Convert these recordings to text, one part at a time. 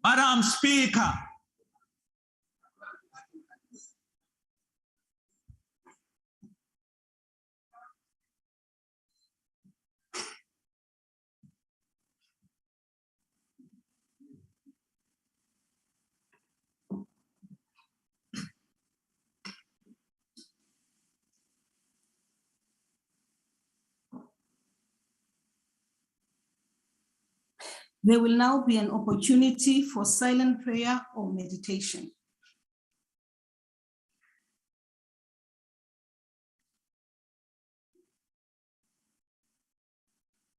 Madam Speaker, there will now be an opportunity for silent prayer or meditation.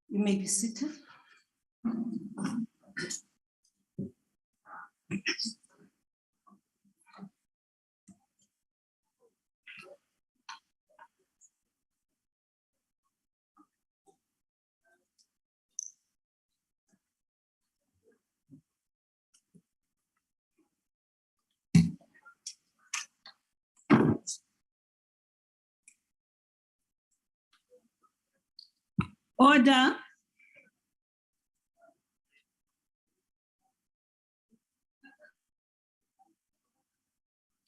You may be seated. Order.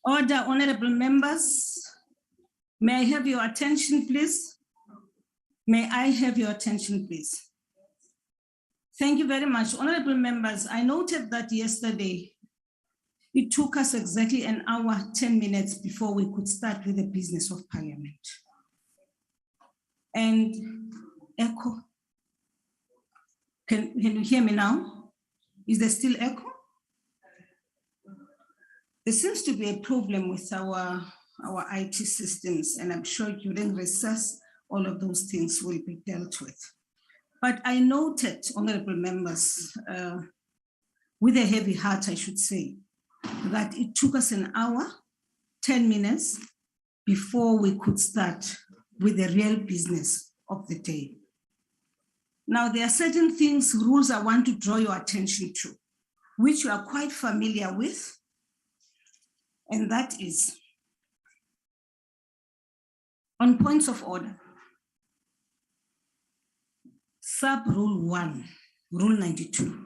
Order, honorable members. May I have your attention, please? May I have your attention, please? Thank you very much. Honorable members, I noted that yesterday, it took us exactly an hour, 10 minutes before we could start with the business of Parliament. And echo. Can you hear me now? Is there still echo? There seems to be a problem with our IT systems, and I'm sure during recess, all of those things will be dealt with. But I noted, honorable members, with a heavy heart, I should say, that it took us an hour, 10 minutes before we could start with the real business of the day. Now, there are certain things, rules I want to draw your attention to, which you are quite familiar with, and that is on points of order. Sub-rule 1, rule 92.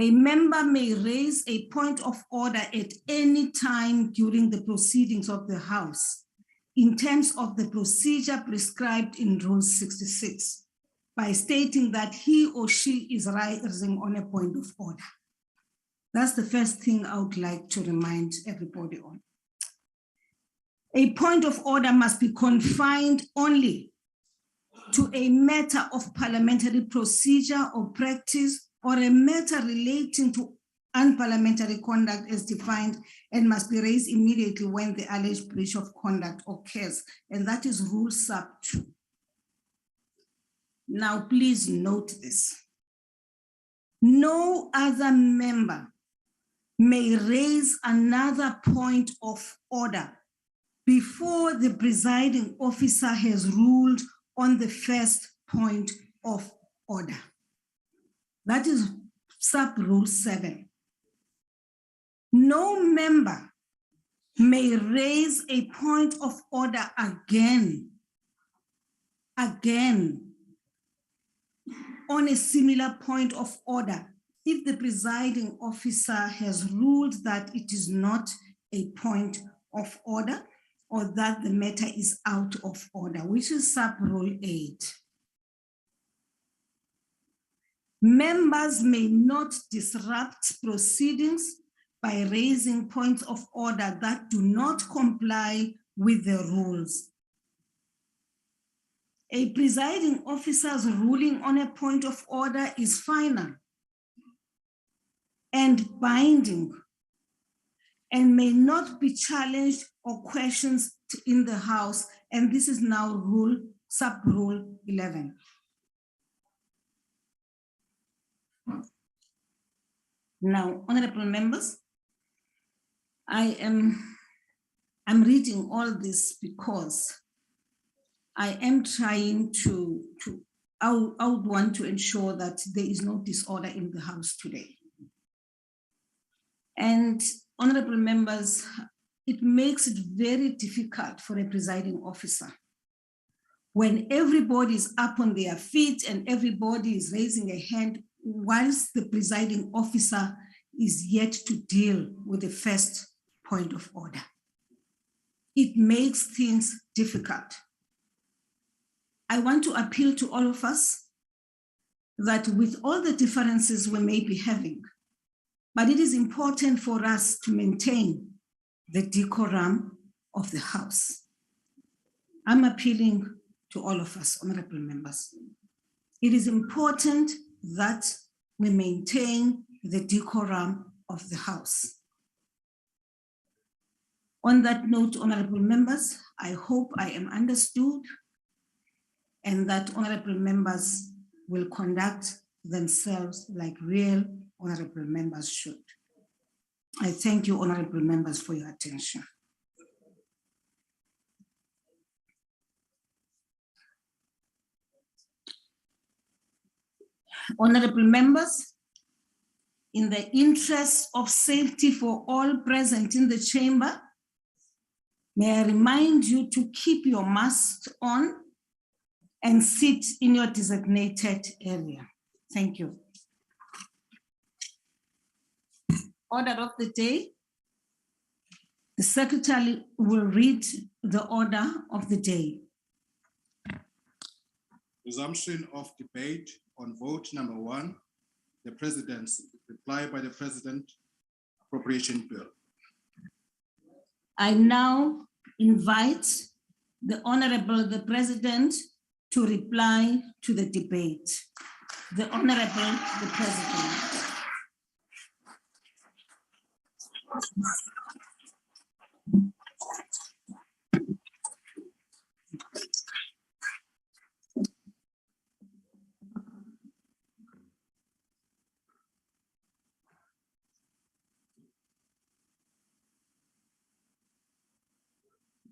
A member may raise a point of order at any time during the proceedings of the House in terms of the procedure prescribed in Rule 66 by stating that he or she is rising on a point of order. That's the first thing I would like to remind everybody on. A point of order must be confined only to a matter of parliamentary procedure or practice or a matter relating to unparliamentary conduct as defined and must be raised immediately when the alleged breach of conduct occurs. And that is rule sub 2. Now, please note this. No other member may raise another point of order before the presiding officer has ruled on the first point of order. That is sub-rule 7. No member may raise a point of order again on a similar point of order if the presiding officer has ruled that it is not a point of order or that the matter is out of order, which is sub-rule 8. Members may not disrupt proceedings by raising points of order that do not comply with the rules. A presiding officer's ruling on a point of order is final and binding and may not be challenged or questioned in the House. And this is now sub-rule 11. Now, honorable members, I'm reading all this because I am trying I would want to ensure that there is no disorder in the House today. And honorable members, it makes it very difficult for a presiding officer when everybody is up on their feet and everybody is raising a hand whilst the presiding officer is yet to deal with the first point of order. It makes things difficult. I want to appeal to all of us that with all the differences we may be having, but it is important for us to maintain the decorum of the House. I'm appealing to all of us, honorable members. It is important that we maintain the decorum of the House. On that note, honorable members, I hope I am understood and that honorable members will conduct themselves like real honorable members should. I thank you, honorable members, for your attention. Honorable members, in the interest of safety for all present in the chamber, may I remind you to keep your mask on and sit in your designated area. Thank you. Order of the day. The secretary will read the order of the day. Resumption of debate on vote number 1, the Presidency, reply by the President, appropriation bill. I now invite the Honorable the President to reply to the debate. The Honorable the President.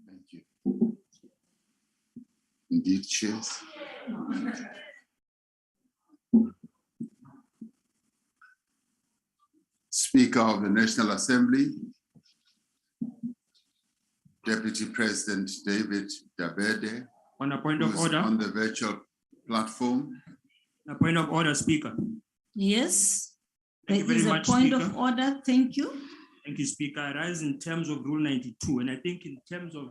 Thank you. Indeed, chairs. Speaker of the National Assembly, Deputy President David Dabede, on a point of order. On the virtual platform. A point of order, Speaker. Yes, Thank there you is very a much, point Speaker. of order. Thank you. Thank you, Speaker. I rise in terms of Rule 92, and I think in terms of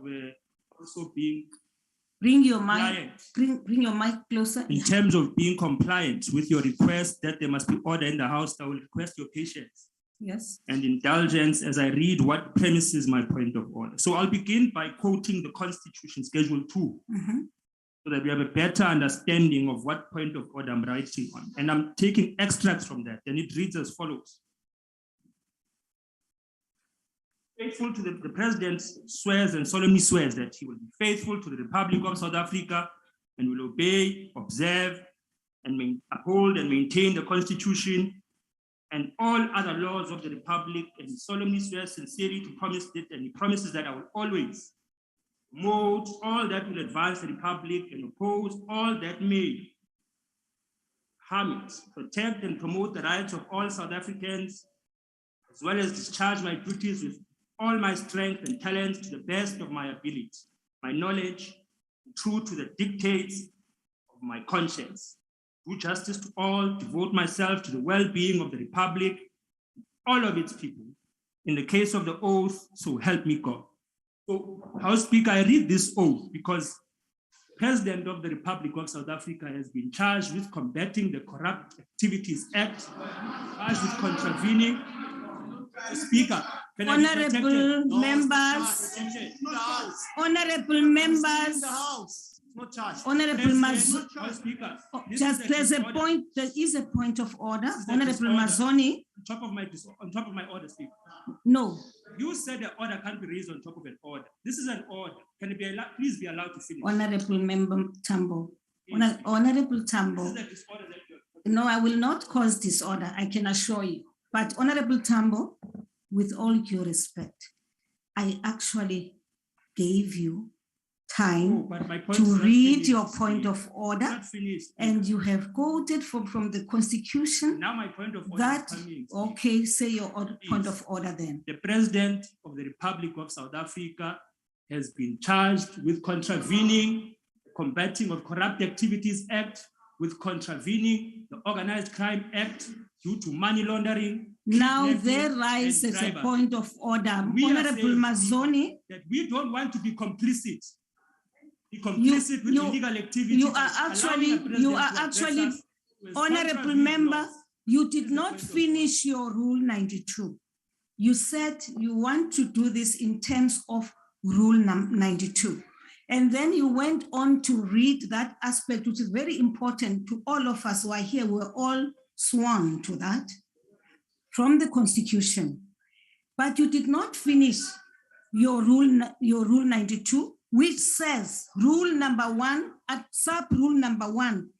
also being Bring your mic. compliant, Bring your mic closer. in terms of being compliant with your request that there must be order in the House, I will request your patience Yes. and indulgence as I read what premises my point of order. So I'll begin by quoting the Constitution, Schedule 2, so that we have a better understanding of what point of order I'm writing on. And I'm taking extracts from that, and it reads as follows. Faithful to the President swears and solemnly swears that he will be faithful to the Republic of South Africa and will obey, observe, and uphold and maintain the Constitution and all other laws of the Republic, and he solemnly swears sincerely to promise it, and he promises that I will always promote all that will advance the Republic and oppose all that may harm it, protect and promote the rights of all South Africans, as well as discharge my duties with all my strength and talent to the best of my ability, my knowledge, true to the dictates of my conscience. Do justice to all, devote myself to the well-being of the Republic, all of its people. In the case of the oath, so help me God. So, House Speaker, I read this oath because the President of the Republic of South Africa has been charged with combating the Corrupt Activities Act, charged with contravening. Speaker, can Honorable members, honorable members, honorable there's a point. There is a point of order. Honorable Mazoni. On top of my order, Speaker. No. You said the order can't be raised on top of an order. This is an order. Can it be allowed? Please be allowed to finish. Honorable Member Tambo. Honorable Tambo. No, I will not cause disorder, I can assure you. But Honorable Tambo, with all due respect, I actually gave you time to read your point of order, and you have quoted from the Constitution. Now my point of order that, okay, say your point of order then. The President of the Republic of South Africa has been charged with contravening the Combating of Corrupt Activities Act, with contravening the Organized Crime Act due to money laundering. Now kidnapping, there rises and a bribery. point of order. We are Honorable saying Mazzoni, that we don't want to be complicit. Be complicit with illegal activities. you are actually, Honorable Member, you did not finish your Rule 92. You said you want to do this in terms of Rule 92. And then you went on to read that aspect, which is very important to all of us who are here. We're all sworn to that from the Constitution. But you did not finish your Rule 92, which says Rule number 1, sub-rule number 1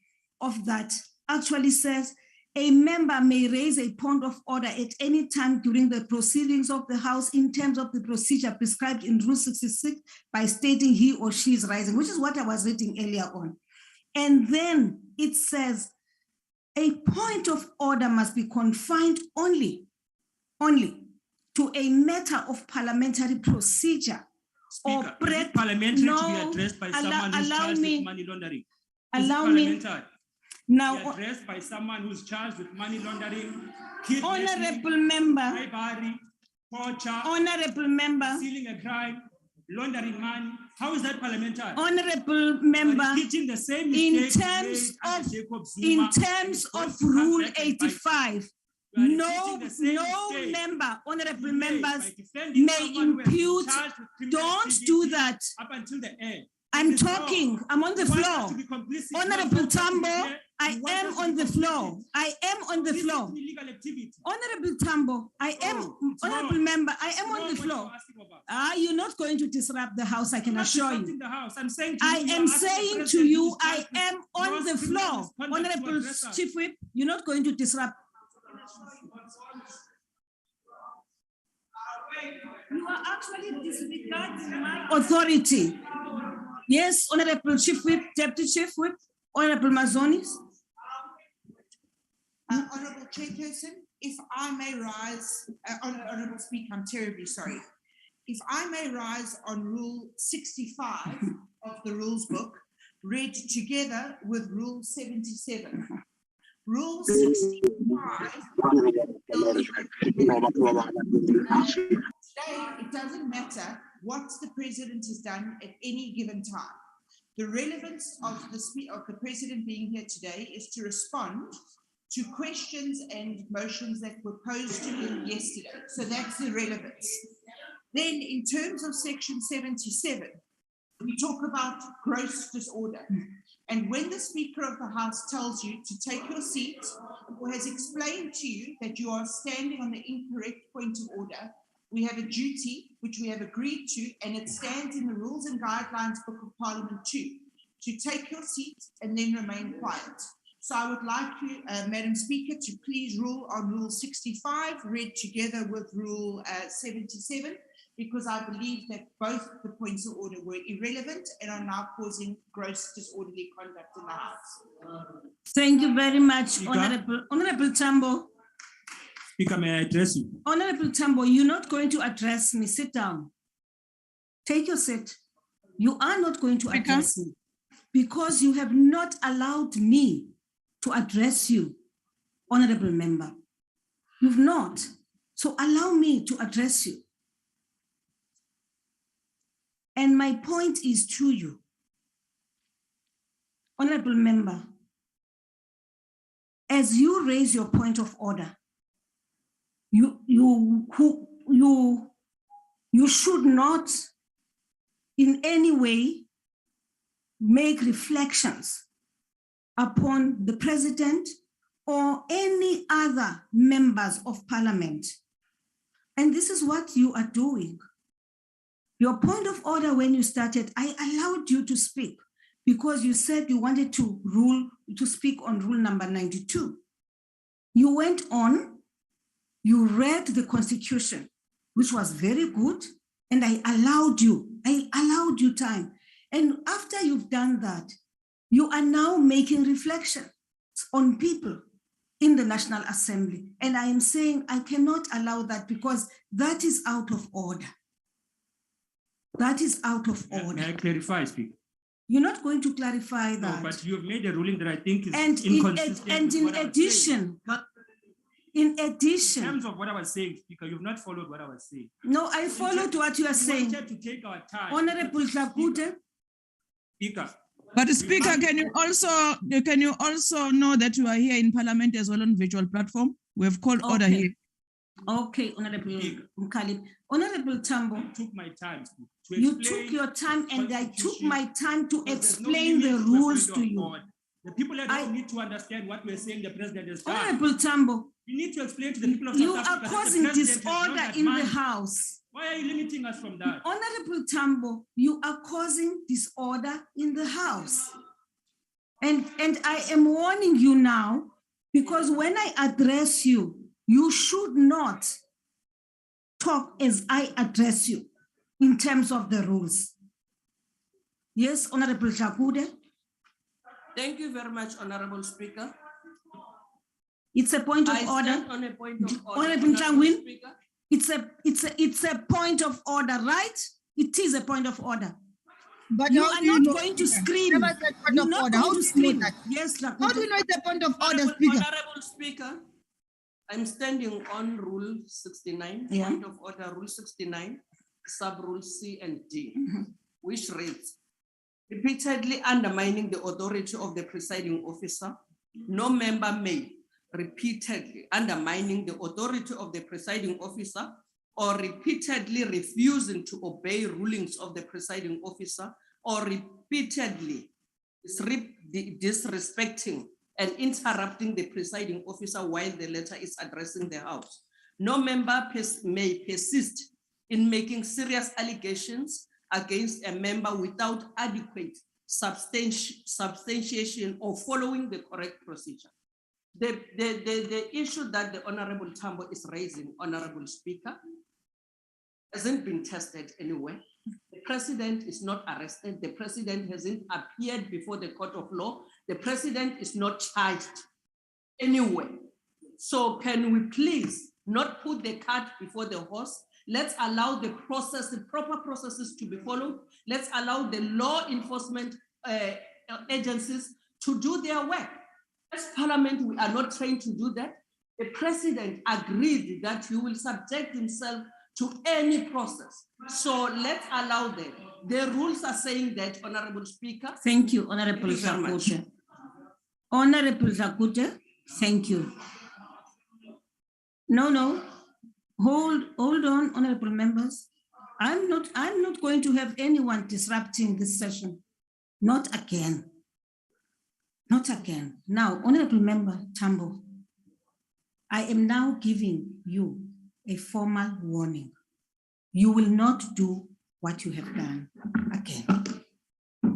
of that actually says, a member may raise a point of order at any time during the proceedings of the House in terms of the procedure prescribed in Rule 66 by stating he or she is rising, which is what I was reading earlier on. And then it says a point of order must be confined only to a matter of parliamentary procedure. Speaker, is it parliamentary to be addressed by someone who's charged with money laundering? Allow me. Now, addressed by someone who's charged with money laundering, Honorable Member, bribery, torture, Honorable Member, stealing a crime, laundering money. How is that parliamentary? Member, the same in terms of Rule 85, no member, honorable members may impute. Don't do that. Up until the end. I'm talking. I'm on the floor. Honorable Tambo, I am on the floor. I am on the floor. Honorable Tambo, I am, honorable member, I am on the floor. You're not going to disrupt the House, I can assure you. I am saying to you, I am on the floor. Honorable Chief Whip, you're not going to disrupt. You are actually disregarding my authority. Yes, Honorable Chief Whip, Deputy Chief Whip, Honorable Mazzoni. Honorable Chairperson, if I may rise, Honorable Speaker, I'm terribly sorry. If I may rise on Rule 65 of the Rules Book, read together with Rule 77. Rule 65. Today, it doesn't matter what the President has done at any given time. The relevance of the President being here today is to respond to questions and motions that were posed to him yesterday. So that's the relevance. Then in terms of Section 77, we talk about gross disorder. And when the Speaker of the House tells you to take your seat or has explained to you that you are standing on the incorrect point of order, we have a duty which we have agreed to, and it stands in the Rules and Guidelines Book of Parliament too, to take your seat and then remain quiet. So I would like you, Madam Speaker, to please rule on Rule 65, read together with Rule 77, because I believe that both the points of order were irrelevant and are now causing gross disorderly conduct in the House. Thank you very much, Honorable Tambo. Speaker, may I address you? Honorable Tambo, you're not going to address me. Sit down. Take your seat. You are not going to address me because you have not allowed me to address you, Honorable Member. You've not. So allow me to address you. And my point is to you, Honorable Member, as you raise your point of order, you should not in any way make reflections upon the President or any other members of Parliament. And this is what you are doing. Your point of order when you started, I allowed you to speak because you said you wanted to speak on Rule number 92. You went on, you read the Constitution, which was very good, and I allowed you time. And after you've done that, you are now making reflections on people in the National Assembly. And I am saying I cannot allow that because that is out of order. That is out of order. May I clarify, Speaker? You're not going to clarify No, that. but you have made a ruling that I think is And inconsistent. in with what I was saying. addition, In terms of what I was saying, Speaker, you've not followed what I was saying. no, I followed what you are We saying. wanted to take our time. Honorable Tlakute, Speaker, But Speaker, can you also know that you are here in Parliament as well on virtual platform? We have called order Okay. here. okay, Honorable Speaker. Mkhalip. Honorable Tambo, I took my time to you explain took your time and I took Constitution, my time to because there's no explain the limit to a rules point to of you. order. The people at I- home need to understand what we're saying the president has done. Honorable Tambo, You need to explain to the people of you South are Africa that the causing president has disorder not in the advanced. house. Why are you limiting us from that? Honorable Tambo, you are causing disorder in the house. And I am warning you now, because when I address you, you should not talk as I address you in terms of the rules. Yes, Honorable Tlakute, Thank you very much, Honorable Speaker. it's a point of I order. stand on a point of order. Honorable Honorable Ntangwini? Speaker. It's a point of order, right? It is a point of order. But You how are do you not know- going to Speaker, scream. never said point You're of not order. going How to do you know scream. that? Yes, How do Tlakute. you know it's a point of order, Honorable, Speaker? Honorable Speaker, I'm standing on Rule 69, Yeah. point of order, Rule 69, sub-rule C and D, which reads, repeatedly undermining the authority of the presiding officer, no member may repeatedly undermining the authority of the presiding officer or repeatedly refusing to obey rulings of the presiding officer or repeatedly disrespecting and interrupting the presiding officer while the latter is addressing the House. No member may persist in making serious allegations against a member without adequate substantiation or following the correct procedure. The issue that the Honorable Tambo is raising, Honorable Speaker, hasn't been tested anywhere. The president is not arrested. The president hasn't appeared before the court of law. The president is not charged anywhere. So can we please not put the cart before the horse? Let's allow the process, the proper processes to be followed. Let's allow the law enforcement agencies to do their work. As Parliament, we are not trained to do that. The president agreed that he will subject himself to any process. So let's allow them. The rules are saying that, Honorable Speaker. Thank you, Honorable Thank you very much. Tlakute. Honorable Tlakute, thank you. No. Hold on, honorable members. I'm not going to have anyone disrupting this session. Not again. Not again. Now, honorable member Tambo, I am now giving you a formal warning. You will not do what you have done again.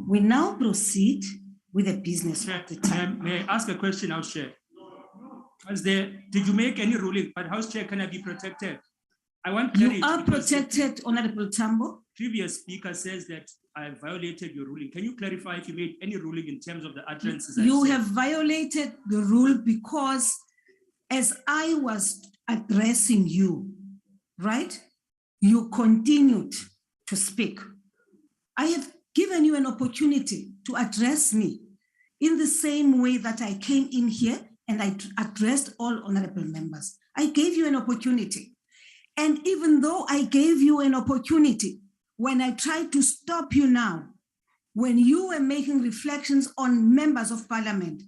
We now proceed with the business of the time. May I ask a question, House Chair? Did you make any ruling? But House Chair, can I be protected? I want clarity. You are because protected, Honorable Tambo. Previous speaker says that I violated your ruling. Can you clarify if you made any ruling in terms of the utterances? You I said? have violated the rule because as I was addressing you, right, you continued to speak. I have given you an opportunity to address me in the same way that I came in here and I addressed all honorable members. I gave you an opportunity. And even though I gave you an opportunity, when I tried to stop you now, when you were making reflections on members of parliament,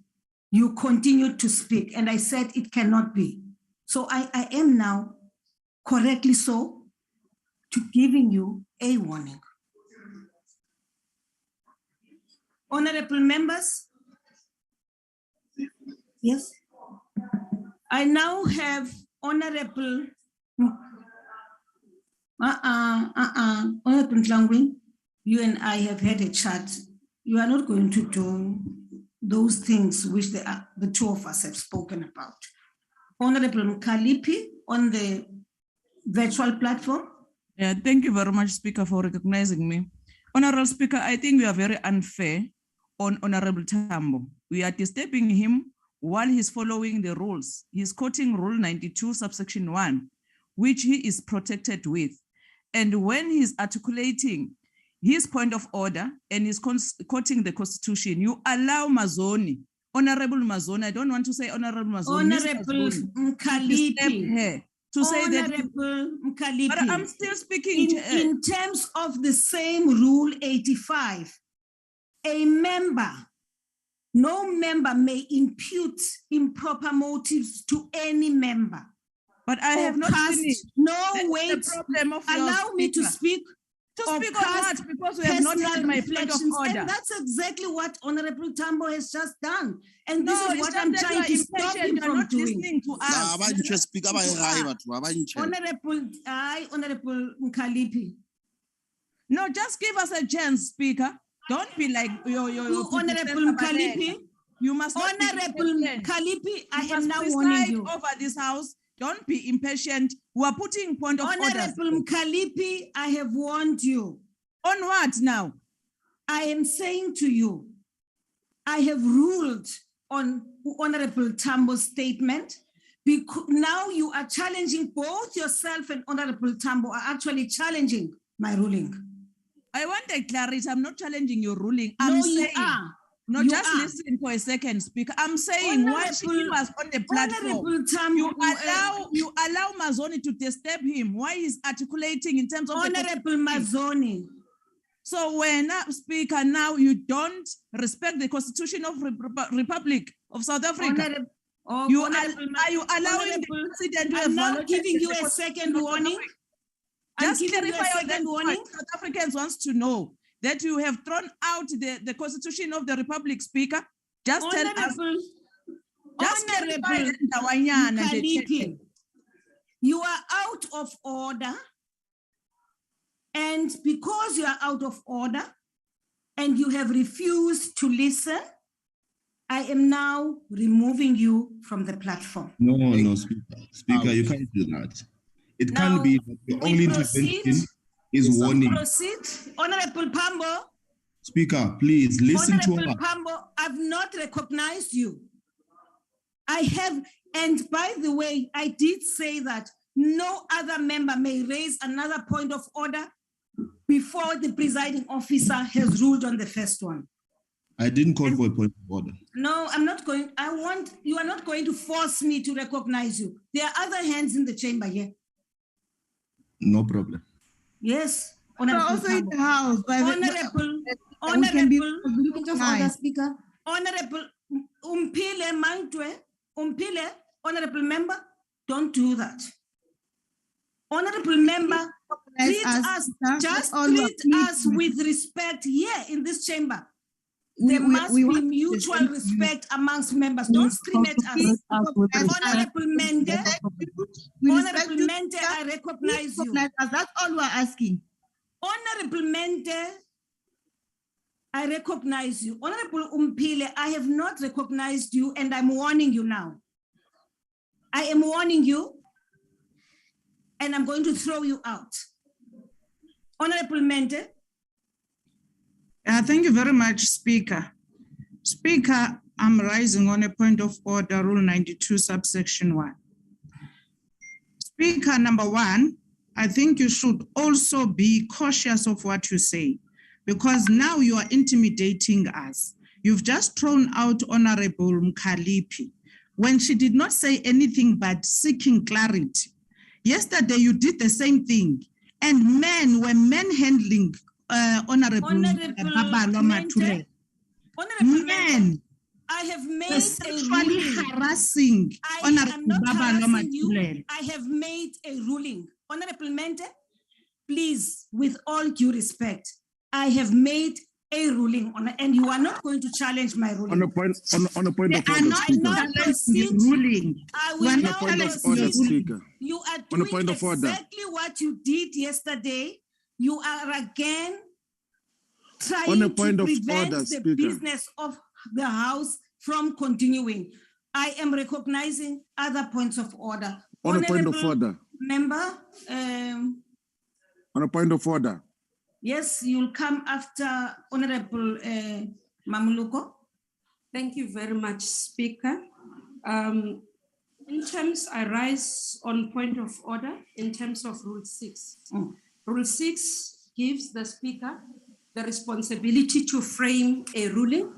you continued to speak. And I said it cannot be. So I am now, correctly so, to giving you a warning. Honorable members, yes. I now have Honorable Honorable Ntangwini, you and I have had a chat. You are not going to do those things which the two of us have spoken about. Honorable Mkhalip on the virtual platform. Yeah, thank you very much, Speaker, for recognizing me. Honorable Speaker, I think we are very unfair on Honorable Tambo. We are disturbing him while he's following the rules. He's quoting Rule 92, subsection 1, which he is protected with. And when he's articulating his point of order and is quoting the Constitution. You allow Mazoni, Honorable Mazoni, I don't want to say Honorable Mazoni, Miss Honorable Mazoni, to disturb Mkalipi. her, to say that, Honorable but Mkalipi. I'm still speaking. In terms of the same Rule 85, a member, no member may impute improper motives to any member. But I have not finished. No, That's wait. the problem of your Allow me to speaker. speak. To or speak on cast what? Because we have not personal had my point of reflections. order. And that's exactly what Honorable Tambo has just done. And this No, is it's what just I'm that trying to you are stop impatient, him you are from not doing. listening to us. Abantshwe speaker ba e gae batho ba bantšhe. Honorable Mkalipi. No, just give us a chance, Speaker. Don't be like your Honorable Mkalipi. You must not be Honorable impatient. Mkalipi, I You am must now preside warning you. over this house. Don't be impatient. We are putting point of order. Honorable Mkalipi, I have warned you. On what now? I am saying to you, I have ruled on Honorable Tambo's statement. Because now you are challenging both yourself and Honorable Tambo are actually challenging my ruling. I want a clarity. I'm not challenging your ruling. I'm No, saying, you are. no, You just are. listen for a second, Speaker. I'm saying what she Honorable- was on the platform. Honorable Tambo, You allow Mazoni to disturb him. Why is articulating in terms of the Honorable Mazoni. So when Speaker, now you don't respect the Constitution of Republic of South Africa. Are you allowing the president to I'm now evaluate giving you the a Constitution second of South warning. Africa? I'm Just giving you a clarify on that second one. warning. South Africans wants to know that you have thrown out the Constitution of the Republic, Speaker. Just tell us. Honorable, Just clarify Honorable that Ndawanyana and the Mkalipi, chairman. you are out of order. And because you are out of order and you have refused to listen, I am now removing you from the platform. No, Speaker, you can't do that. It Now, can't be that the we only proceed. intervention is warning. Proceed. Honorable Pambo, Speaker, please listen to Honorable her. Pambo, I've not recognized you. I have, and by the way, I did say that no other member may raise another point of order before the presiding officer has ruled on the first one. I didn't call for a point of order. No, I'm not going, you are not going to force me to recognize you. There are other hands in the chamber here. No problem. Yes. We're also in the house. By the- Honorable, point of order, Speaker. Honorable Umpile Maitwe, Honorable Member, don't do that. Honorable Member, treat us, just treat us with respect here in this chamber. There must be mutual respect amongst members. Don't scream at us. Honorable Mende, Honorable Mende, I recognize you. That's all we're asking. Honorable Mende, I recognize you. Honorable Umpile, I have not recognized you and I'm warning you now. I am warning you and I'm going to throw you out. Honorable Mende. Thank you very much, Speaker. Speaker, I'm rising on a point of order, Rule 92, subsection 1. Speaker, number one, I think you should also be cautious of what you say, because now you are intimidating us. You've just thrown out Honorable Mkalipi when she did not say anything but seeking clarity. Yesterday, you did the same thing, and men were manhandling Honorable Babalwa. Men I have made sexually harassing Honorable Babalwa. I have made a ruling. Honorable Mente, please, with all due respect, I have made a ruling and you are not going to challenge my ruling. On a point of order, Speaker. Ruling. I will now point of order, Speaker. You are On a doing point of order. exactly what you did yesterday. You are again trying On a to point of prevent order, the Speaker. business of the House from continuing. I am recognizing other points of order. On a point of Honorable order. Member, On a point of order. yes, you'll come after Honorable Mamuluko. Thank you very much, Speaker. In terms, I rise on point of order in terms of Rule 6. Rule 6 gives the Speaker the responsibility to frame a ruling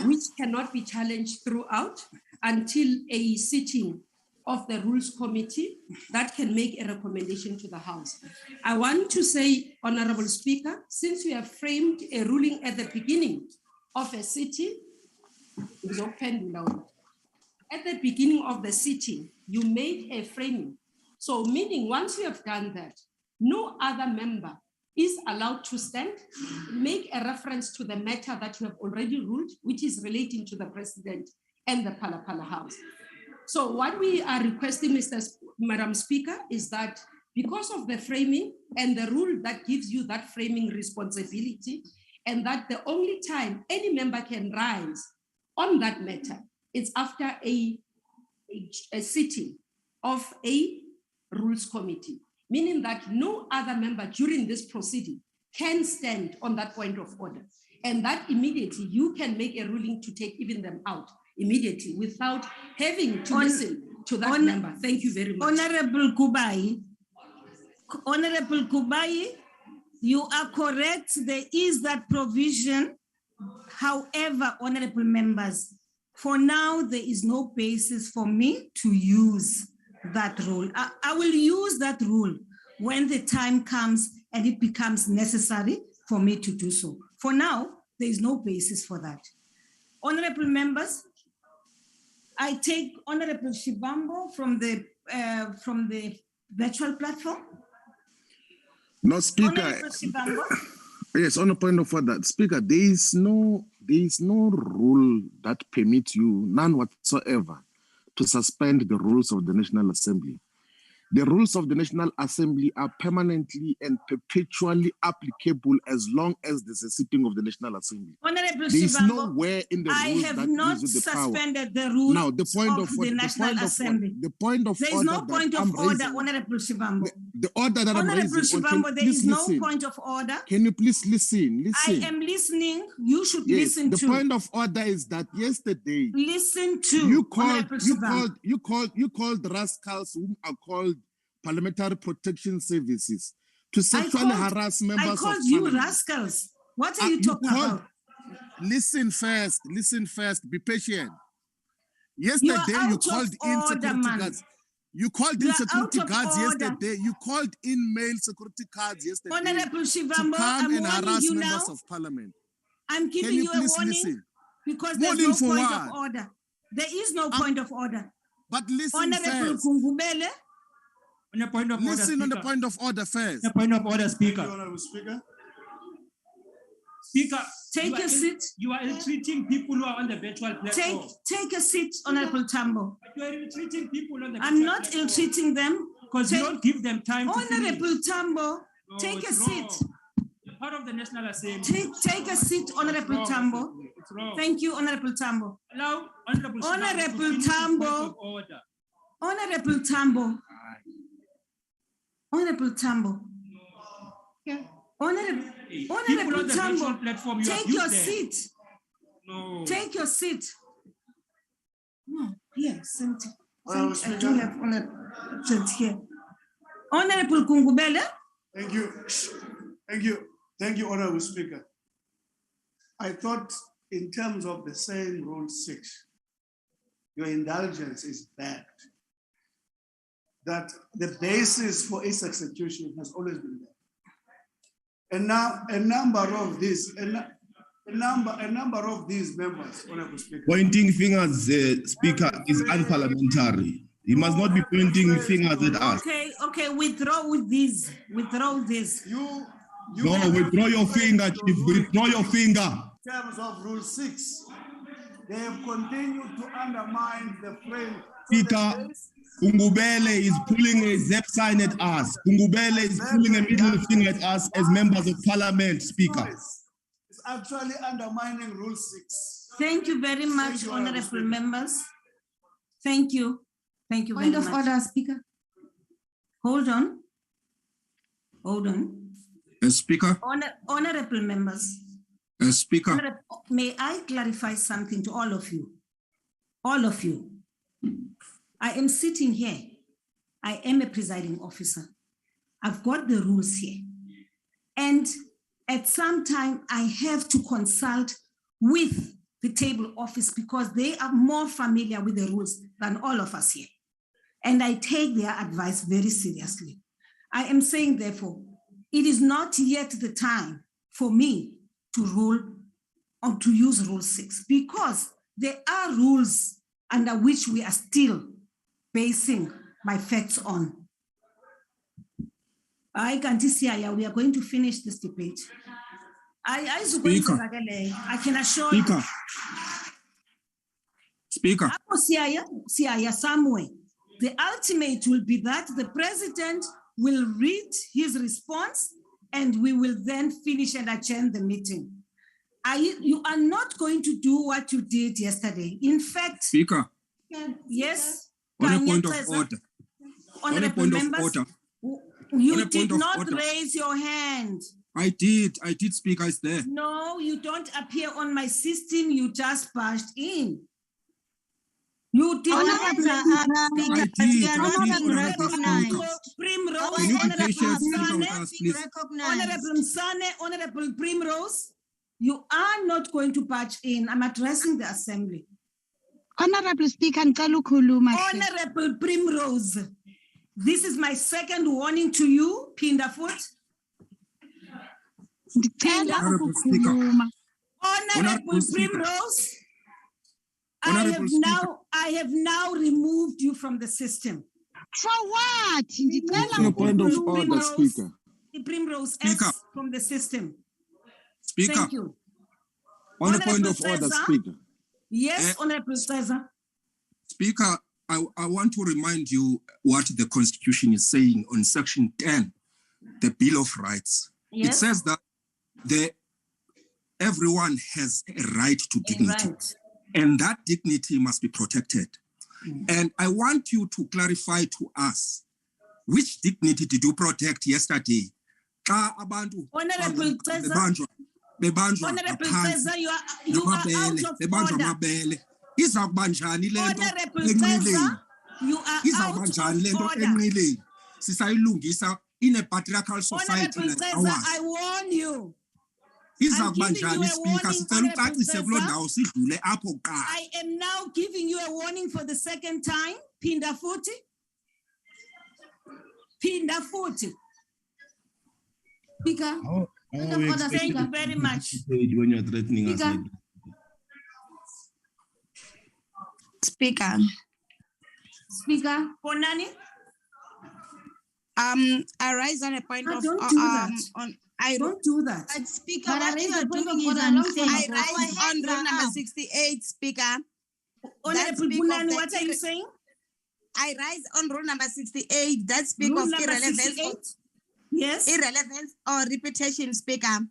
which cannot be challenged throughout until a sitting of the Rules Committee that can make a recommendation to the House. I want to say, Honorable Speaker, since you have framed a ruling at the beginning of a sitting, at the beginning of the sitting, you made a framing. So meaning once you have done that, no other member is allowed to stand, make a reference to the matter that you have already ruled, which is relating to the President and the Phala House. So what we are requesting, Madam Speaker, is that because of the framing and the rule that gives you that framing responsibility, and that the only time any member can rise on that matter is after a sitting of a Rules Committee, meaning that no other member during this proceeding can stand on that point of order. And that immediately you can make a ruling to take even them out immediately without having to listen to that member. Thank you very much. Honorable Kubai, you are correct. There is that provision. However, honorable members, for now, there is no basis for me to use that rule. I will use that rule when the time comes and it becomes necessary for me to do so. For now, there is no basis for that. Honorable members, I take Honorable Shivambo from the virtual platform. No, Speaker. Honorable Shivambo. Yes, on a point of order, Speaker, there is no rule that permits you, none whatsoever, to suspend the rules of the National Assembly. The rules of the National Assembly are permanently and perpetually applicable as long as there's a sitting of the National Assembly. Honorable there is Shivambo, nowhere in the rules I have that not gives you the power. suspended the rules Now, the point of the National Assembly. The point of There is order no point that of I'm order, raising, Honorable Shivambo. the order that I'm Honorable raising, Shivambo, there is no point of order. Can you please listen? I am listening. You should listen the to. The point of order is that yesterday, listen to you called rascals whom are called Parliamentary Protection Services to sexually harass members of Parliament. I called you Parliament. rascals. What are you talking about? Listen first, be patient. Yesterday you called in security guards. You called in security guards yesterday. You called in male security guards yesterday. Honorable Shivambo, to come and I'm harass you members now. of Parliament. I'm giving you a warning listen? because there's Warning no for point what? of order. There is no point of order. But listen Honorable first. Kungubele, On a point of order, Listen on the Speaker. point of order first. On a point of order, Speaker. Honorable Speaker. Speaker, take a seat. You are treating people who are on the virtual platform. Take a seat, Honorable Tambo. You are treating people on the I'm not ill-treating them. because you don't give them time to Honorable finish. Tambo, No, take a it's seat. wrong. You're part of the National Assembly. Take a seat, Honorable wrong. Tambo. It's wrong. Thank you, Honorable Tambo. Allow Honorable Honorable Shivambo to finish his Tambo. point of order. Honorable Tambo. Honorable Tambo. Yeah. Honorable People on the virtual Tambo, platform, you take abuse your them. seat. No. Take your seat. No, yes, I Honorable do Speaker. have honorable here. Honorable Kungubele. Thank you, Honorable Speaker. I thought in terms of the saying Rule 6, your indulgence is bad. That the basis for its execution has always been there. And now a number of these members, Honorable Speaker. Pointing fingers, Speaker, is unparliamentary. He must not be pointing fingers at us. Okay, withdraw with this. Withdraw this. You No, withdraw your finger, Chief. Withdraw your finger. In terms of Rule 6, they have continued to undermine the frame. Speaker, Kungubele is pulling a ZEP sign at us. Kungubele is pulling a middle finger at us as members of Parliament, Speaker. It's actually undermining Rule 6. Thank you very much, you, honorable members. Thank you. Thank you very Point much. of order, Speaker. Hold on. Hold on. Speaker. Honorable members. Speaker. May I clarify something to all of you? All of you. I am sitting here. I am a presiding officer. I've got the rules here. And at some time I have to consult with the table office because they are more familiar with the rules than all of us here. And I take their advice very seriously. I am saying, therefore, it is not yet the time for me to rule or to use Rule 6 because there are rules under which we are still basing my facts on. I can see we are going to finish this debate. I can assure you. Speaker. Somewhere. The ultimate will be that the president will read his response and we will then finish and adjourn the meeting. You are not going to do what you did yesterday. In fact, Speaker. Yes. On a point of order. Honorable members, you did not raise your hand. I did, Speaker, it's there. No, you don't appear on my system. You just barged in. You did not. I did. Primrose, Can you be Honorable patient, Speaker, with Msane, us, please? Honorable Msane, Honorable Primrose, you are not going to barge in. I'm addressing the assembly. Honorable Speaker, Honorable Primrose, this is my second warning to you, Pinderfoot. Honorable Speaker. Honorable Primrose, I have now removed you from the system. For what? On a point of order, Speaker. Primrose Speaker. from the system. Speaker. Thank you. On a point of Honorable order, Cesar. Speaker. Yes, Honorable Cesar. Speaker, I want to remind you what the Constitution is saying on Section 10, the Bill of Rights. Yes. It says that everyone has a right to dignity, and that dignity must be protected. And I want you to clarify to us, which dignity did you protect yesterday? Honorable Cesar, Honorable Cesar, you are out of order. Honorable Cesar, you are out of order. In a patriarchal society Honorable like Cesar, ours. I warn you. I am now giving you a warning for the second time. Pinderfoot. Speaker. Thank you very much. When you're threatening us like that. Speaker, Bonani. I rise on a point of don't do that. Don't do that. But Speaker, But what I you raise are a point doing of is order unfair. long I time rise ago. on rule number Now. 68, Speaker. Honorable speak of Bonani, the what are you saying? I rise on rule number 68 that speak Rule of number irrelevance, 68? Yes. irrelevance or repetition, Speaker.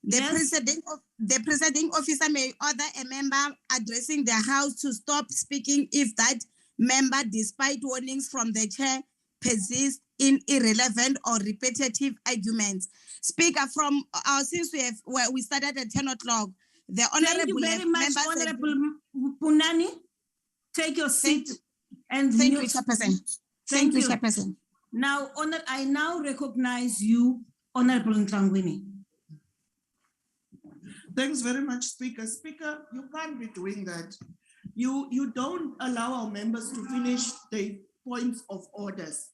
The presiding officer may order a member addressing the House to stop speaking if that member, despite warnings from the chair, persists in irrelevant or repetitive arguments. Speaker, from since we started at 10 o'clock, the honorable Thank you very much, members Honorable Punani. Take your seat. Thank you, Chairperson. Thank you, Chairperson. Now, I now recognize you, Honorable Ntlangwini. Thanks very much, Speaker. Speaker, you can't be doing that. You don't allow our members to finish the points of orders.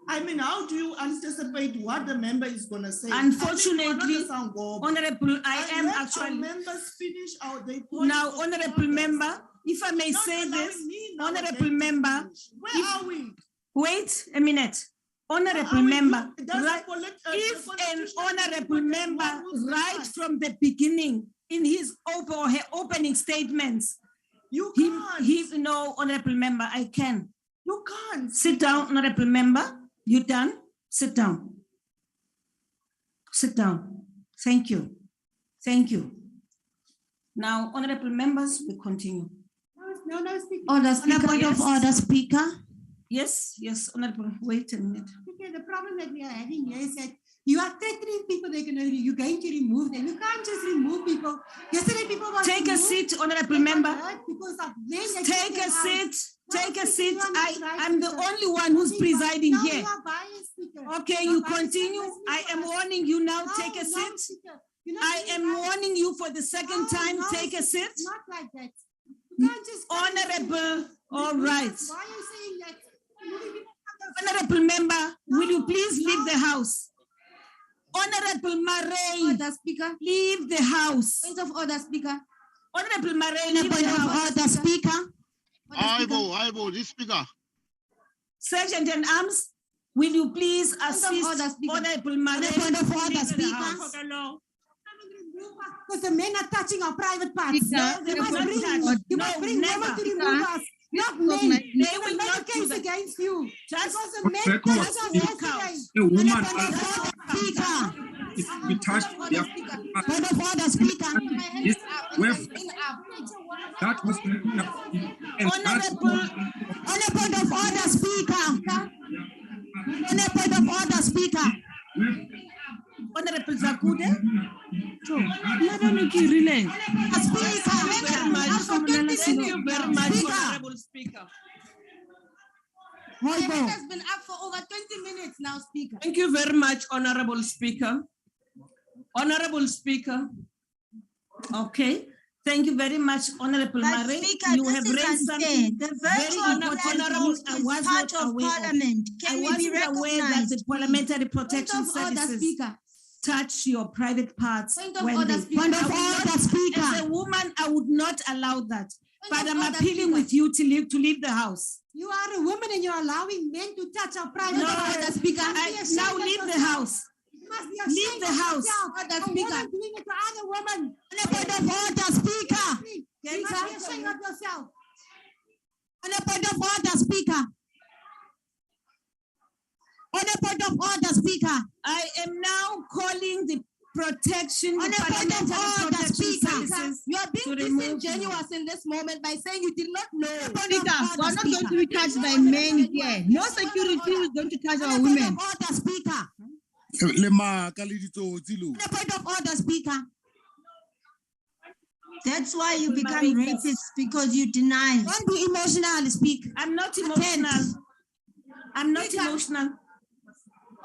I mean, how do you anticipate what the member is going to say? Unfortunately, Honorable, I am actually. Members finish out their points. Now, Honorable Member, if I may say this, Honorable Member. Where are we? Wait a minute. Honorable Member, if an honorable member right from the beginning in his opening statements, no, Honorable Member, I can. You can't. Sit down, Honorable Member. You done? Sit down. Sit down. Thank you. Thank you. Now, honorable members, we continue. No, Speaker. Order, Speaker. Point of order, Speaker. Yes, honorable. Wait a minute. Okay, the problem that we are having here is that you are threatening people. You're going to remove them. You can't just remove people. Yesterday, people were take a seat, honorable member. Because of them. Take a seat. Take a seat. I'm the only one who's presiding here. You are biased, Speaker. Okay, you continue. I am warning you now. Take a seat. You're not I doing am right. warning you for the second No, time. no, Take a it's seat. Not like that. You can't just come and say- Honorable, all You right. must- Why are you saying that? Moving people out of- Honorable member, will you No, please leave no. the house? Honorable Murray, Order, Speaker. leave the house. Point of order, Speaker. Honorable Murray, leave the house. Order, Speaker. Aibo, this speaker. Sergeant in arms, will you please of assist order, Speaker. Honorable Murray? Point of to order, leave the Speaker. house? Because the men are touching our private parts. No, they you will must not bring, touch. you No, must bring never. women to remove us, not men. They They will will make a not do case that. against you. Just Because the men record, touched us Speaker. yesterday. A woman Speaker. is to be touched. Point of order, Speaker. This, that was and that's On a point of order, Speaker. On a point of order, Speaker. Honorable Zakude, Madam Kirile. thank you very much, Honorable Speaker. My hand has been up for over 20 minutes now, Speaker. Thank you very much, Honorable Speaker. Honorable Speaker. Okay, thank you very much, Honorable But Murray. Speaker, You this have is raised unfair. something The very virtual important. president I is was part not of aware of. Parliament. I Can we be wasn't aware that recognized? the Parliamentary Protection Point of order, Services Speaker. touch your private parts. Point of when order, they- Speaker. I Point of would order, not- Speaker. As a woman, I would not allow that. But of I'm order, appealing Speaker. with you to leave the house. You are a woman and you're allowing men to touch our private No, parts. Speaker, You must be ashamed now of leave the yourself. house. You must be Leave ashamed the of house. yourself. Order, A Speaker. woman doing it to other women. On a point of order, Speaker. You must be ashamed of yourself. On a point of order, Speaker. On a point of order, Speaker. I am now calling the protection, On the a point of Parliamentary order, Protection Speaker. Services. You are being to remove disingenuous in this moment by saying you did not know. Speaker, we're not going to be touched by men here. No security is going to touch our women. On a point of order, Speaker. Speaker. On a point of order, Speaker. That's why you become racist, because you deny. Don't be emotional, speak. I'm not emotional. I'm not emotional.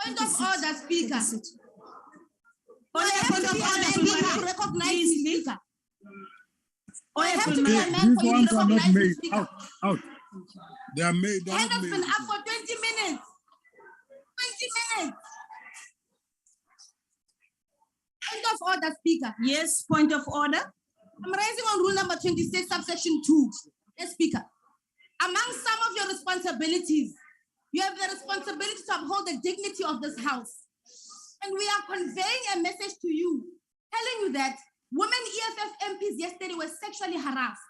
Point of order, Speaker. On a point of order, Speaker. Recognize please you, leave. Speaker. On I a have point to of be a order. man for you These to ones are not recognize you, made. Speaker. Out. They are made. They are Hand not has been made. up for 20 minutes. 20 minutes. Point of order, Speaker. Yes, point of order. I'm raising on rule number 26, subsection 2. Yes, Speaker. Among some of your responsibilities, you have the responsibility to uphold the dignity of this house. And we are conveying a message to you, telling you that women EFF MPs yesterday were sexually harassed.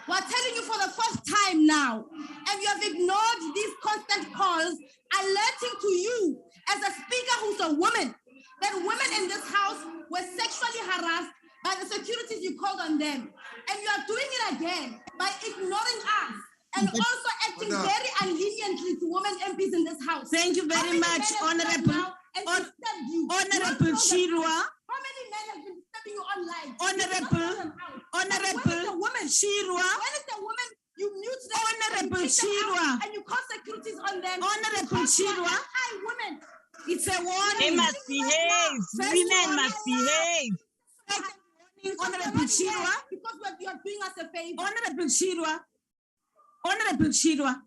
We're telling you for the first time now, and you have ignored these constant calls, alerting to you as a speaker who's a woman, that women in this house were sexually harassed by the securities you called on them. And you are doing it again by ignoring us and also acting very unleniently to women MPs in this house. Thank you How very many much, men have come Honorable. now and disturbed you? Honorable Shirwa. How many men have been disturbing you online? Honorable When is the woman? Shirwa. When is the woman? You mute them. Honorable and you kick them Shirwa. out and you call securities on them. Honorable because you are Shirwa. anti-women. It's a warning. They must behave. Women must behave. Honorable Shirwa. Because you are doing us a favor. Honorable Shirwa. Honorable Shirwa.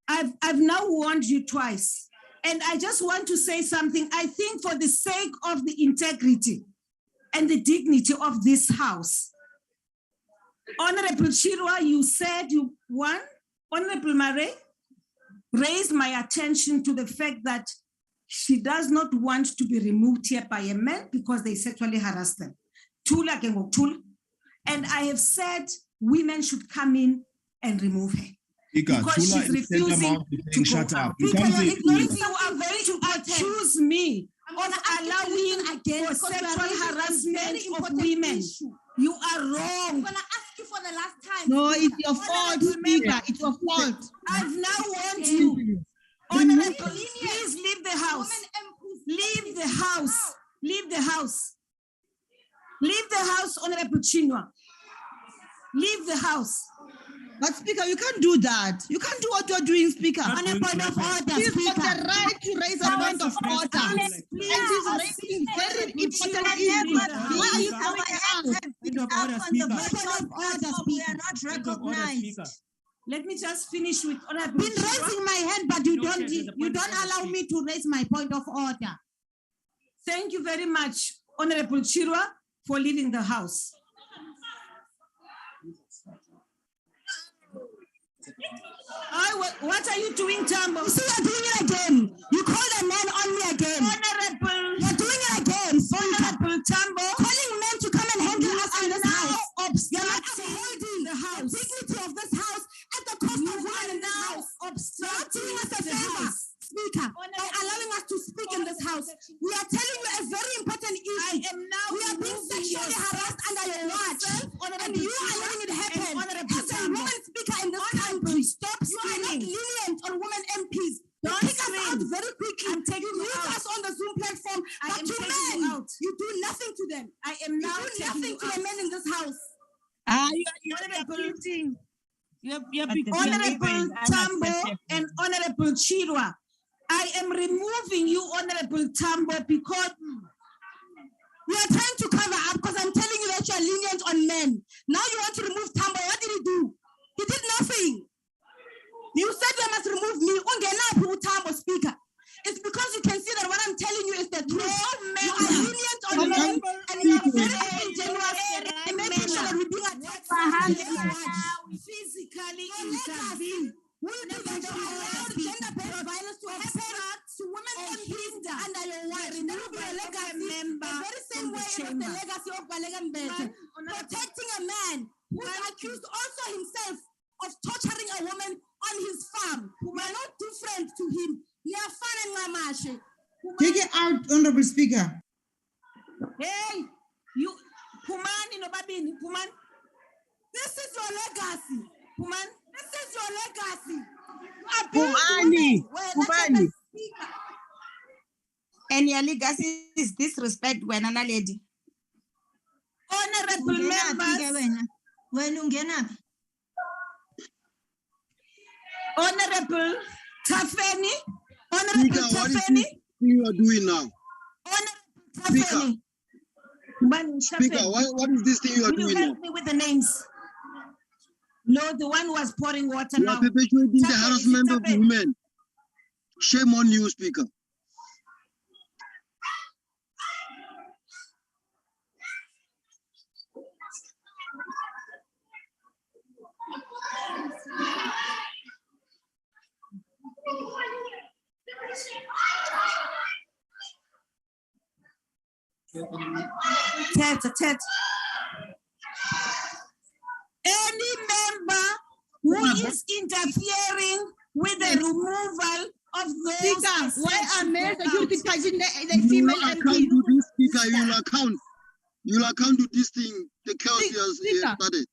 I've now warned you twice. And I just want to say something. I think for the sake of the integrity and the dignity of this house, Honorable Shirwa, you said Honorable Murray raised my attention to the fact that she does not want to be removed here by a man because they sexually harass them. Tula kengo tula. And I have said women should come in and remove her. Speaker, Because Tula she's is refusing tantamount to saying to shut go up. out. You Because can't you're say ignoring please. you are going to accuse me of allowing for sexual harassment of women. You are wrong. I'm gonna ask you for the last time. No, it's Speaker. your fault, Speaker. It's your fault. I've now warned you. Honorable, please leave the house. Leave the house. Leave the house. Leave the house, Honorable Chinua. Leave the house. But Speaker, you can't do that. You can't do what you're doing, Speaker. Not On a going point to of happen. order, he's got the right to raise a point of order. And he's raising very important issues. Why are you coming out? Point of order, On the Speaker. point of order, We are Speaker. not Point of order, recognized. Speaker. Let me just finish with I've Honorable been raising my hand, but you No, don't there's a point of order, allow Speaker. me to raise my point of order. Thank you very much, Honorable Chirwa, for leaving the House. What are you doing, Tambo? You see, you're doing it again. You called a man on me again. Honorable, You're doing it again, Speaker. Honorable Tambo, Calling men to come and handle us in this house. You're not obstructing upholding the House. the dignity of this house at the cost of women in this house. You're not doing us a the favor, House. Speaker, by allowing us to speak in this house. We are telling you a very important issue. We are being sexually harassed under your watch, and you are letting it happen. As a woman speaker in this country, stop you are not lenient on women MPs. You Don't pick us scream. out very quickly. I'm taking you you mute out. us on the Zoom platform, I but am to taking men, you out. you do nothing to them. I am You now do taking nothing you to the out. men in this house. Honorable Tambo and Honorable Chirwa, I am removing you, Honorable Tambo, because You are trying to cover up because I'm telling you that you are lenient on men. Now you want to remove Tambo. What did he do? He did nothing. You said you must remove me. Ungenaphi uTambo, Speaker. It's because you can see that what I'm telling you is the truth. You are lenient on men and you are very disingenuous and making sure that we're being attacked physically intervene. Will you do that to allow gender-based violence to happen to women and hinder under your watch? That will be a legacy, the very same way it was the legacy of Baleka Mbete. Protecting a man who is accused also himself of torturing a woman on his farm. We are not different to him. Take it out, Honorable Speaker. Hey, you, Pumani no babini, Puman. This is your legacy. Puman. This is your legacy. Pumani. And your legacy is disrespect when an lady. Honorable members. Honorable Tafeni. Honorable Speaker, what is Tafeni. this you are doing now? Honorable Tafeni. Speaker, what is this thing you are Will you doing now? help me with the names? No, the one who was pouring water You now. are perpetuating the Tafeni, harassment of Tafeni. women. Shame on you, Speaker. Ted. Any member who is interfering with the removal of those. Speaker, why are male security touching the You female will account MP? to this, Speaker. You will account. You will account to this thing. The chaos you Speaker. have started.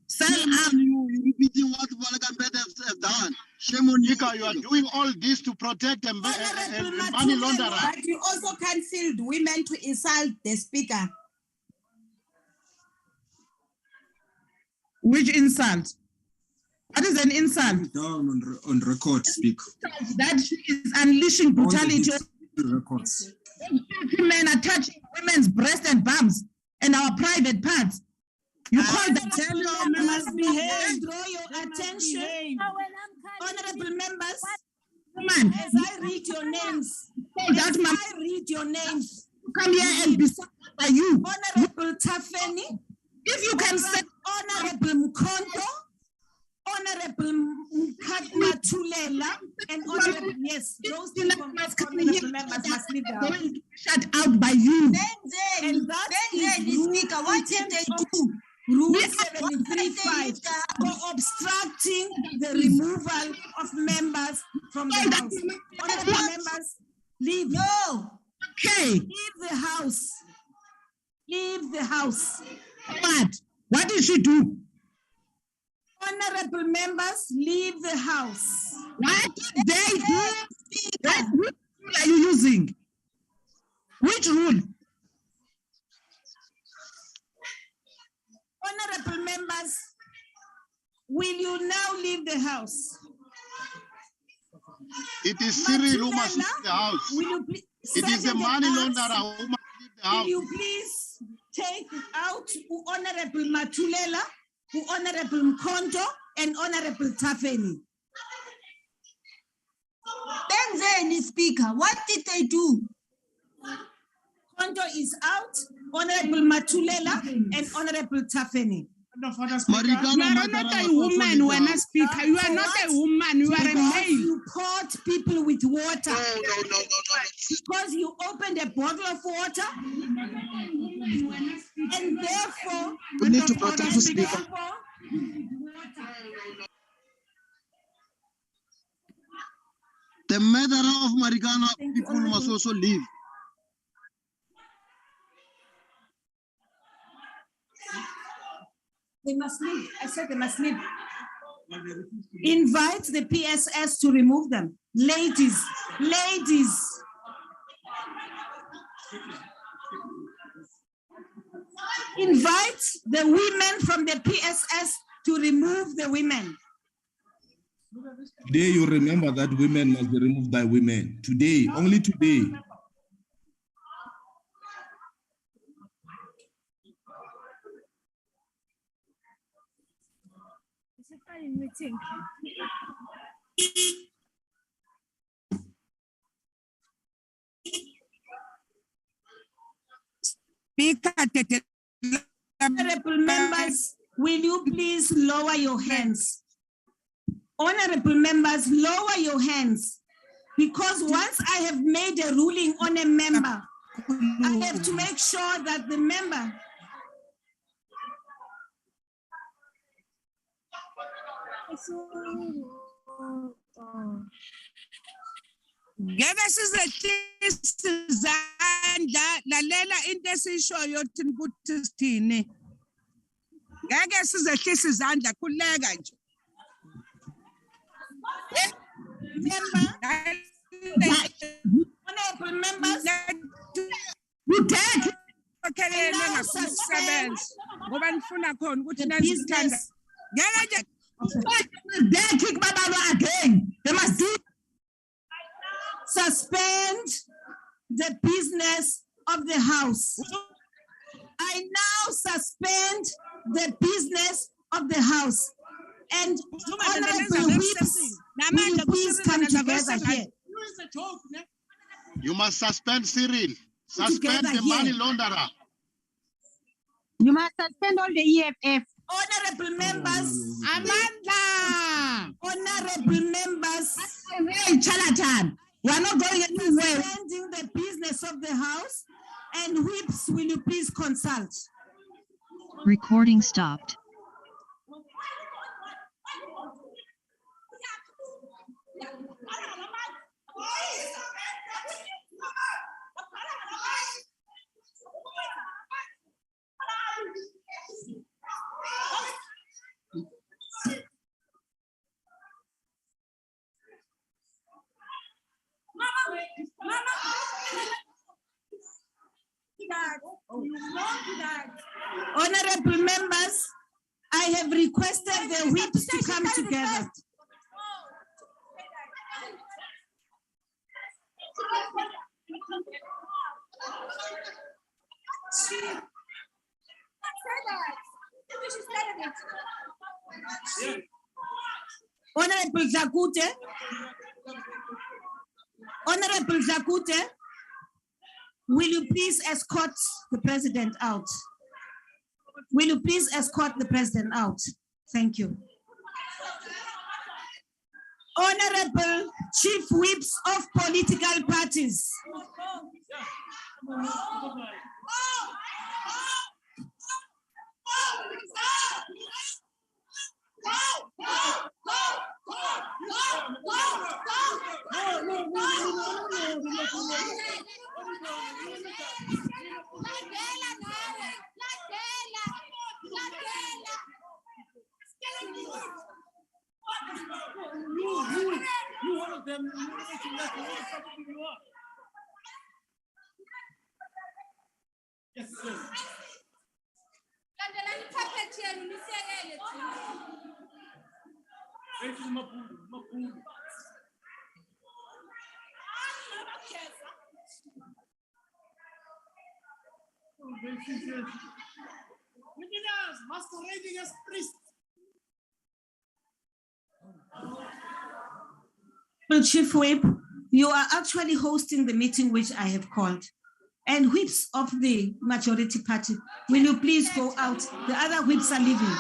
Stand up. You repeating what Baleka Mbete have done. Shame on you. Speaker, you are doing all this to protect a money launderer. But you also can't field women to insult the speaker. Which insult? What is an insult? Down on record, Speaker. That is unleashing brutality. Records. Men are touching women's breasts and bums and our private parts. You call that Tell your members behave. Draw your attention. Honorable members, woman? as I read your names, Come here and be supported by you. Honorable Tafeni, If you can say Honorable Mkondo, Honorable Matulela, and Honorable, yes, those people, honorable members must leave the house. shut out by you. And that is Rule 735 for obstructing the removal of members from the house. Honorable members, leave. No. Okay. Leave the house. Leave the house. What did she do? Honorable members, leave the house. What did they do? What rule are you using? Which rule? Honorable members, will you now leave the house? It is Cyril who must leave the house. Will you please, It is the money launderer who must leave the house. will you please take out Honorable Matulela, Honorable Mkonto, and Honorable Tafeni? Then Speaker, what did they do? Mkonto is out, Honorable Matulela, and Honorable Tafeni. You are not a woman when I speak. You are not a woman, you are a male. You caught people with water. No. Because you opened a bottle of water. And therefore, We need to protect the speaker. The murderer of Marikana people must also leave. They must leave. I said they must leave. Invite the PSS to remove them. Ladies. Invite the women from the PSS to remove the women. Today you remember that women must be removed by women. Today, only today. Meeting. Honorable members, will you please lower your hands? Honorable members, lower your hands. Because once I have made a ruling on a member, I have to make sure that the member Ngeke sizehlisa izandla lalela into esishoyo thina ukuthi sithini. Ngeke sizehlisa izandla khuleka nje. Honorable members, you take okhelele ngasisebenza ngoba nifuna khona ukuthi nazithanda. Ngeke nje they kick Babalo again. They must do suspend the business of the house. I now suspend the business of the house. And honorable whips, will you please come together here? You must suspend Cyril. Suspend the money launderer. You must suspend all the EFF. Honorable members, Amanda. Honorable members, Charlatan. We are not going anywhere. Suspending the business of the house, and whips, will you please consult? Recording stopped. Honorable members, I have requested the whips to come together. Honorable Zakute, Honorable Zakute, will you please escort the president out? Will you please escort the president out? Thank you. Honorable chief whips of political parties. You one of them. Yes, yes. Masquerading as priests. Well, Chief Whip, you are actually hosting the meeting which I have called. And whips of the majority party, will you please go out? The other whips are leaving.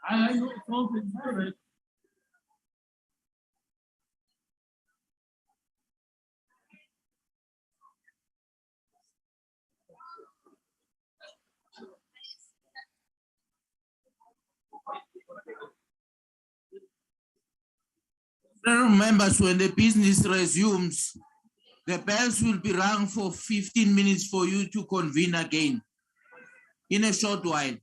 I know it's all been good. Members, when the business resumes, the bells will be rung for 15 minutes for you to convene again in a short while.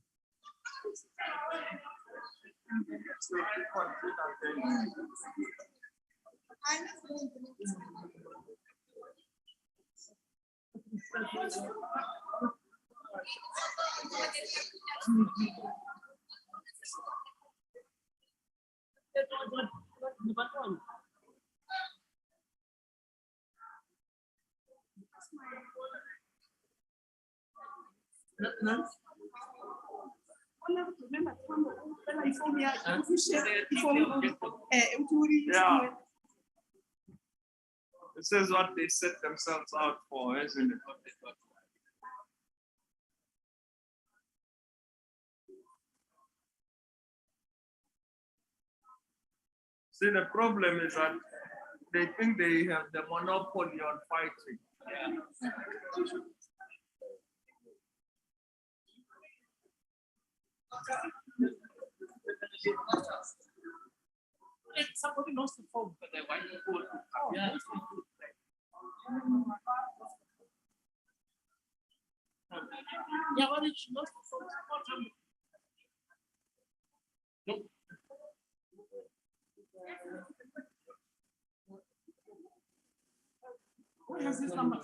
Yeah. This is what they set themselves out for, isn't it? See, the problem is that they think they have the monopoly on fighting. Yeah. Somebody lost the phone, but they want to go. Yeah. Yeah, but she lost the phone. Nope. Who has this number?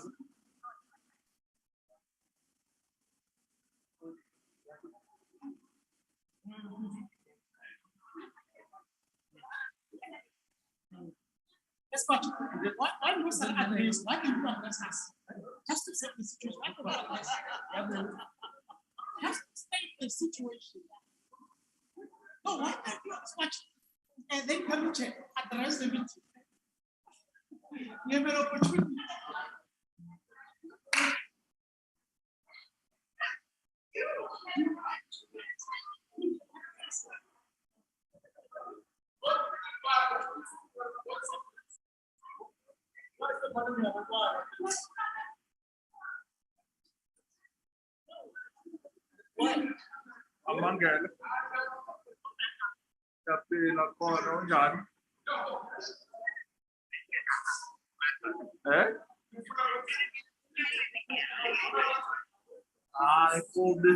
Yes, but why was that address? Why did you address us? Just to set the situation. Why did you address us? Just to state the situation. No, why can't you watch and then come to address the meeting? You have an opportunity. Amangele. Yaphila khona unjani? Hayi kubi.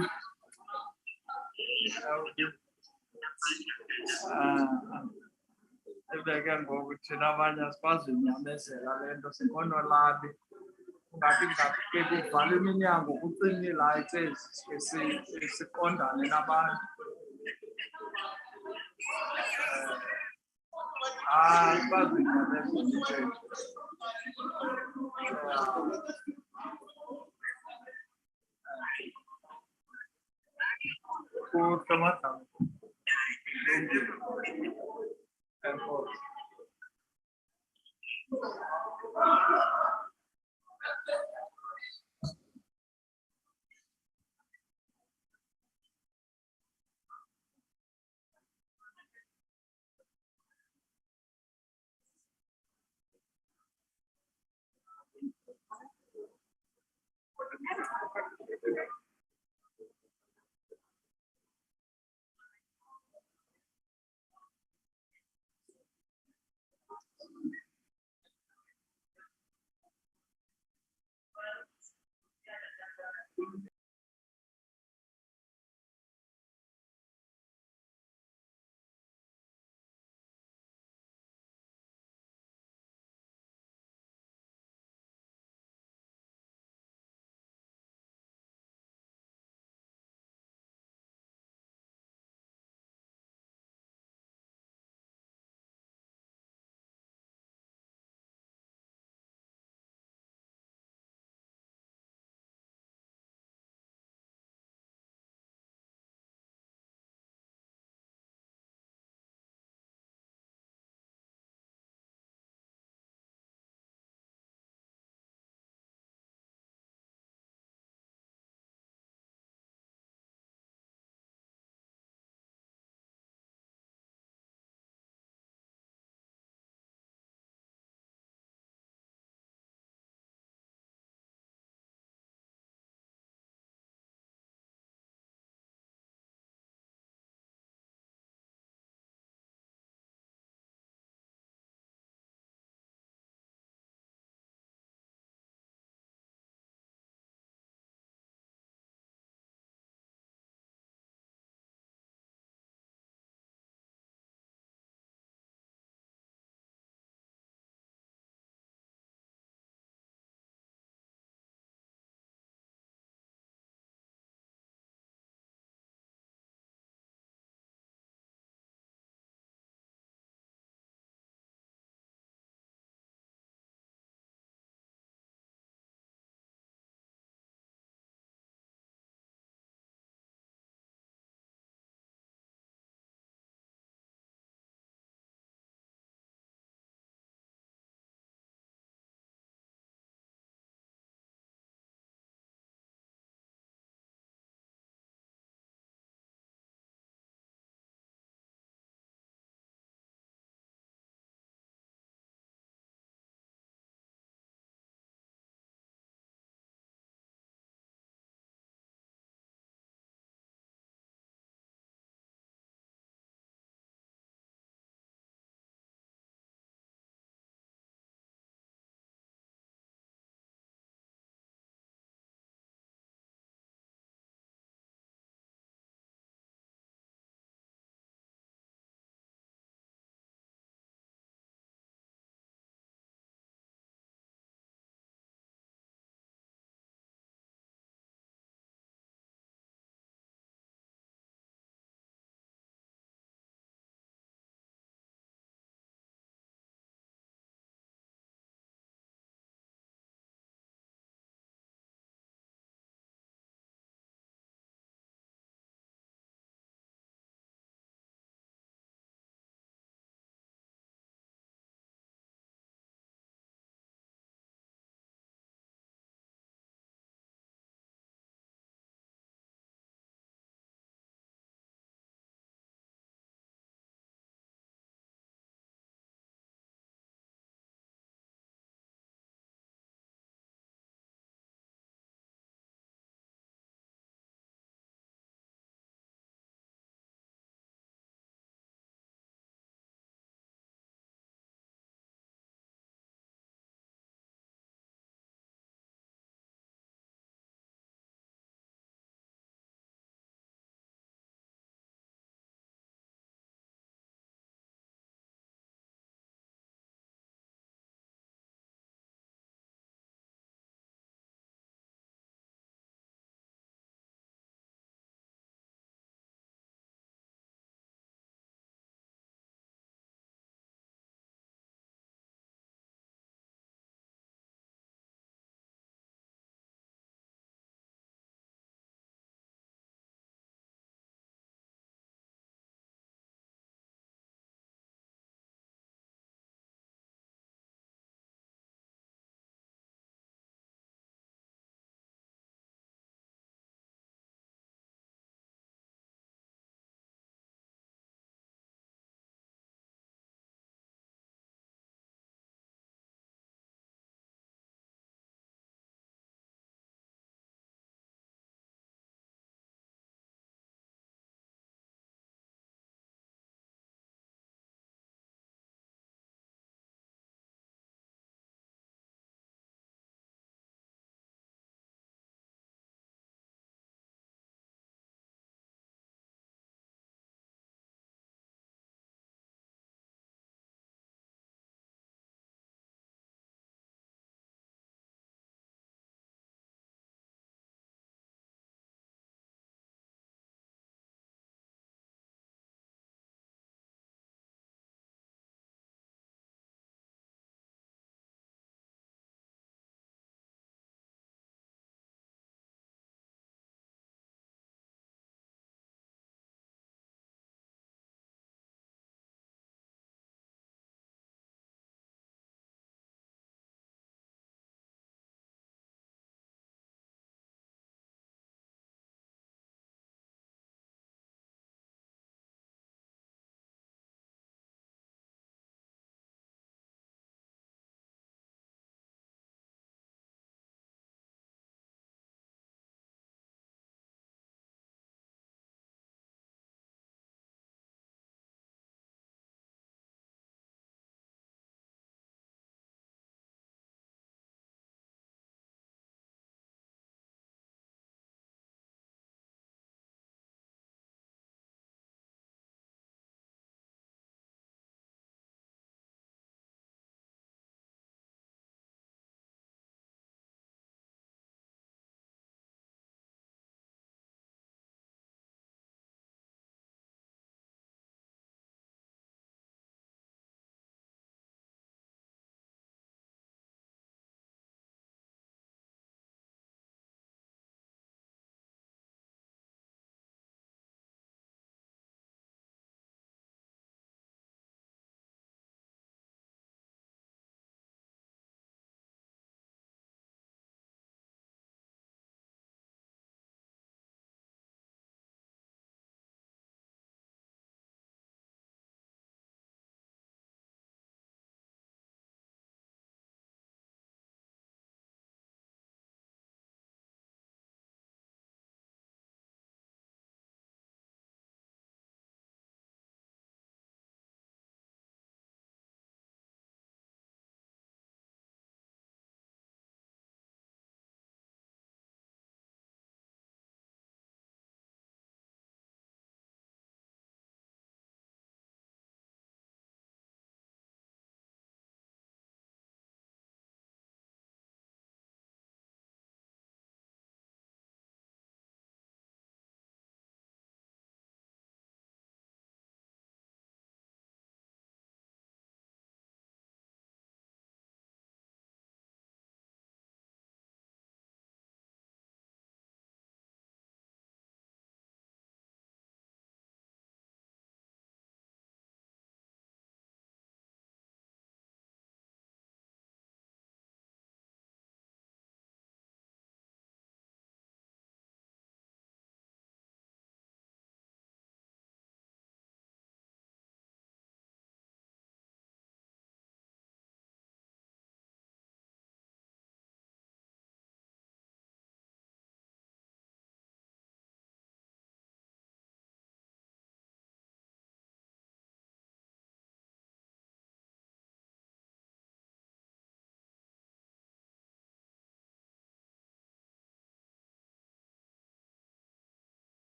Ebeke ngoku thina abanye asikwazi unyamezela le nto sikonolabi. Ungathi ngaphethi ivale iminyango kucinga ii-lights ezi siqondane nabantu. Sikwazi unyamezela nje. Kuhle madam. Enkosi.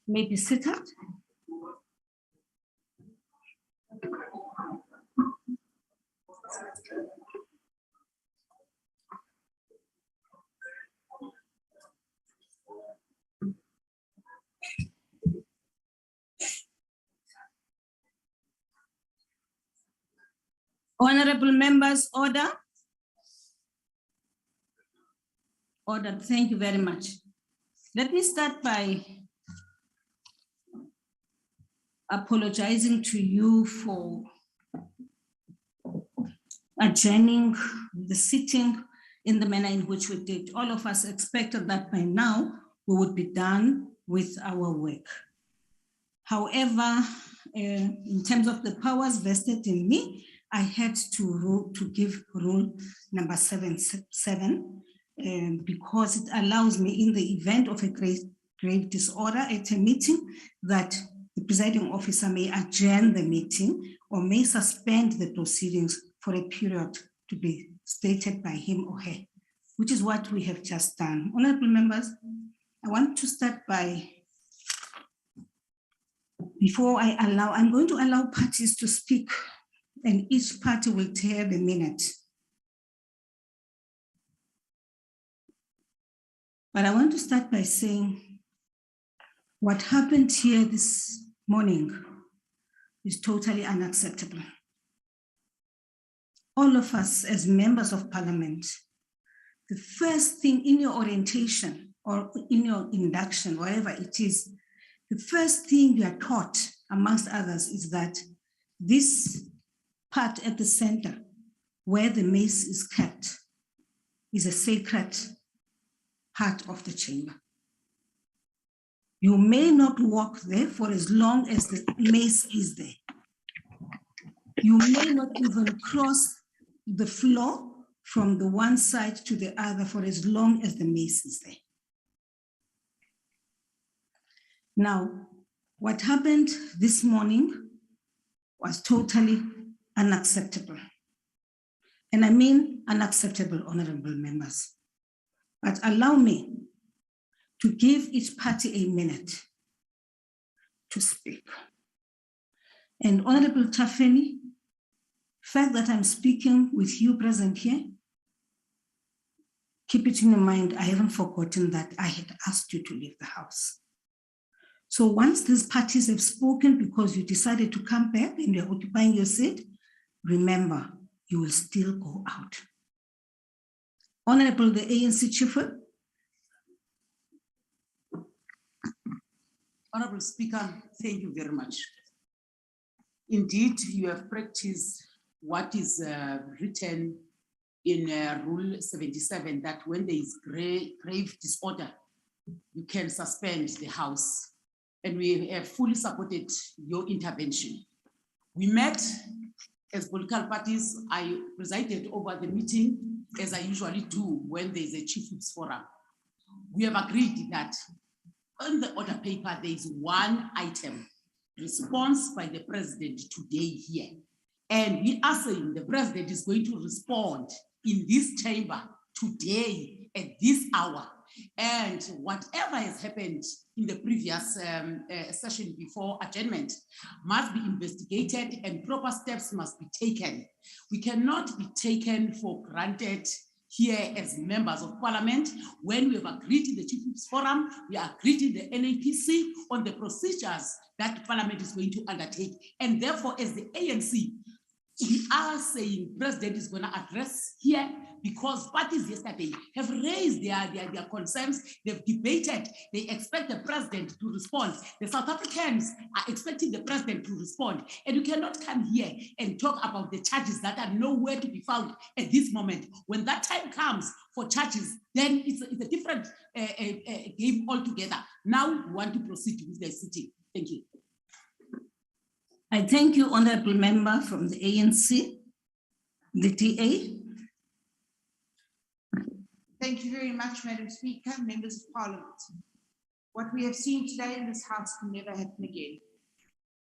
may be seated. Honorable members, order. Order, thank you very much. Let me start by apologizing to you for adjourning the sitting in the manner in which we did. All of us expected that by now we would be done with our work. However, in terms of the powers vested in me, I had to give rule number 77 because it allows me, in the event of a grave disorder at a meeting, that the presiding officer may adjourn the meeting or may suspend the proceedings for a period to be stated by him or her, which is what we have just done. Honorable members, I want to start by, before I'm going to allow parties to speak, and each party will take a minute. But I want to start by saying what happened here this morning is totally unacceptable. All of us as members of parliament, the first thing in your orientation or in your induction, wherever it is, the first thing you are taught, amongst others, is that this part at the center where the mace is kept is a sacred part of the chamber. You may not walk there for as long as the mace is there. You may not even cross the floor from the one side to the other for as long as the mace is there. Now, what happened this morning was totally unacceptable. And I mean unacceptable, honorable members. But allow me to give each party a minute to speak. And Honorable Tafeni, fact that I'm speaking with you present here, keep it in your mind, I haven't forgotten that I had asked you to leave the house. So once these parties have spoken because you decided to come back and you're occupying your seat, remember, you will still go out. Honorable the ANC Chief Whip. Honorable Speaker, thank you very much. Indeed, you have practiced what is written in Rule 77, that when there is grave disorder, you can suspend the House. And we have fully supported your intervention. We met as political parties. I presided over the meeting, as I usually do when there is a Chief Whip's forum. We have agreed that on the order paper, there is one item, response by the president today here. And we are saying the president is going to respond in this chamber today at this hour. And whatever has happened in the previous session before adjournment must be investigated and proper steps must be taken. We cannot be taken for granted here as members of parliament. When we have agreed in the Chief Whip's Forum, we agreed in the NAPC on the procedures that parliament is going to undertake. And therefore, as the ANC, we are saying President is going to address here because parties yesterday have raised their concerns, they've debated, they expect the president to respond. The South Africans are expecting the president to respond. And you cannot come here and talk about the charges that are nowhere to be found at this moment. When that time comes for charges, then it's a different game altogether. Now we want to proceed with the sitting. Thank you. I thank you, honorable member from the ANC, the DA. Thank you very much, Madam Speaker, members of Parliament. What we have seen today in this House can never happen again.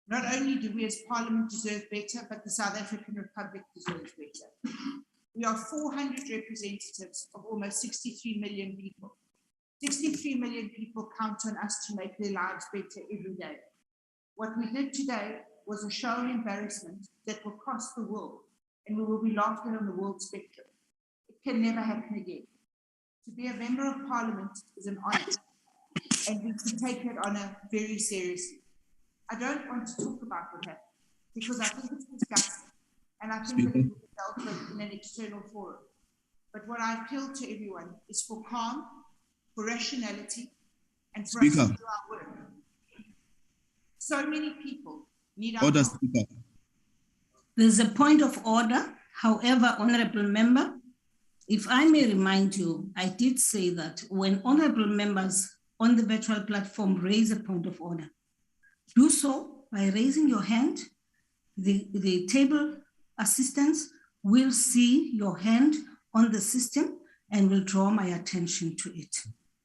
Not only do we as Parliament deserve better, but the South African Republic deserves better. We are 400 representatives of almost 63 million people. 63 million people count on us to make their lives better every day. What we did today was a show of embarrassment that will cross the world, and we will be laughed at on the world spectrum. It can never happen again. To be a member of parliament is an honor, and we should take that honor very seriously. I don't want to talk about what happened because I think it's disgusting, and I think that it will be dealt with in an external forum. But what I appeal to everyone is for calm, for rationality, and for us to do our work. So many people need our help. There's a point of order. However, Honorable Member, if I may remind you, I did say that when honorable members on the virtual platform raise a point of order, do so by raising your hand. The table assistants will see your hand on the system and will draw my attention to it.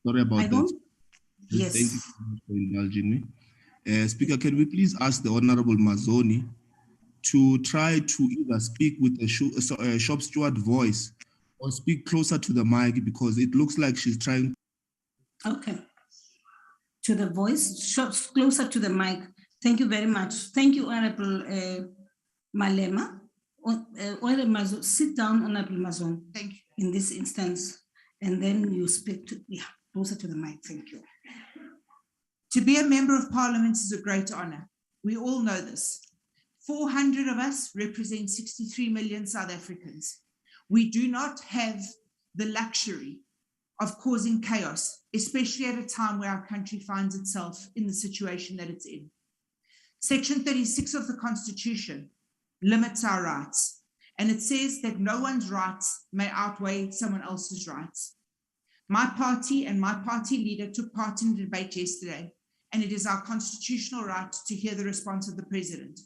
Sorry about that. Yes. Thank you for indulging me. Speaker, can we please ask the Honorable Mazzoni to try to either speak with a shop steward voice or speak closer to the mic, because it looks like she's trying. Okay. To the voice, closer to the mic. Thank you very much. Thank you, Honorable Malema. Honorable Mazon, sit down, Honorable Mazon. Thank you. In this instance, and then you speak to, closer to the mic. Thank you. To be a member of parliament is a great honor. We all know this. 400 of us represent 63 million South Africans. We do not have the luxury of causing chaos, especially at a time where our country finds itself in the situation that it's in. Section 36 of the Constitution limits our rights, and it says that no one's rights may outweigh someone else's rights. My party and my party leader took part in the debate yesterday, and it is our constitutional right to hear the response of the president.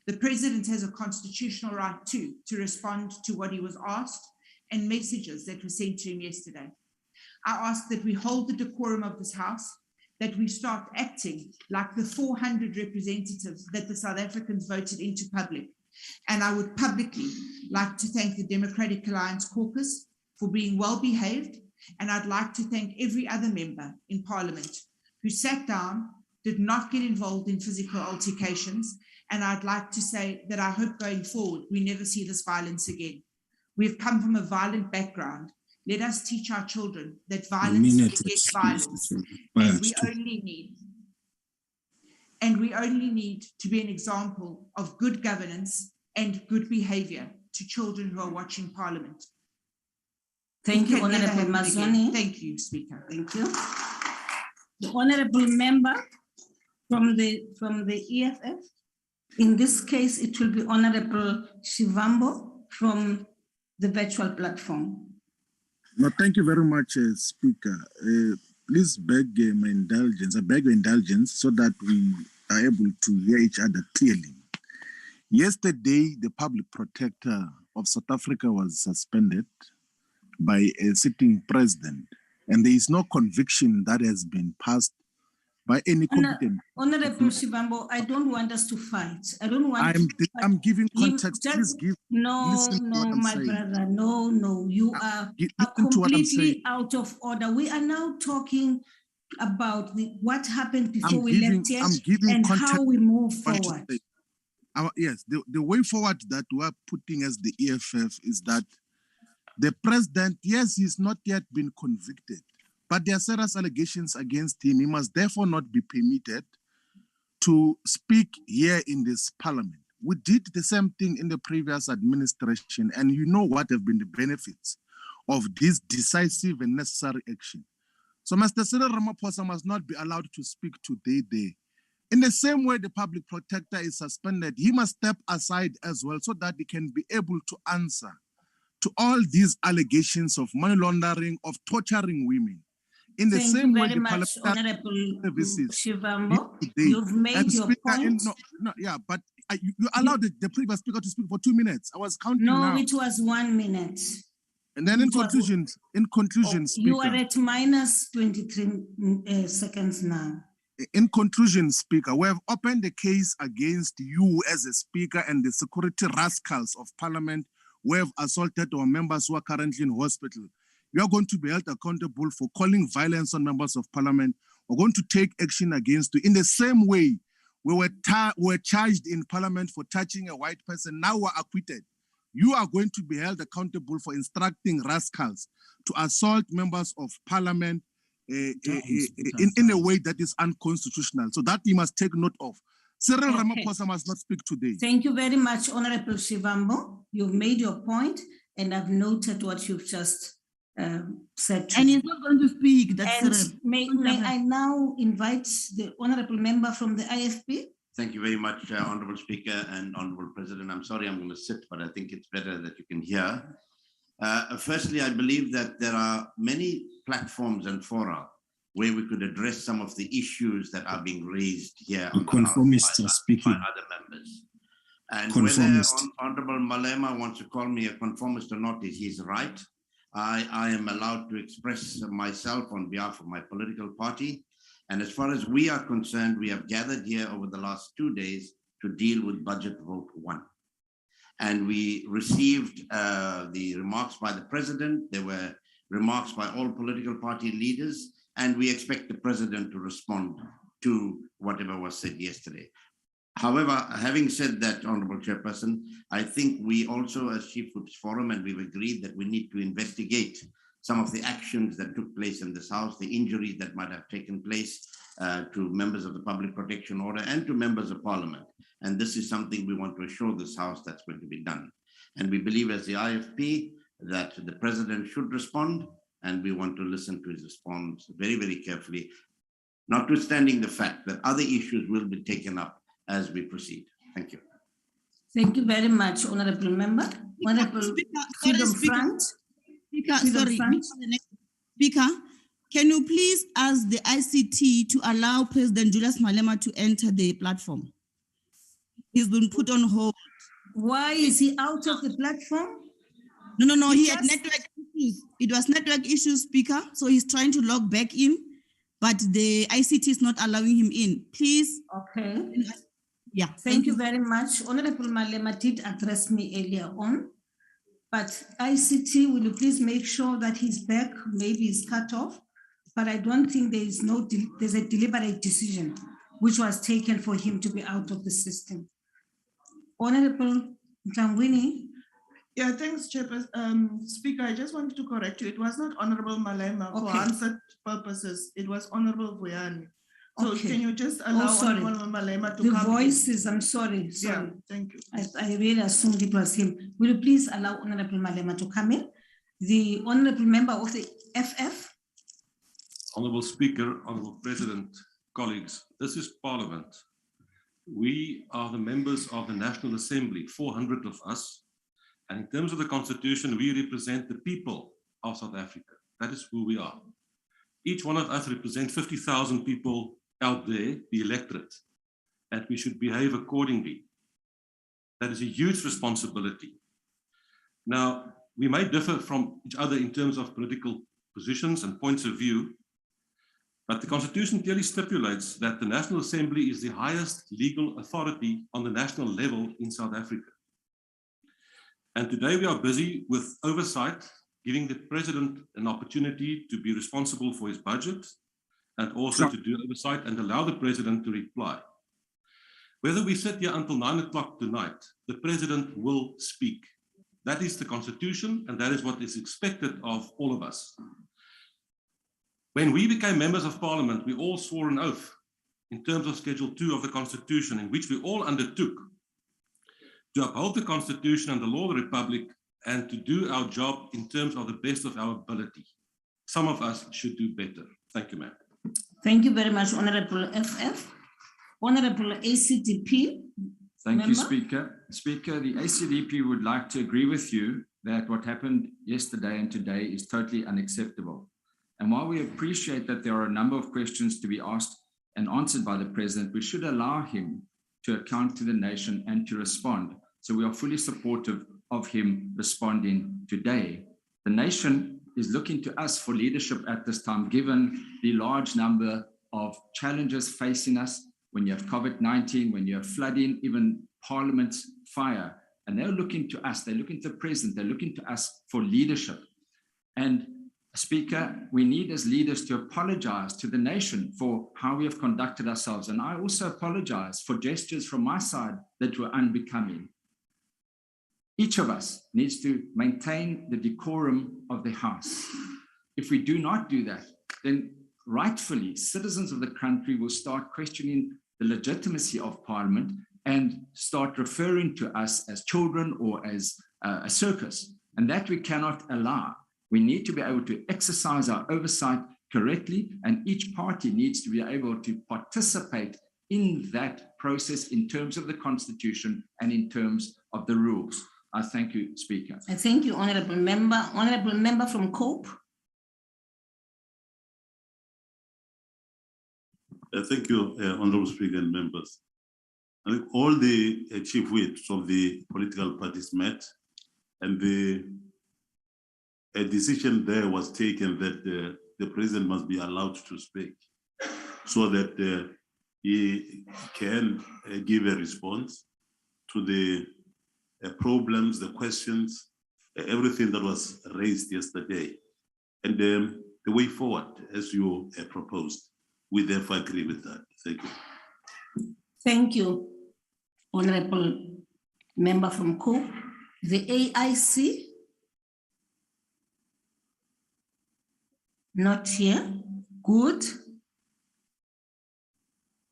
The president has a constitutional right too to respond to what he was asked and messages that were sent to him yesterday. I ask that we hold the decorum of this house, that we start acting like the 400 representatives that the South Africans voted into public. And I would publicly like to thank the Democratic Alliance Caucus for being well behaved. And I'd like to thank every other member in Parliament who sat down, did not get involved in physical altercations. And I'd like to say that I hope going forward, we never see this violence again. We've come from a violent background. Let us teach our children that violence begets violence. And we only need to be an example of good governance and good behavior to children who are watching Parliament. Thank you, Honorable Mazzoni. Thank you, Speaker. Thank you. The Honorable Member from the EFF. In this case, it will be Honorable Shivambo from the virtual platform. No, thank you very much, Speaker. Please beg my indulgence. I beg your indulgence so that we are able to hear each other clearly. Yesterday, the public protector of South Africa was suspended by a sitting president, and there is no conviction that has been passed by any competent. Honorable Shivambo, I don't want us to fight. I don't want. I'm giving context. Please give. No, my brother. No. You are completely out of order. We are now talking about what happened before we left here and how we move forward. Yes, the way forward that we are putting as the EFF is that the president, yes, he's not yet been convicted, but there are serious allegations against him. He must therefore not be permitted to speak here in this parliament. We did the same thing in the previous administration, and you know what have been the benefits of this decisive and necessary action. So Mr. Cyril Ramaphosa must not be allowed to speak today there. In the same way the public protector is suspended, he must step aside as well so that he can be able to answer to all these allegations of money laundering, of torturing women. In the same way, the Honorable Shivambo, you've made your point. But you allowed the previous speaker to speak for 2 minutes. I was counting now. No, it was 1 minute. And then in conclusion, Speaker, you are at minus 23 seconds now. In conclusion, Speaker, we have opened a case against you as a speaker and the security rascals of Parliament who have assaulted our members who are currently in hospital. you are going to be held accountable for calling violence on members of parliament. We're going to take action against you. In the same way, we were charged in parliament for touching a white person. Now we're acquitted. You are going to be held accountable for instructing rascals to assault members of parliament in a way that is unconstitutional. So that you must take note of. Cyril Ramaphosa must not speak today. Thank you very much, Honorable Shivambo. You've made your point, and I've noted what you've just said. And he's not going to speak. That's and may I now invite the Honorable Member from the IFP? Thank you very much, Honorable Speaker and Honorable President. I'm sorry I'm going to sit, but I think it's better that you can hear. Firstly, I believe that there are many platforms and fora where we could address some of the issues that are being raised here Conformists are speaking. by other members. And Conformist. whether Honorable Malema wants to call me a conformist or not, he's right. I am allowed to express myself on behalf of my political party. And as far as we are concerned, we have gathered here over the last 2 days to deal with Budget Vote 1. And we received the remarks by the President. There were remarks by all political party leaders. And we expect the President to respond to whatever was said yesterday. However, having said that, Honorable Chairperson, I think we also as Chief Whips Forum, and we've agreed that we need to investigate some of the actions that took place in this House, the injuries that might have taken place to members of the Public Protection Order and to members of Parliament. And this is something we want to assure this House that's going to be done. And we believe as the IFP that the President should respond, and we want to listen to his response very, very carefully, notwithstanding the fact that other issues will be taken up as we proceed. Thank you. Thank you very much, Honorable Member. Honorable Freedom Front. Speaker, can you please ask the ICT to allow President Julius Malema to enter the platform? He's been put on hold. Why is he out of the platform? No, he had network issues. It was network issues, Speaker. So he's trying to log back in, but the ICT is not allowing him in. Please. Okay. Yeah. Thank you very much. Honorable Malema did address me earlier on, but ICT, will you please make sure that he's back? Maybe he's cut off, but I don't think there's a deliberate decision which was taken for him to be out of the system. Honorable Mtangwini. Yeah, thanks, Chairperson. Speaker, I just wanted to correct you. It was not Honorable Malema for answered purposes. It was Honorable Vuyani. So can you just allow Honorable Malema to come The voices, I'm sorry. Yeah, thank you. I really assumed it was him. Will you please allow Honorable Malema to come in? The Honorable Member of the FF. Honorable Speaker, Honorable President, colleagues, this is Parliament. We are the members of the National Assembly, 400 of us. And in terms of the Constitution, we represent the people of South Africa. That is who we are. Each one of us represents 50,000 people out there, the electorate, and we should behave accordingly. That is a huge responsibility. Now, we may differ from each other in terms of political positions and points of view, but the Constitution clearly stipulates that the National Assembly is the highest legal authority on the national level in South Africa. And today we are busy with oversight, giving the President an opportunity to be responsible for his budget and also to do oversight and allow the President to reply. Whether we sit here until 9 o'clock tonight, the President will speak. That is the Constitution, and that is what is expected of all of us. When we became members of Parliament, we all swore an oath in terms of Schedule 2 of the Constitution, in which we all undertook to uphold the Constitution and the law of the Republic and to do our job in terms of the best of our ability. Some of us should do better. Thank you, ma'am. Thank you very much, Honorable FF. Honorable ACDP. Thank you, Speaker. Speaker, the ACDP would like to agree with you that what happened yesterday and today is totally unacceptable. And while we appreciate that there are a number of questions to be asked and answered by the President, we should allow him to account to the nation and to respond. So we are fully supportive of him responding today. The nation is looking to us for leadership at this time, given the large number of challenges facing us when you have COVID-19, when you have flooding, even Parliament's fire. And they're looking to us, they're looking to the President, they're looking to us for leadership. And Speaker, we need as leaders to apologize to the nation for how we have conducted ourselves. And I also apologize for gestures from my side that were unbecoming. Each of us needs to maintain the decorum of the House. If we do not do that, then rightfully citizens of the country will start questioning the legitimacy of Parliament and start referring to us as children or as a circus. And that we cannot allow. We need to be able to exercise our oversight correctly, and each party needs to be able to participate in that process in terms of the Constitution and in terms of the rules. I thank you, Speaker. I thank you, Honourable Member. Honourable Member from Cope. Thank you, Honourable Speaker and members. I think all the chief whips of the political parties met, and a decision there was taken that the president must be allowed to speak so that he can give a response to the problems, the questions, everything that was raised yesterday. And the way forward, as you proposed, we therefore agree with that. Thank you. Thank you, Honourable Member from Cope. The AIC? Not here. Good.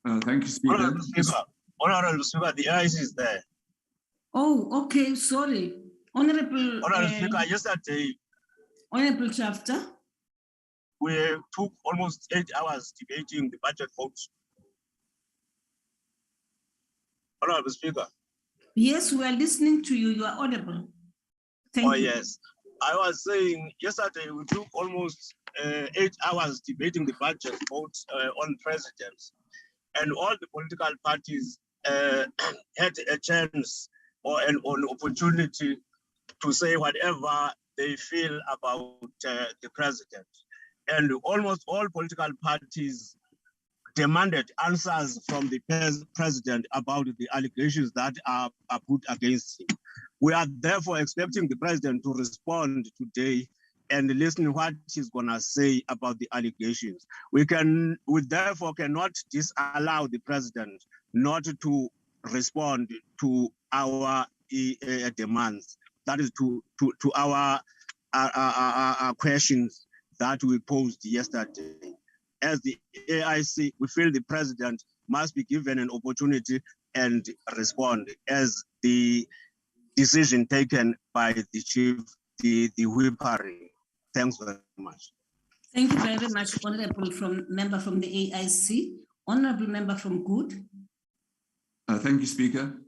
Thank you, Speaker. Honourable Speaker, the AIC is there. Oh, okay, sorry. Honourable Speaker, yesterday, Honourable Chapter. We took almost 8 hours debating the budget votes. Honourable Speaker. Yes, we are listening to you. You are audible. Thank you. Yes. I was saying yesterday we took almost 8 hours debating the budget votes on presidents, and all the political parties had a chance or an opportunity to say whatever they feel about the president. And almost all political parties demanded answers from the president about the allegations that are put against him. We are therefore expecting the president to respond today and listen what he's gonna say about the allegations. We therefore cannot disallow the president not to respond to our demands. That is to our questions that we posed yesterday. As the AIC, we feel the president must be given an opportunity and respond as the decision taken by the chief, the whippery. Thanks very much. Thank you very much, Honourable Member from the AIC. Honourable Member from Good. Thank you, Speaker.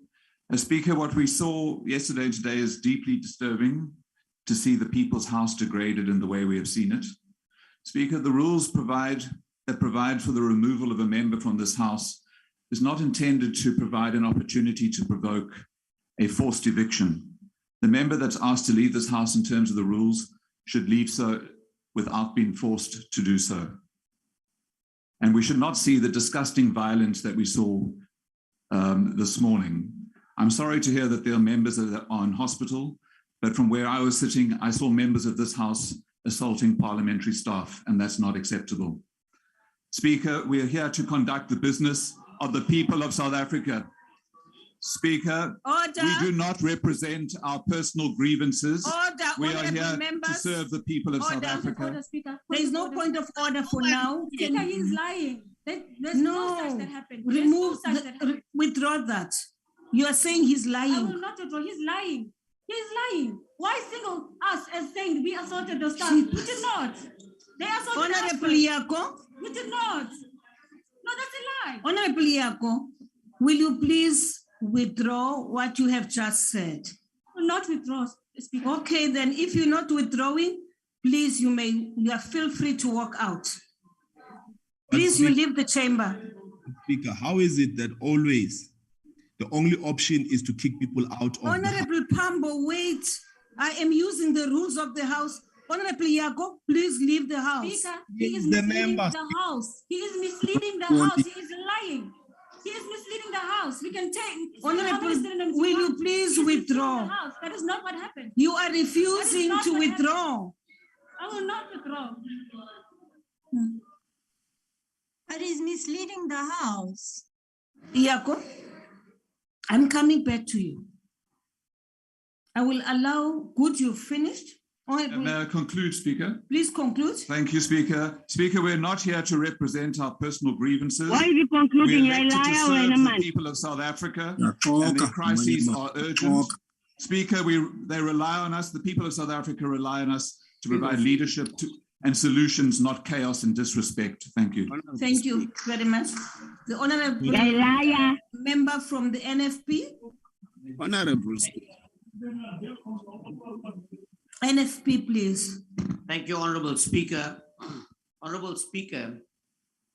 Speaker, what we saw yesterday and today is deeply disturbing to see the People's House degraded in the way we have seen it. Speaker, the rules that provide for the removal of a member from this House is not intended to provide an opportunity to provoke a forced eviction. The member that's asked to leave this House in terms of the rules should leave so without being forced to do so. And we should not see the disgusting violence that we saw this morning. I'm sorry to hear that there are members that are in hospital, but from where I was sitting, I saw members of this House assaulting parliamentary staff, and that's not acceptable. Speaker, we are here to conduct the business of the people of South Africa. Speaker, order. We do not represent our personal grievances. Order. We are here members. To serve the people of South Africa. Order, Speaker. There is no point of order for now. Speaker, he's lying. There's no such that happened. Remove, no such that happened. Withdraw that. You are saying he's lying. I will not withdraw. He's lying. He's lying. Why single us as saying we assaulted the staff? We did not. They assaulted us. Honourable Yako. We did not. No, that's a lie. Honourable Yako, will you please withdraw what you have just said? Not withdraw, Speaker. Okay, then if you're not withdrawing, please, you feel free to walk out. Please, you leave the chamber. Speaker, how is it that always the only option is to kick people out of Honourable Pambo, wait. I am using the rules of the House. Honourable Yako, please leave the House. Speaker, he is misleading the House. He is misleading the House. He is lying. He is misleading the House. We can take. Honourable, will you please withdraw? That is not what happened. You are refusing to withdraw. I will not withdraw. But he's misleading the House. Iyako, I'm coming back to you. I will allow, good, you've finished? May I conclude, Speaker? Please conclude. Thank you, Speaker. Speaker, we're not here to represent our personal grievances. Why are you concluding? We're You're a elected to liar, serve Wena the man. people of South Africa, and their crises are urgent. Speaker, they rely on us. The people of South Africa rely on us to provide leadership and solutions, not chaos and disrespect. Thank you. Thank you very much. The honorable member from the NFP. Honorable Speaker. NFP, please. Thank you, Honorable Speaker. Honorable Speaker,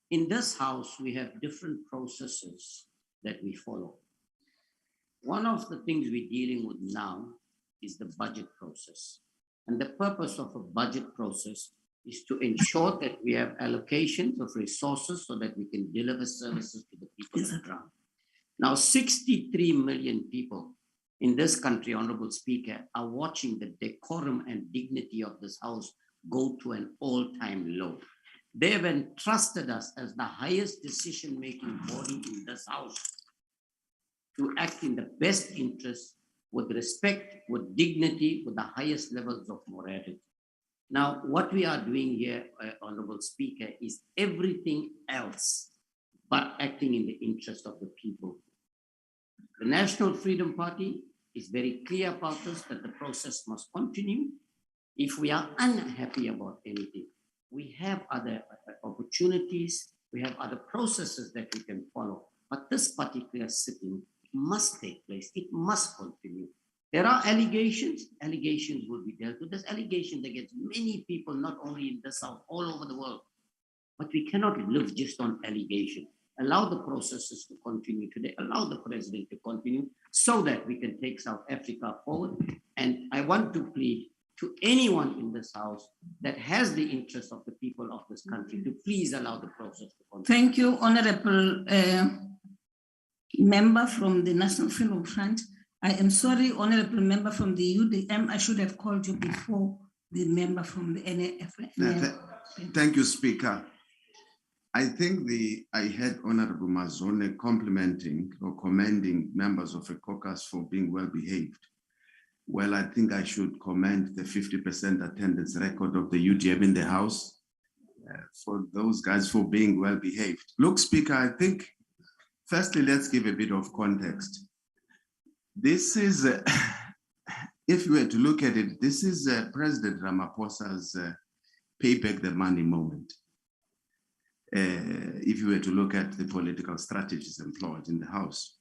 in this House, we have different processes that we follow. One of the things we're dealing with now is the budget process. And the purpose of a budget process is to ensure that we have allocations of resources so that we can deliver services to the people on the ground. Now, 63 million people in this country, Honorable Speaker, are watching the decorum and dignity of this House go to an all-time low. They have entrusted us as the highest decision-making body in this House to act in the best interest, with respect, with dignity, with the highest levels of morality. Now, what we are doing here, Honorable Speaker, is everything else but acting in the interest of the people. The National Freedom Party is very clear about this, that the process must continue. If we are unhappy about anything, we have other opportunities, we have other processes that we can follow. But this particular sitting must take place, it must continue. There are allegations will be dealt with. There's allegations against many people, not only in this South, all over the world. But we cannot live just on allegations. Allow the processes to continue today, allow the president to continue so that we can take South Africa forward. And I want to plead to anyone in this House that has the interest of the people of this country to please allow the process to continue. Thank you, Honorable member from the National Freedom Front. I am sorry, Honorable member from the UDM, I should have called you before the member from the NAF. Thank you, Speaker. I think I heard Honorable Mazone complimenting or commending members of a caucus for being well behaved. Well, I think I should commend the 50% attendance record of the UDM in the House for those guys for being well behaved. Look, Speaker, I think, firstly, let's give a bit of context. This is, if you were to look at it, this is President Ramaphosa's pay back the money moment. If you were to look at the political strategies employed in the House.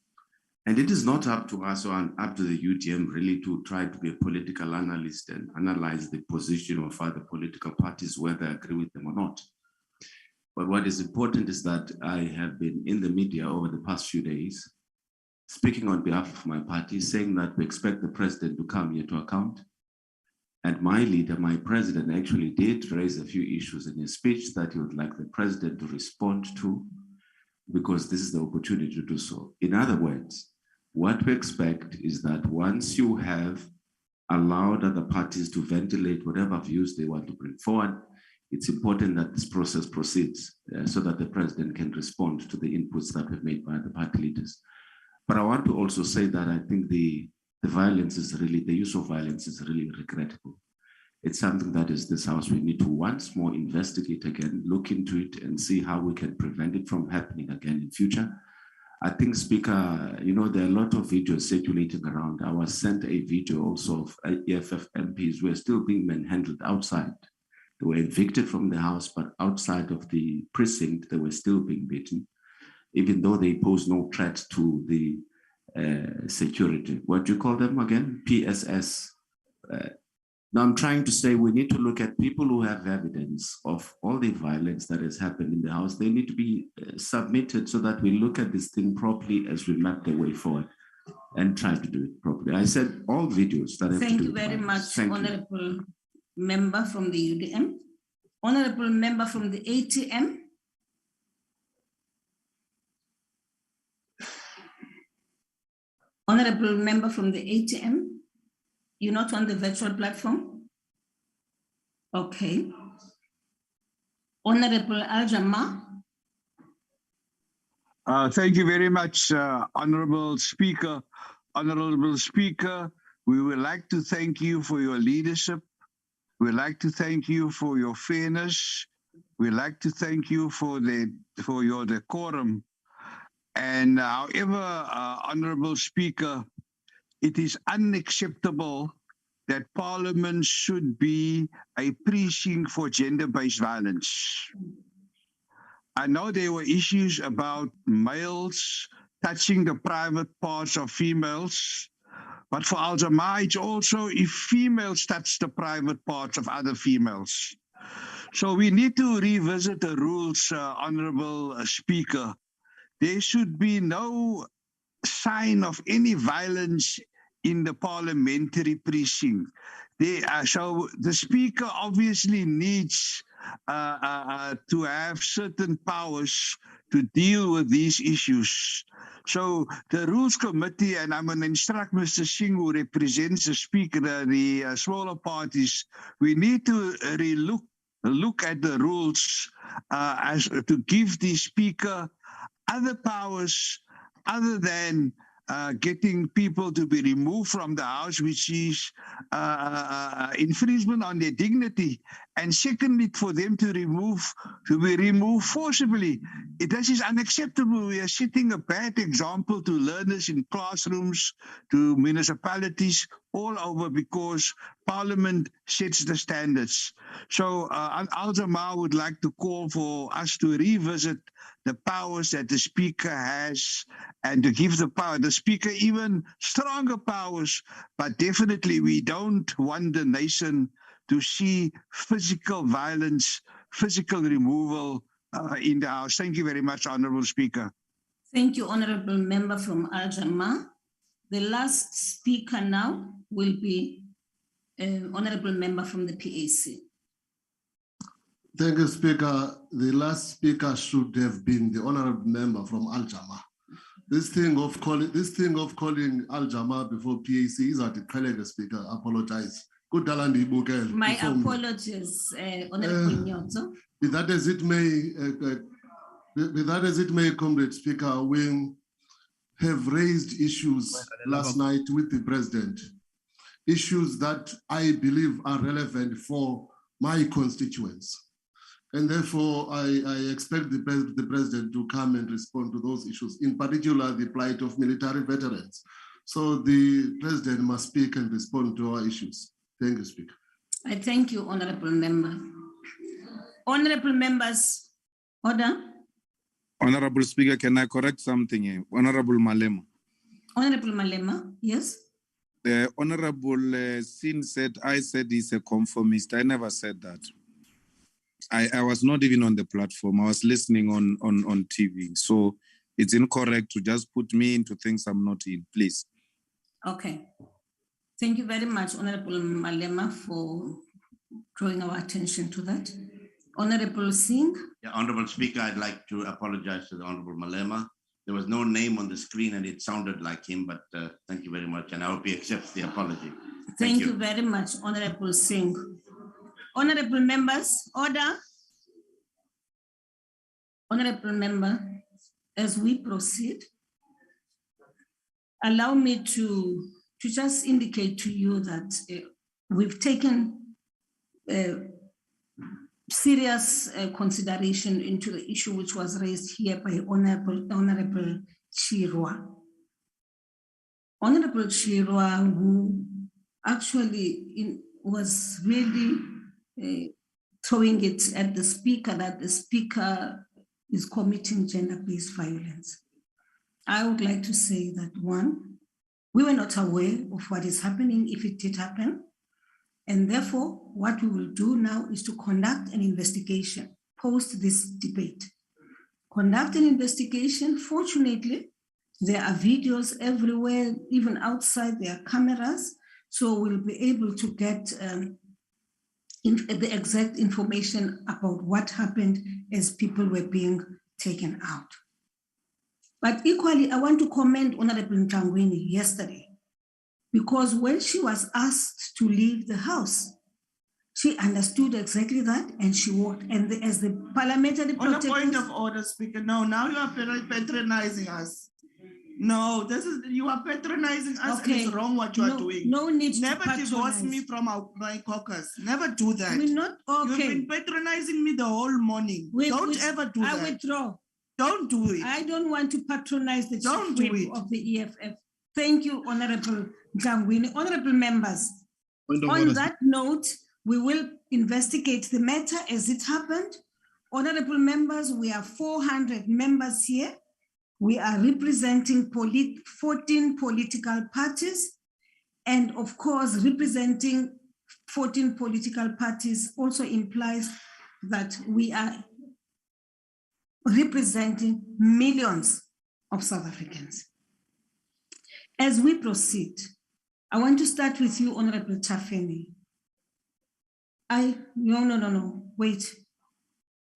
And it is not up to us or up to the UDM really to try to be a political analyst and analyze the position of other political parties, whether I agree with them or not. But what is important is that I have been in the media over the past few days, speaking on behalf of my party, saying that we expect the president to come here to account. And my leader, my president, actually did raise a few issues in his speech that he would like the president to respond to, because this is the opportunity to do so. In other words, what we expect is that once you have allowed other parties to ventilate whatever views they want to bring forward, it's important that this process proceeds so that the president can respond to the inputs that were made by the party leaders. But I want to also say that I think the violence is really, the use of violence is really regrettable. It's something that is this House, we need to once more investigate again, look into it and see how we can prevent it from happening again in future. I think, Speaker, you know, there are a lot of videos circulating around. I was sent a video also of EFF MPs who are still being manhandled outside. They were evicted from the House, but outside of the precinct, they were still being beaten, even though they pose no threat to the security. What do you call them again? PSS. Now I'm trying to say we need to look at people who have evidence of all the violence that has happened in the House. They need to be submitted so that we look at this thing properly as we map the way forward and try to do it properly. I said all videos that have to do. Thank you very much, Honorable member from the UDM. Honorable member from the ATM. Honorable member from the ATM, you're not on the virtual platform. Okay. Honorable Al-Jama. Thank you very much, Honorable Speaker. Honorable Speaker, we would like to thank you for your leadership. We'd like to thank you for your fairness. We'd like to thank you for your decorum. And however, Honorable Speaker, it is unacceptable that Parliament should be a precinct for gender-based violence. I know there were issues about males touching the private parts of females, but for Al-Jama, it's also if females touch the private parts of other females. So we need to revisit the rules, Honorable Speaker. There should be no sign of any violence in the parliamentary precinct. So the Speaker obviously needs to have certain powers to deal with these issues. So the Rules Committee, and I'm going to instruct Mr. Singh, who represents the Speaker, the smaller parties, we need to look at the rules as to give the Speaker other powers other than getting people to be removed from the House, which is infringement on their dignity. And secondly, for them to be removed forcibly. This is unacceptable. We are setting a bad example to learners in classrooms, to municipalities all over, because Parliament sets the standards. So Al-Jama would like to call for us to revisit the powers that the Speaker has and to give the Speaker even stronger powers. But definitely we don't want the nation to see physical violence, physical removal in the House. Thank you very much, Honourable Speaker. Thank you, Honourable Member from Al-Jama. The last speaker now will be Honourable Member from the PAC. Thank you, Speaker. The last speaker should have been the Honourable Member from Al-Jama. This thing of calling Al-Jama before PAC is at the Speaker. I apologize. My apologies, Honourable Nyoto. Be that as it may, Comrade Speaker, we have raised issues last night with the President, issues that I believe are relevant for my constituents. And therefore, I expect the President to come and respond to those issues, in particular, the plight of military veterans. So the President must speak and respond to our issues. Thank you, Speaker. I thank you, Honourable Member. Honourable Members, order. Honourable Speaker, can I correct something here? Honourable Malema. Honourable Malema, yes. The Honourable Sin said, I said he's a conformist. I never said that. I was not even on the platform. I was listening on TV. So it's incorrect to just put me into things I'm not in, please. Okay. Thank you very much, Honourable Malema, for drawing our attention to that. Honourable Singh. Yeah, Honourable Speaker, I'd like to apologize to the Honourable Malema. There was no name on the screen and it sounded like him, but thank you very much. And I hope he accepts the apology. Thank you very much, Honourable Singh. Honourable members, order. Honourable member, as we proceed, allow me to just indicate to you that we've taken serious consideration into the issue which was raised here by Honourable Chirwa. Honourable Chirwa, who actually was really throwing it at the Speaker that the Speaker is committing gender-based violence. I would like to say that, one, we were not aware of what is happening if it did happen. And therefore, what we will do now is to conduct an investigation post this debate. Conduct an investigation. Fortunately, there are videos everywhere, even outside there are cameras. So we'll be able to get the exact information about what happened as people were being taken out. But equally, I want to commend Honourable Ntangweni yesterday, because when she was asked to leave the House, She understood exactly that and she walked. And as the parliamentary On a protectors... point of order, Speaker, no, now you are patronizing us. No, you are patronizing us and it's wrong what you are doing. No need Never to divorce patronize. me from my caucus. Never do that. We're not okay. You've been patronizing me the whole morning. Don't ever do that. I withdraw. Don't do it. I don't want to patronize the Don't chief do whip it. of the EFF. Thank you, Honorable Mhlangwini. Honorable members, on that note, we will investigate the matter as it happened. Honorable members, we are 400 members here. We are representing 14 political parties. And of course, representing 14 political parties also implies that we are representing millions of South Africans. As we proceed, I want to start with you, Honorable Tafeni. No, wait.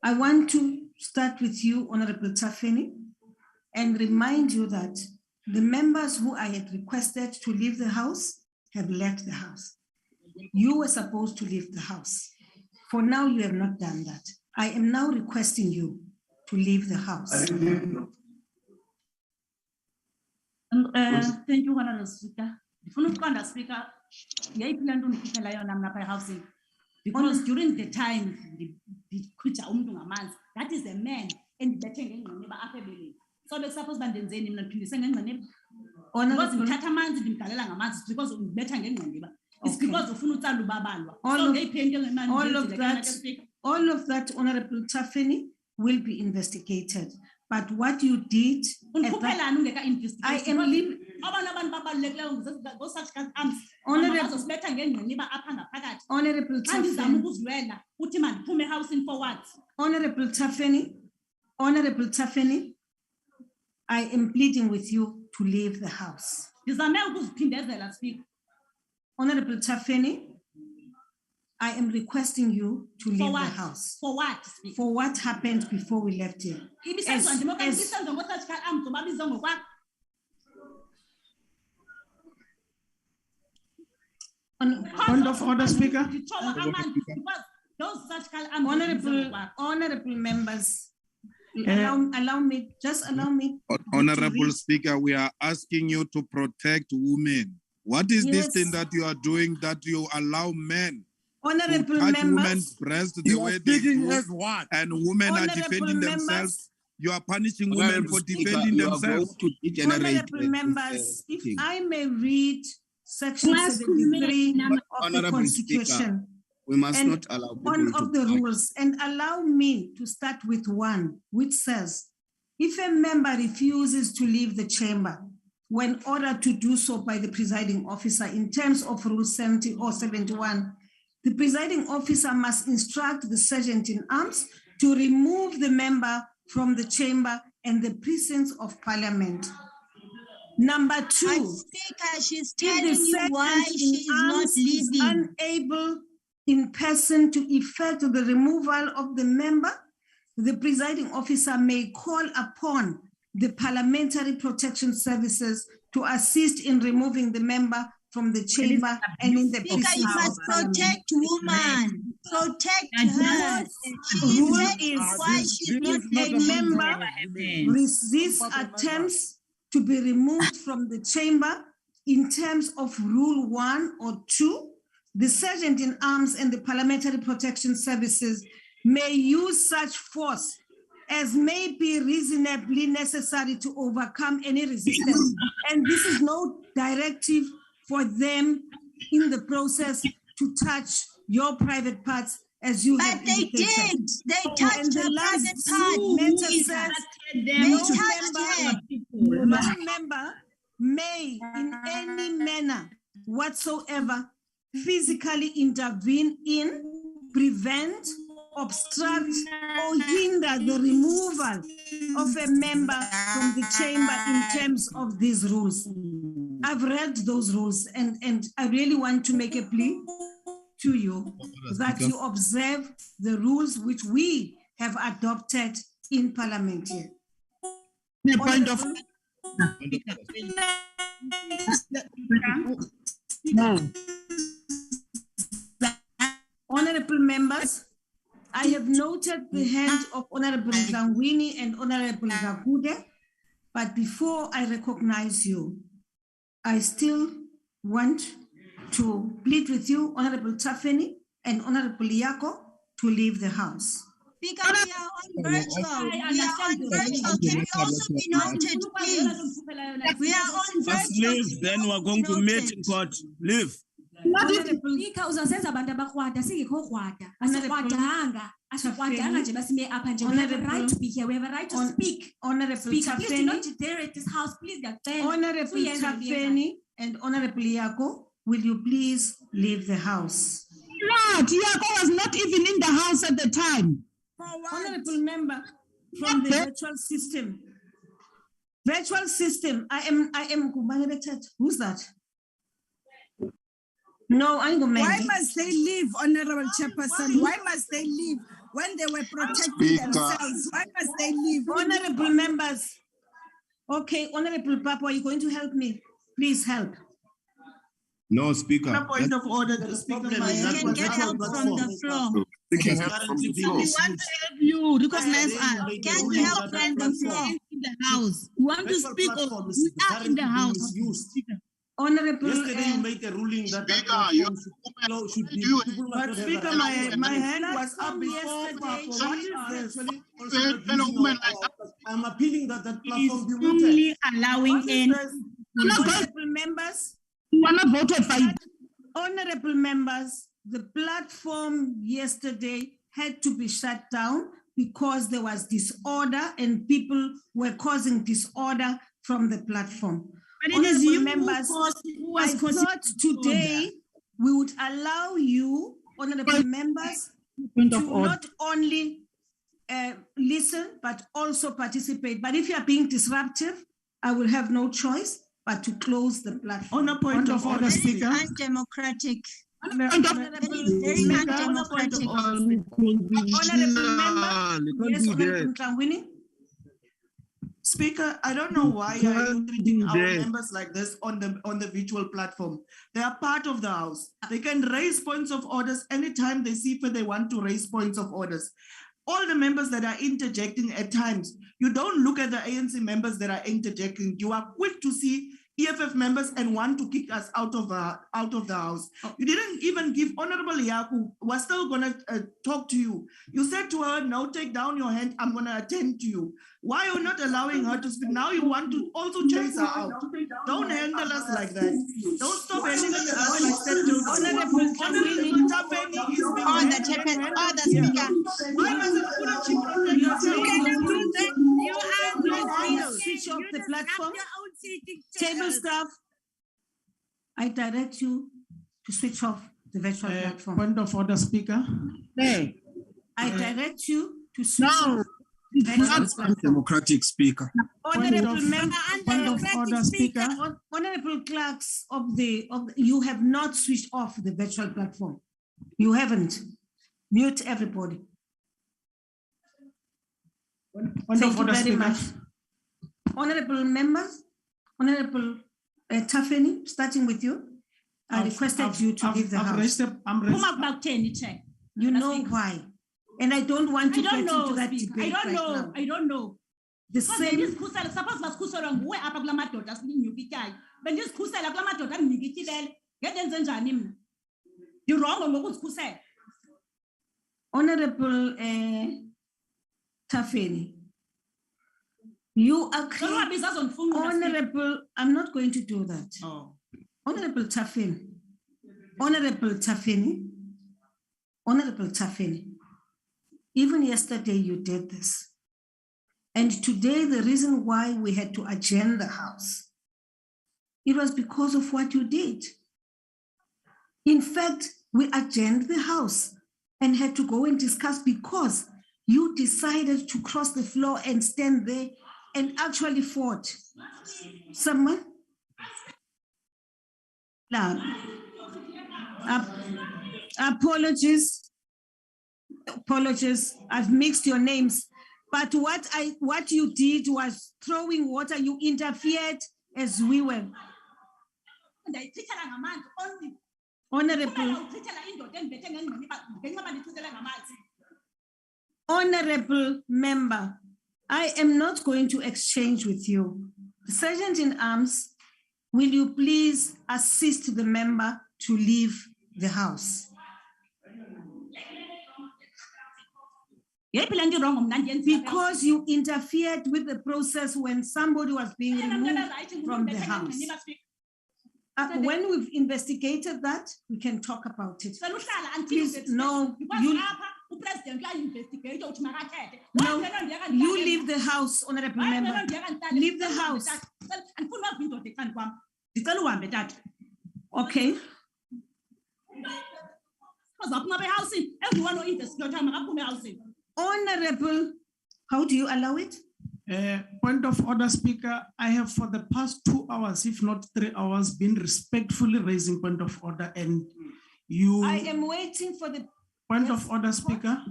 I want to start with you, Honorable Tafeni, and remind you that the members who I had requested to leave the House have left the House. You were supposed to leave the House. For now, you have not done that. I am now requesting you to leave the House. Thank you, Honorable Speaker. Speaker, because during the time that is a man and so they're supposed to be because it's because of all of that, Honorable Tafeni, will be investigated. But what you did, I am leaving. Honorable Tafeni, I am pleading with you to leave the House. Honorable Tafeni, I am requesting you to leave the House. For what? For what happened before we left here. Point of order, Speaker. Honorable members, allow me. Honorable Speaker, we are asking you to protect women. What is this thing that you are doing that you allow men Honorable to touch members, women's breasts the way they do, and women are defending themselves? You are punishing women for defending themselves. Honorable members, if I may read Section 73 of the Constitution. We must not allow people one to of the rules, and allow me to start with one, which says, if a member refuses to leave the chamber when ordered to do so by the presiding officer in terms of Rule 70 or 71, the presiding officer must instruct the sergeant in arms to remove the member from the chamber and the precincts of Parliament. Number two, Speaker, she's if the telling you why sergeant she's in not arms is leaving. unable in person to effect the removal of the member, the presiding officer may call upon the Parliamentary Protection Services to assist in removing the member from the chamber and in the Speaker, you precincts must of Parliament. protect woman. Protect her. She Rule is telling you is why she's not if a leaving. member resists attempts to be removed from the chamber in terms of Rule 1 or 2, the sergeant in arms and the Parliamentary Protection Services may use such force as may be reasonably necessary to overcome any resistance. And this is no directive for them in the process to touch your private parts as you have indicated. They did. They touched her private part. No member may in any manner whatsoever physically intervene in, prevent, obstruct, or hinder the removal of a member from the chamber in terms of these rules. I've read those rules and I really want to make a plea to you that you observe the rules which we have adopted in Parliament here. The point of no. Honorable members, I have noted the hand of Honorable Zangwini and Honorable Gagude, but before I recognize you, I still want to plead with you, Honorable Tafeni and Honorable Yako, to leave the House. Speaker, we are on virtual. We are on virtual. Can you also be noted, please? We are on Just virtual. leave, then we're going to meet in court. Leave. Speaker uzasenza abantu abakrwada singekho krwada asikrwadanga asikrwadanga nje basime apha nje. We have a right to be here, we have a right to speak. Honorable Speaker, please do not Tafeni, deteriorate this house, please. Honorable Tafeni and Honorable Yako, will you please leave the House? Lord, Yako was not even in the House at the time. Honorable member from the virtual system. Virtual system. I am who's that? No, I'm going. Why must they leave, Honorable Chairperson? Why must they leave when they were protecting themselves? Why must they leave? Honorable members. Okay, Honorable Papa, are you going to help me? Please help. No, Speaker. No point of order. The Speaker can get help from the floor. We can help from the We floor. want to help you. Recognize us. Can we help from the floor? In the House. We want to speak. We are in the House. Honorable. Yesterday you made a ruling that should be. But Speaker, my hand was up yesterday. I'm appealing that platform be Only muted. allowing in. Honorable members. You are not voted for it. Honorable members, the platform yesterday had to be shut down because there was disorder and people were causing disorder from the platform. But it is you who members, who was I causing thought today we would allow you, honorable members, Point to of order. not only listen, but also participate. But if you are being disruptive, I will have no choice but to close the platform. On a point of order, Speaker. Undemocratic. Very undemocratic. Speaker, I don't know why are you treating our members like this on the virtual platform. They are part of the House. They can raise points of orders anytime they see fit they want to raise points of orders. All the members that are interjecting at times, you don't look at the ANC members that are interjecting. You are quick to see EFF members and want to kick us out of the House. You didn't even give Honorable Yaku, was still going to talk to you. You said to her, now take down your hand, I'm going to attend to you. Why are you not allowing her to speak? Now you want to also chase her out. Don't handle us like that. Don't stop handling us like that. Honorable Tafeni is the Speaker. Why must Switch off the platform. Table staff, I direct you to switch off the virtual platform. Point of order, Speaker. I direct you to switch off the virtual platform. Democratic Speaker. Honorable member, point of order, Speaker. Honorable clerks of the you have not switched off the virtual platform. You haven't. Mute everybody. Thank you very much. Honorable members, Honorable Tafeni, starting with you, I requested you to leave the House. You know why. And I don't want to get into that debate right now. I don't know. The same. You're wrong. Honorable Tafeni, you are Honorable, I'm not going to do that. Oh. Honorable Tafeni, even yesterday you did this. And today the reason why we had to adjourn the House, it was because of what you did. In fact, we adjourned the House and had to go and discuss because you decided to cross the floor and stand there and actually fought. Someone? Now, apologies. I've mixed your names. But what you did was throwing water. You interfered as we were. Honorable member, I am not going to exchange with you. Sergeant in arms, will you please assist the member to leave the house? Because you interfered with the process when somebody was being removed from the house. When we've investigated that, we can talk about it. Please, no, you leave the house, honorable member. Leave the house. Okay. Honorable, how do you allow it? Point of order, Speaker. I have for the past 2 hours, if not 3 hours, been respectfully raising point of order, and you. I am waiting for the point of order, Speaker.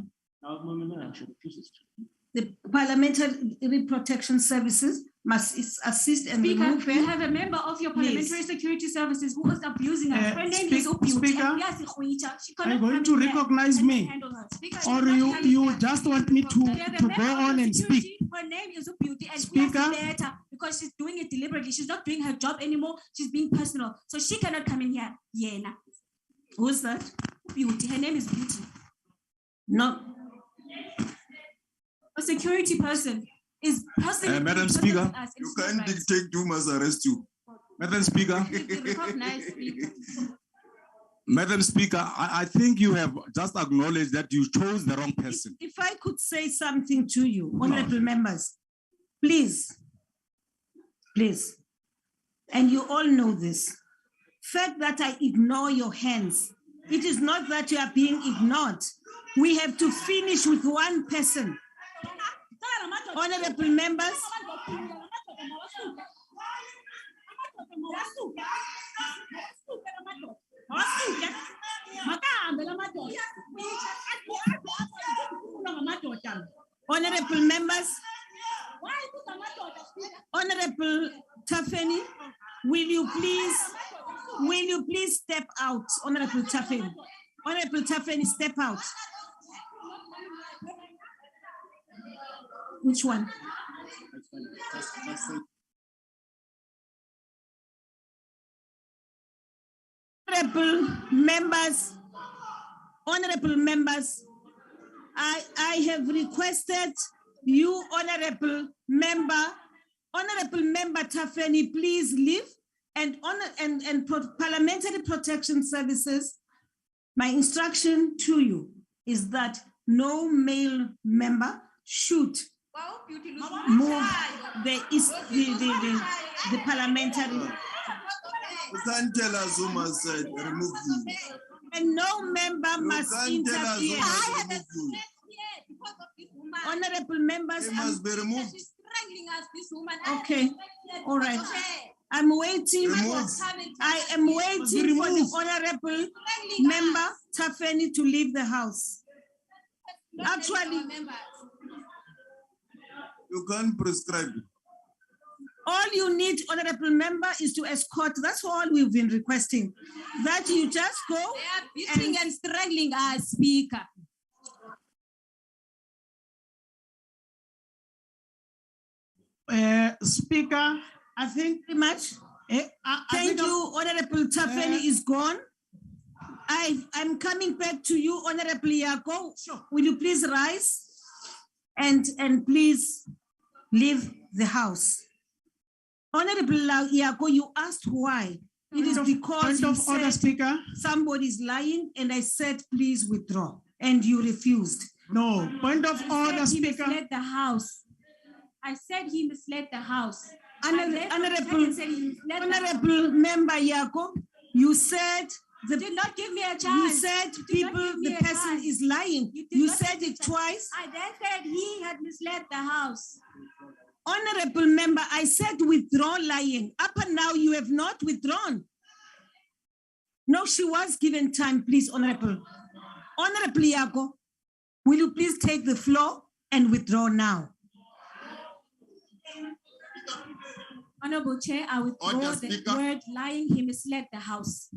The Parliamentary Protection Services must assist and Speaker, remove you have a member of your parliamentary security services who is abusing her. Her name is Speaker, are you going to recognize me? Or you just want me to go on and speak? Her name is Uputi, and Speaker, she has to her because she's doing it deliberately. She's not doing her job anymore. She's being personal. So she cannot come in here. Yena. Who's that? Beauty. Her name is Beauty. No. A security person is personally. Madam Speaker, you can't dictate who must arrest you. Madam Speaker. Madam Speaker, I think you have just acknowledged that you chose the wrong person. If I could say something to you, honorable members, please, please, and you all know this, fact that I ignore your hands, it is not that you are being ignored. We have to finish with one person. Honorable members, honorable members, Honorable Tafeni, will you please step out, Honorable Tafeni? Honorable Tafeni, step out. Which one? Honorable members, I have requested you, Honorable Member Tafeni, please leave, and Parliamentary Protection Services, my instruction to you is that no male member should move the parliamentary. You can't tell us who must remove you. And no member must interfere. Honorable members, they must be removed. Okay, all right. I'm waiting. I am waiting for the Honorable Member Tafeni to leave the house. Actually, you can't prescribe. All you need, Honorable Member, is to escort. That's all we've been requesting. That you just go. They are beating and strangling our Speaker. Speaker, I think very much. Thank you, Honorable Tafeni is gone. I'm coming back to you, Honorable Yako. Sure. Will you please rise and please leave the house? Honorable Yako, you asked why. It is because you said somebody is lying, and I said, please withdraw, and you refused. No, point of order, Speaker. He misled the house. I said he misled the house. Honorable Member Yako, you said you did not give me a chance. You said the person is lying. You said it twice. I then said he had misled the house. Honorable Member, I said withdraw lying. Up and now you have not withdrawn. No, she was given time, please, Honorable. Honorable Yako, will you please take the floor and withdraw now? Honorable Chair, I withdraw the word lying. He misled the house.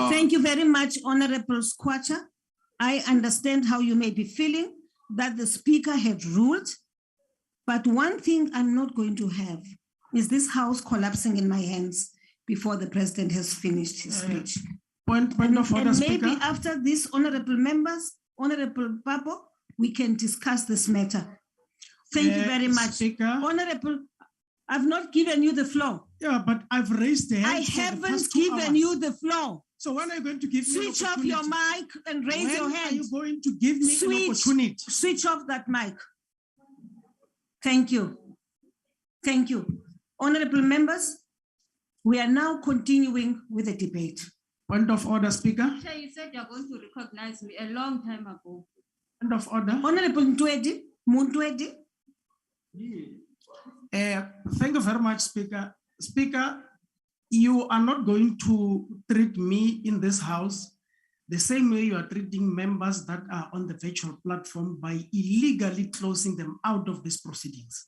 Thank you very much, Honorable Squatcher. I understand how you may be feeling that the speaker had ruled, but one thing I'm not going to have is this house collapsing in my hands before the president has finished his speech. Point of order, And maybe Speaker. after this, honorable members, Honorable Papo, we can discuss this matter. Thank you very much. Speaker. Honorable, I've not given you the floor. Yeah, but I've raised the hand. I haven't given you the floor. So when are you going to give me an Switch off your opportunity? mic and raise your When hand. are you going to give me an opportunity? Switch off that mic. Thank you. Thank you. Honorable members, we are now continuing with the debate. Point of order, Speaker. Chair, you said you're going to recognize me a long time ago. Point of order. Honorable Ntwedi, Muntwedi. Thank you very much, Speaker. Speaker, you are not going to treat me in this house the same way you are treating members that are on the virtual platform by illegally closing them out of these proceedings.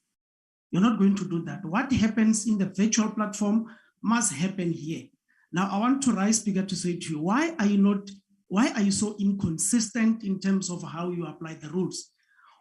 You're not going to do that. What happens in the virtual platform must happen here. Now, I want to rise, Speaker, to say to you, why are you so inconsistent in terms of how you apply the rules?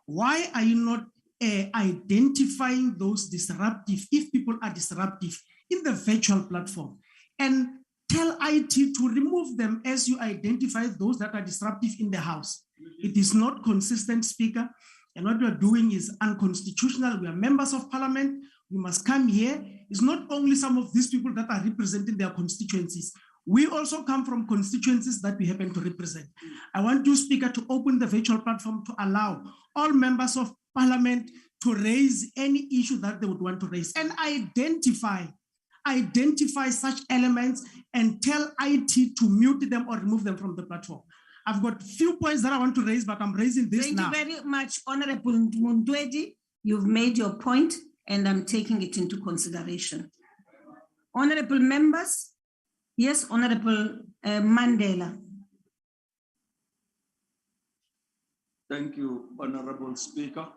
Why are you not identifying those disruptive, if people are disruptive in the virtual platform, and tell IT to remove them as you identify those that are disruptive in the house? It is not consistent, Speaker, and what we are doing is unconstitutional. We are members of parliament. We must come here. It's not only some of these people that are representing their constituencies. We also come from constituencies that we happen to represent. I want you, Speaker, to open the virtual platform to allow all members of parliament to raise any issue that they would want to raise and identify such elements and tell IT to mute them or remove them from the platform. I've got few points that I want to raise, but I'm raising this now. Thank you very much, Honorable Mundwedi. You've made your point and I'm taking it into consideration. Honorable members. Yes, Honorable Mandela. Thank you, Honorable Speaker.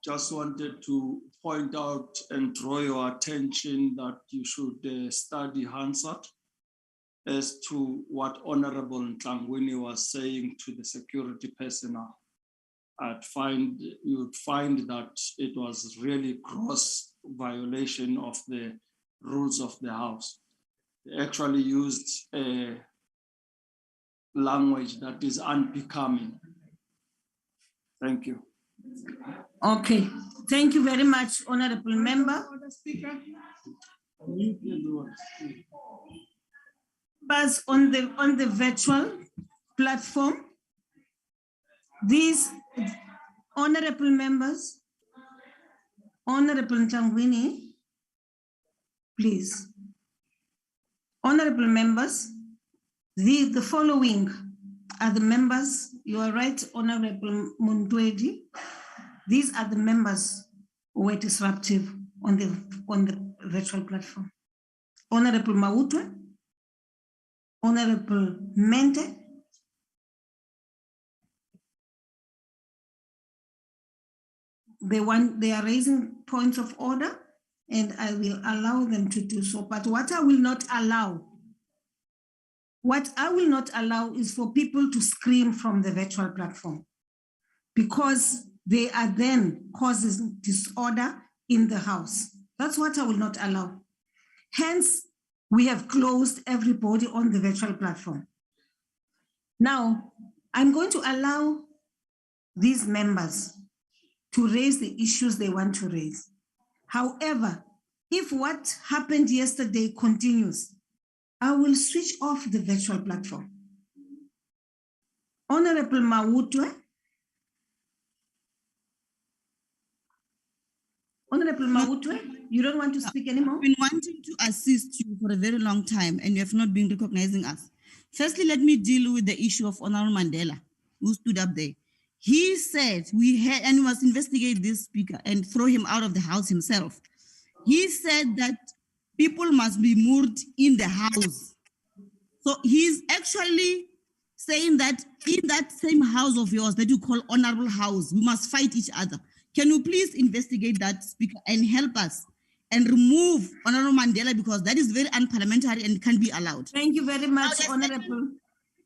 Just wanted to point out and draw your attention that you should study Hansard as to what Honorable Ntlangwini was saying to the security personnel. You'd find that it was really gross violation of the rules of the House. They actually used a language that is unbecoming. Thank you. Okay, thank you very much, Honorable Member. But on the virtual platform, these honorable members, Honorable Ntangwini, please. Honorable members, the following are the members. You are right, Honorable Mundwedi. These are the members who were disruptive on the virtual platform. Honorable Mautwe, Honorable Mente, they are raising points of order and I will allow them to do so. But what I will not allow is for people to scream from the virtual platform because they are then causing disorder in the house. That's what I will not allow. Hence, we have closed everybody on the virtual platform. Now, I'm going to allow these members to raise the issues they want to raise. However, if what happened yesterday continues, I will switch off the virtual platform. Honorable Mautwe. Honorable Mautwe, you don't want to speak anymore? I've been wanting to assist you for a very long time and you have not been recognizing us. Firstly, let me deal with the issue of Honorable Mandela, who stood up there. He said we must investigate this speaker and throw him out of the house himself. He said that people must be moved in the house. So he's actually saying that in that same house of yours that you call honorable house, we must fight each other. Can you please investigate that, Speaker, and help us and remove Honorable Mandela because that is very unparliamentary and can't be allowed. Thank you very much, Honorable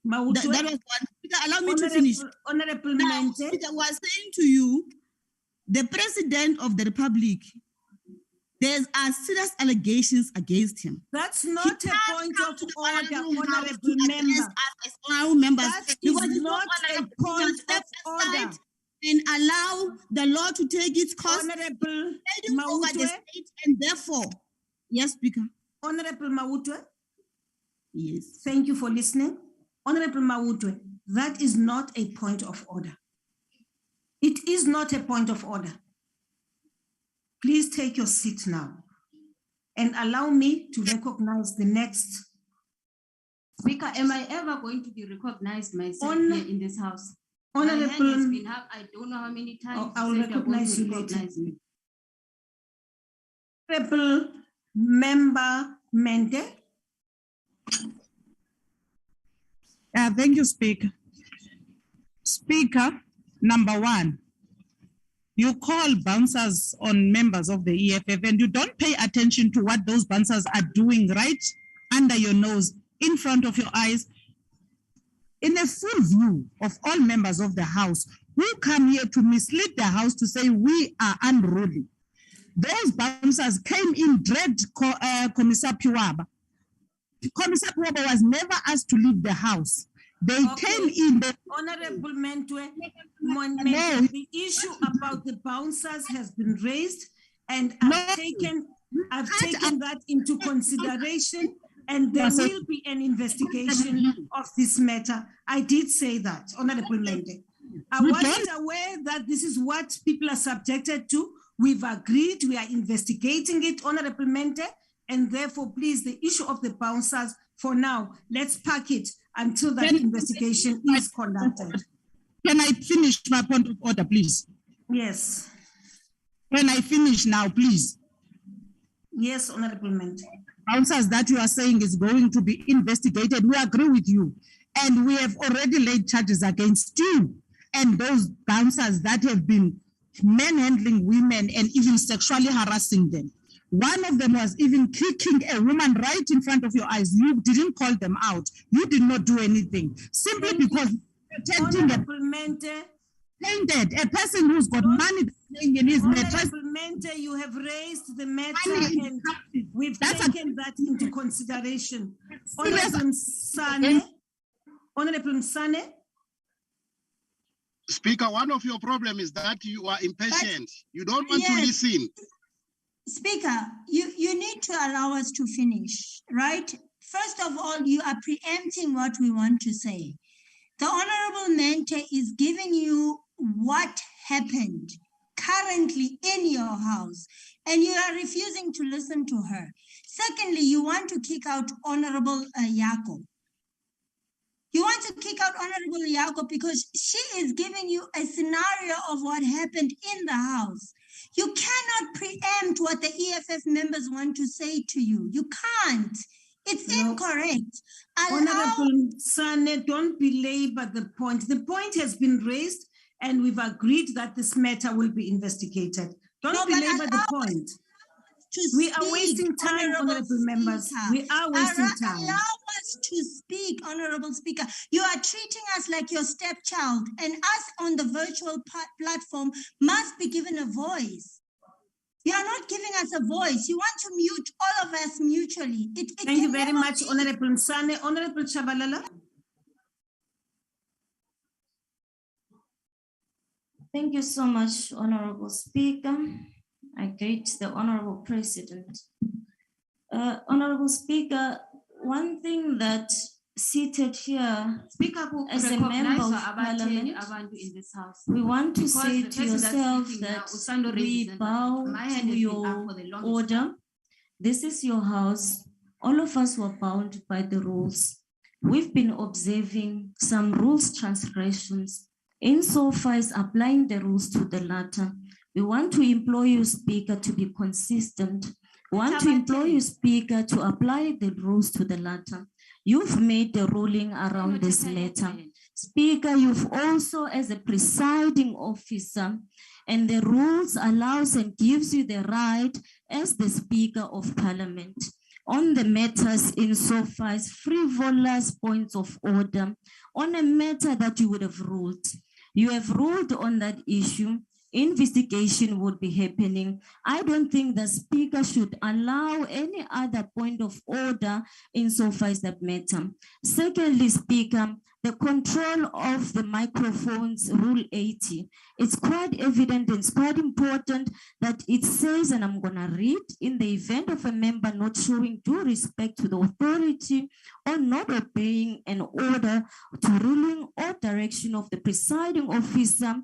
Mautwe. That was one. Speaker, allow me to finish. Honorable Now, Mente. Speaker was saying to you, the President of the Republic, there are serious allegations against him. That's not a point of order, Honorable Member. Members, that is not a point of order. And allow the law to take its course. Honorable over the state, and therefore, yes, Speaker. Honorable Mautwe. Yes. Thank you for listening. Honorable Mautwe, that is not a point of order. It is not a point of order. Please take your seat now and allow me to recognize the next. Speaker, am I ever going to be recognized myself here in this house? Honorable, my hand has been up, I don't know how many times. I'll recognize you later. Me. Honorable Member Mente. Thank you, Speaker. Speaker, number one, you call bouncers on members of the EFF and you don't pay attention to what those bouncers are doing right under your nose, in front of your eyes, in a full view of all members of the House who come here to mislead the House to say we are unruly. Those bouncers came in, dragged Commissar Piwaba. Commissar Piwaba was never asked to leave the House. They came in. Honorable Mentwe, the issue about the bouncers has been raised, and I've taken that into consideration, and there will be an investigation of this matter. I did say that, Honorable Mente. I wasn't aware that this is what people are subjected to. We've agreed, we are investigating it, Honorable Mente, and therefore, please, the issue of the bouncers, for now, let's park it until that investigation is conducted. Can I finish my point of order, please? Yes. Can I finish now, please? Yes, Honorable Mente. Bouncers that you are saying is going to be investigated, we agree with you. And we have already laid charges against you and those bouncers that have been manhandling women and even sexually harassing them. One of them was even kicking a woman right in front of your eyes. You didn't call them out. You did not do anything. Simply because protecting a person who's got money in his mattress. Mente, you have raised the matter and we've taken that into consideration. Honorable Msane. Speaker, one of your problems is that you are impatient. You don't want to listen. Speaker, you need to allow us to finish, right? First of all, you are preempting what we want to say. The Honorable Mente is giving you what happened currently in your house, and you are refusing to listen to her. Secondly, you want to kick out Honorable Yako. You want to kick out Honorable Yako because she is giving you a scenario of what happened in the house. You cannot preempt what the EFF members want to say to you. You can't. It's incorrect. Honorable Sane, don't belabor the point. The point has been raised and we've agreed that this matter will be investigated. Don't belabor the point. We are wasting time, honorable members. We are wasting time. Allow us to speak, Honorable Speaker. You are treating us like your stepchild, and us on the virtual platform must be given a voice. You are not giving us a voice. You want to mute all of us mutually. Thank you very much, Honorable Nsane. Honorable Chabalala. Thank you so much, Honorable Speaker. I greet the Honorable President. Honorable Speaker, one thing that seated here as a member of Parliament, in this house, we want to say to yourself that we bow to your order. This is your house. All of us were bound by the rules. We've been observing some rules transgressions insofar as applying the rules to the latter. We want to implore you, Speaker, to be consistent. We want to implore you, Speaker, to apply the rules to the latter. You've made the ruling around this matter. Speaker, you've also, as a presiding officer, and the rules allows and gives you the right as the Speaker of Parliament on the matters insofar as frivolous points of order on a matter that you would have ruled. You have ruled on that issue. Investigation would be happening. I don't think the Speaker should allow any other point of order insofar as that matter. Secondly, Speaker, the control of the microphones, Rule 80. It's quite evident and it's quite important that it says, and I'm gonna read, in the event of a member not showing due respect to the authority or not obeying an order to ruling or direction of the presiding officer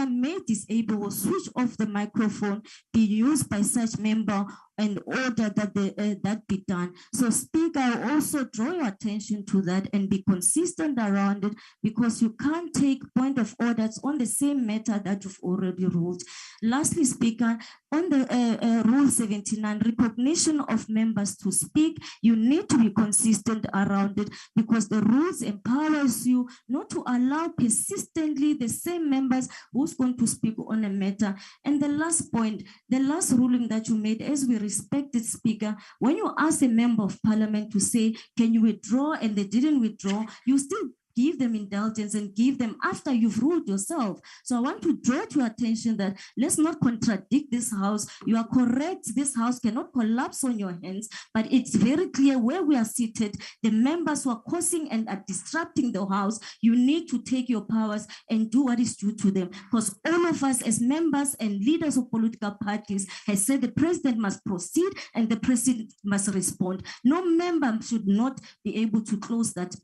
may disable or switch off the microphone be used by such member and order that that be done. So Speaker, I also draw your attention to that and be consistent around it, because you can't take point of orders on the same matter that you've already ruled. Lastly, Speaker, on the Rule 79, recognition of members to speak, you need to be consistent around it, because the rules empowers you not to allow persistently the same members who's going to speak on a matter. And the last point, the last ruling that you made, as we respected Speaker, when you ask a member of Parliament to say, can you withdraw, and they didn't withdraw, you still give them indulgence and give them after you've ruled yourself. So I want to draw to your attention that let's not contradict this house. You are correct. This house cannot collapse on your hands, but it's very clear where we are seated. The members who are causing and are disrupting the house, you need to take your powers and do what is due to them, because all of us as members and leaders of political parties has said the president must proceed and the president must respond. No member should not be able to close that,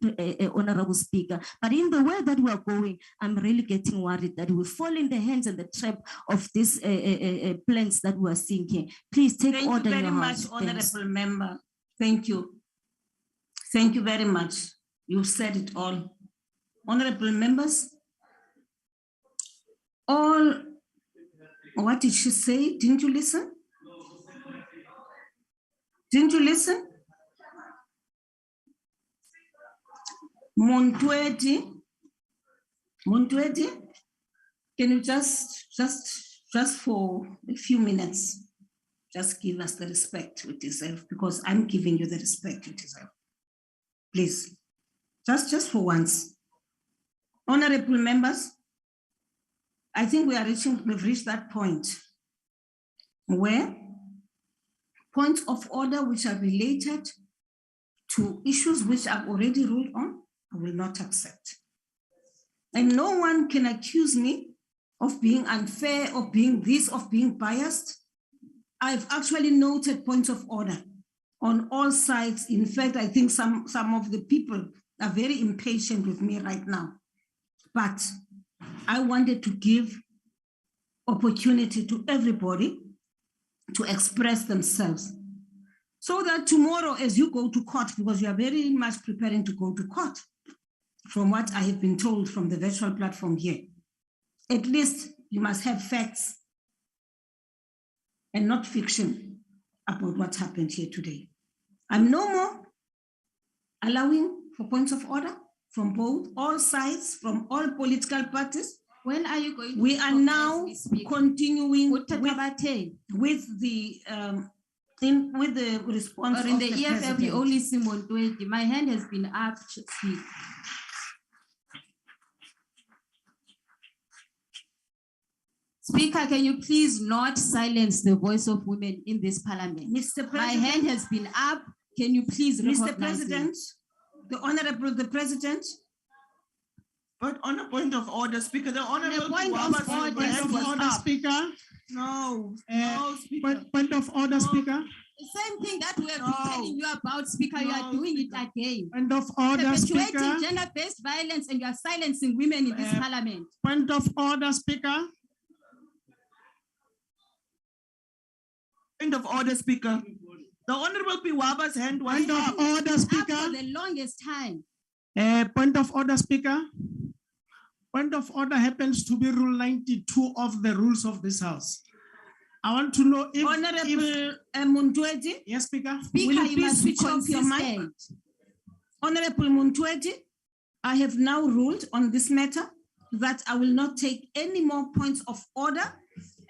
Honorable Speaker. But in the way that we are going, I'm really getting worried that we fall in the hands and the trap of these plans that we are seeing here. Please take order in your house. Thank you very much, Honorable Member. Thank you. Thank you very much. You've said it all. Honorable members, all, what did she say? Didn't you listen? Didn't you listen? Montwedi, can you just for a few minutes, just give us the respect we deserve, because I'm giving you the respect you deserve. Please, just for once. Honorable members, I think we've reached that point where points of order which are related to issues which I've already ruled on, I will not accept. And no one can accuse me of being unfair, of being this, of being biased. I've actually noted points of order on all sides. In fact, I think some of the people are very impatient with me right now. But I wanted to give opportunity to everybody to express themselves, so that tomorrow, as you go to court, because you are very much preparing to go to court, from what I have been told from the virtual platform here, at least you must have facts and not fiction about what happened here today. I'm no more allowing for points of order from all sides, from all political parties. When are you going to? We are now continuing with the response. Or in the of EFF, you only see Montwedi. My hand has been up to speak. Speaker, can you please not silence the voice of women in this parliament? Mr. President, my hand has been up. Can you please Mr. President, the Honorable President. But on a point of order, Speaker, the Honorable point of order, Speaker. No, Speaker. Point of order, Speaker. The same thing that we have been telling you about, Speaker, you are doing it again. Point of order, Speaker. Perpetuating gender-based violence, and you are silencing women in this parliament. Point of order, Speaker. Point of order, Speaker. The Honorable Piwaba's hand was point of order, Speaker. Up for the longest time. Point of order, Speaker. Point of order happens to be Rule 92 of the rules of this House. I want to know if Honorable Montwedi. Yes, Speaker. Speaker, you must switch off your mic. Honorable Montwedi, I have now ruled on this matter that I will not take any more points of order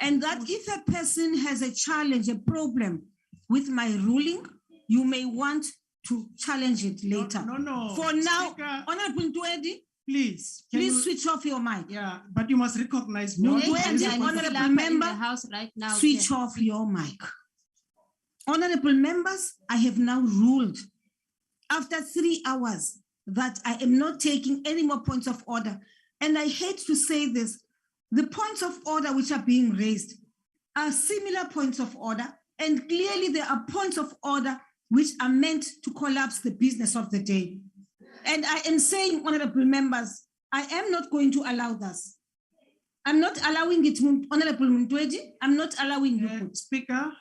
And that if a person has a challenge, a problem with my ruling, you may want to challenge it later. No. For now, Speaker, Honorable Ntwedi, please switch off your mic. Yeah, but you must recognize me. Honorable member, switch off your mic. Honorable members, I have now ruled after 3 hours that I am not taking any more points of order. And I hate to say this, the points of order which are being raised are similar points of order, and clearly there are points of order which are meant to collapse the business of the day. And I am saying, honorable members, I am not going to allow this. I'm not allowing it, Honorable Ntwedi. I'm not allowing you. Speaker,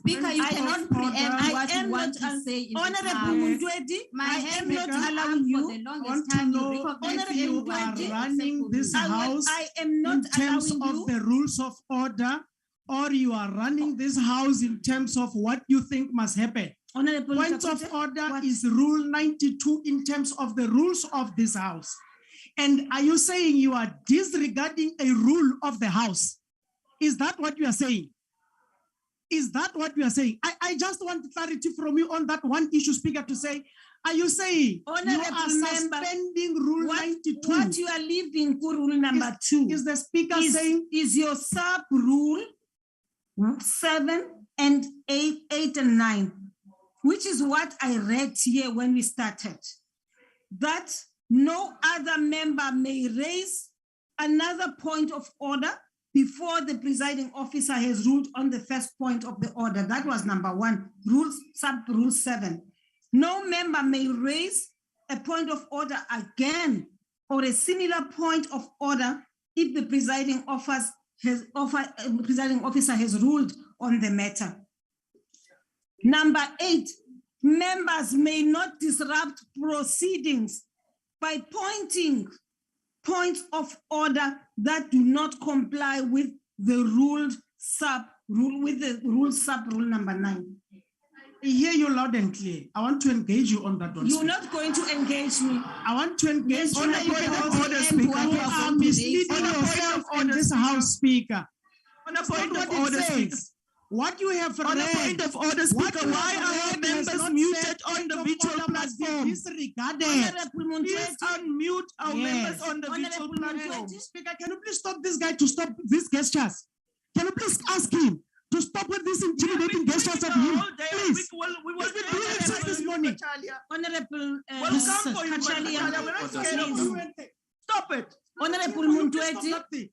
Speaker, you cannot preempt what you want to say in Honorable Ntwedi, I am not allowing you. If you are running this house I am not in terms allowing of you. the rules of order, or you are running this house in terms of what you think must happen. Honorable Point of order is Rule 92 in terms of the rules of this house. And are you saying you are disregarding a rule of the house? Is that what you are saying? Is that what you are saying? I just want clarity from you on that one issue, Speaker, to say, are you saying you are suspending Rule 92? What you are leaving for Rule number 2? Is the Speaker saying? Is your sub rule 7 and 8 and 9, which is what I read here when we started, that no other member may raise another point of order before the presiding officer has ruled on the first point of the order. That was number 1, sub-rule 7. No member may raise a point of order again or a similar point of order if the presiding officer has ruled on the matter. Number 8, members may not disrupt proceedings by pointing points of order that do not comply with the rule sub-rule number 9. I hear you loud and clear. I want to engage you on that one. You're not going to engage me. I want to engage you on the point of order, Speaker. You are misleading yourself in this House, Speaker. On a point of order, Speaker. What you have read. On a point of order, Speaker, why are our members muted on the virtual platform? Disregarded. Please unmute our members on the virtual platform. Speaker, can you please stop this guy to stop these gestures? Can you please ask him to stop with this intimidating gestures of him? Please. We will do it since this morning. Honorable Stop it. Honorable Ntwedi.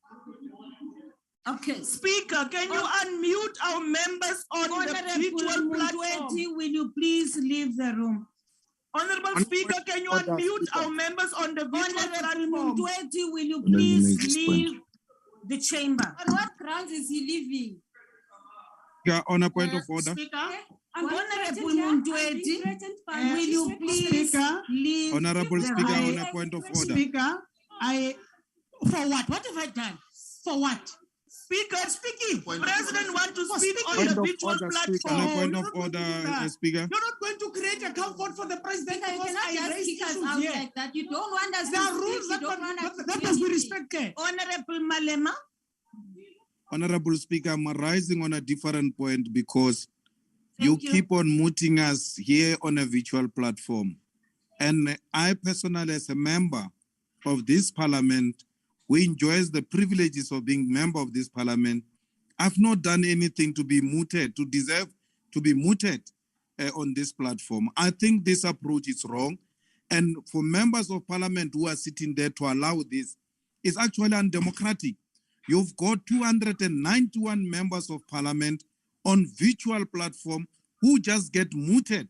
Okay. Speaker, can you unmute our members on the virtual platform? Will you please leave the room? Honorable Speaker, can you unmute our members on the virtual platform? Will you please leave the chamber? On what grounds is he leaving? Yeah, on a point of order. Speaker, Honorable Ntwedi, will you please leave? Honorable Speaker, on a point of order. Speaker, for what? What have I done? For what? Speaker speaking. President want to speak on the virtual platform. On a point of order, Speaker. You're not going to create a comfort for the president because I raised issues out here. like that. You don't want us there to are rules that must be respected. Honorable Malema. Honorable Speaker, I'm rising on a different point because you keep on muting us here on a virtual platform. And I personally, as a member of this parliament, who enjoys the privileges of being member of this parliament, I've not done anything to be muted, to deserve to be muted on this platform. I think this approach is wrong. And for members of parliament who are sitting there to allow this, it's actually undemocratic. You've got 291 members of parliament on virtual platform who just get muted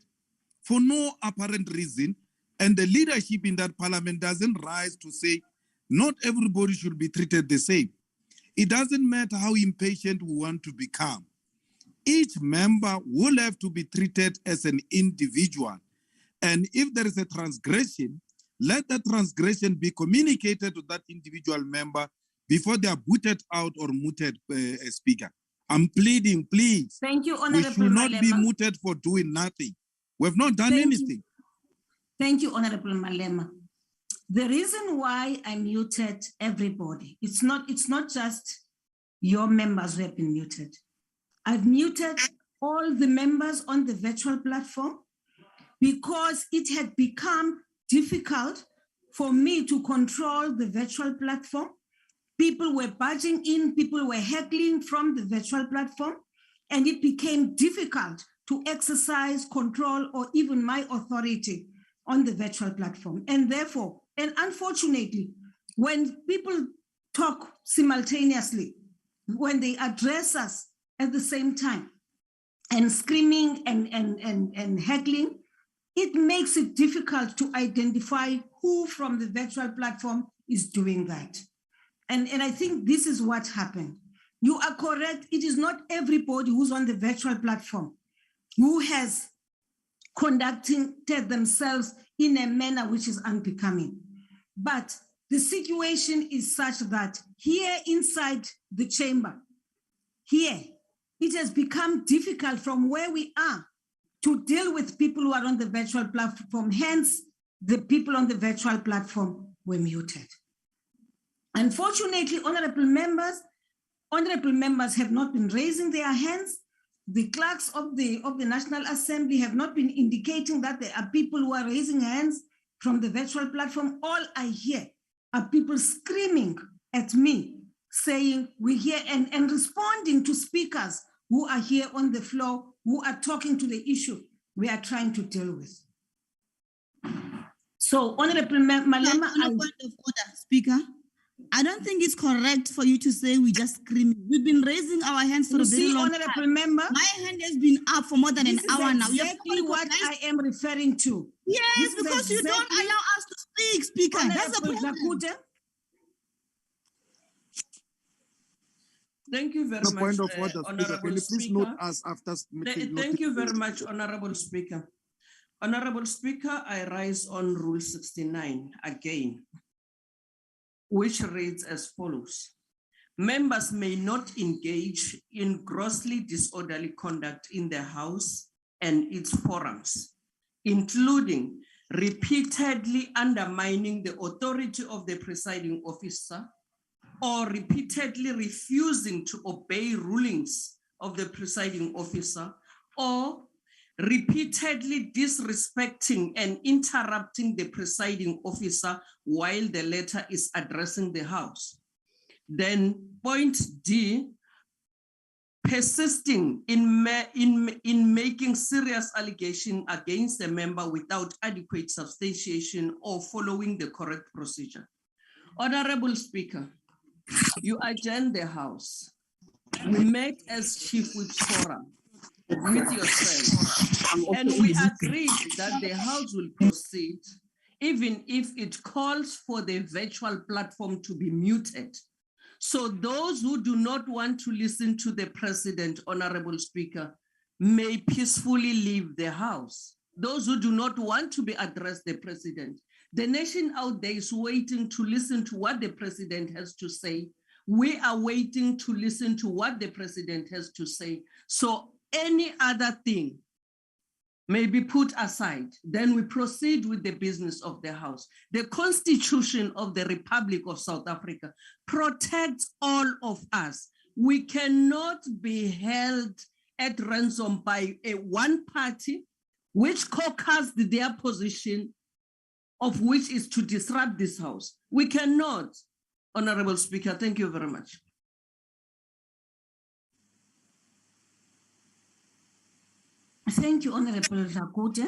for no apparent reason. And the leadership in that parliament doesn't rise to say, not everybody should be treated the same. It doesn't matter how impatient we want to become. Each member will have to be treated as an individual. And if there is a transgression, let that transgression be communicated to that individual member before they are booted out or muted, Speaker. I'm pleading, please. Thank you, Honorable We should not be Malema. muted for doing nothing. We have not done anything. Thank you, Honorable Malema. The reason why I muted everybody, it's not just your members who have been muted. I've muted all the members on the virtual platform because it had become difficult for me to control the virtual platform. People were barging in, people were heckling from the virtual platform, and it became difficult to exercise control or even my authority on the virtual platform. And therefore, and unfortunately, when people talk simultaneously, when they address us at the same time, and screaming and heckling, it makes it difficult to identify who from the virtual platform is doing that. And I think this is what happened. You are correct. It is not everybody who's on the virtual platform who has conducted themselves in a manner which is unbecoming. But the situation is such that here inside the chamber, here, it has become difficult from where we are to deal with people who are on the virtual platform. Hence, the people on the virtual platform were muted. Unfortunately, honorable members have not been raising their hands. The clerks of the National Assembly have not been indicating that there are people who are raising hands from the virtual platform. All I hear are people screaming at me, saying we're here and responding to speakers who are here on the floor, who are talking to the issue we are trying to deal with. So, Honorable Malema, on a point of order, Speaker, I don't think it's correct for you to say we just screaming. We've been raising our hands for a very long time. Honorable Member, my hand has been up for more than an hour now. Exactly what I am referring to. Yes, because you don't allow us to speak, Speaker. That's the problem. Thank you very much. Point of order, Speaker. Can you please note us after? Thank you very much, Honorable Speaker. Honorable Speaker, I rise on Rule 69 again, which reads as follows. Members may not engage in grossly disorderly conduct in the House and its forums, including repeatedly undermining the authority of the presiding officer or repeatedly refusing to obey rulings of the presiding officer, or repeatedly disrespecting and interrupting the presiding officer while the latter is addressing the House. Then point D, persisting in making serious allegation against a member without adequate substantiation or following the correct procedure. Honorable Speaker, you adjourn the House. We met as Chief Whip Forum with yourself, and we agreed that the House will proceed even if it calls for the virtual platform to be muted. So those who do not want to listen to the President, Honorable Speaker, may peacefully leave the House. Those who do not want to be addressed the President, the nation out there is waiting to listen to what the President has to say. We are waiting to listen to what the President has to say. So any other thing may be put aside. Then we proceed with the business of the House. The Constitution of the Republic of South Africa protects all of us. We cannot be held at ransom by one party which caucused their position, of which is to disrupt this House. We cannot. Honorable Speaker, thank you very much. Thank you, Honorable Lakote.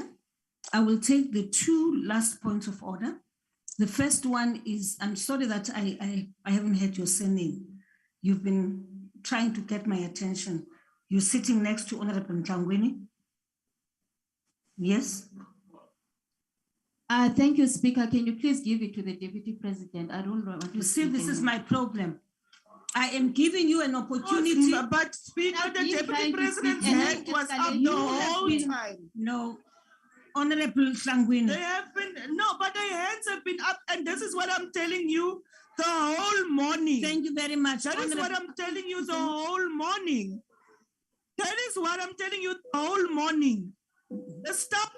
I will take the two last points of order. The first one is, I'm sorry that I haven't heard your surname. You've been trying to get my attention. You're sitting next to Honorable Ntangweni. Yes? Thank you, Speaker. Can you please give it to the Deputy President? I don't want to. You see, this is my problem. I am giving you an opportunity. But Speaker, the Deputy President's hand was up the whole time. No, Honorable Tlangwini. They have been, no, but their hands have been up, and this is what I'm telling you the whole morning. Thank you very much. That is what I'm telling you the whole morning. That is what I'm telling you the whole morning. The staff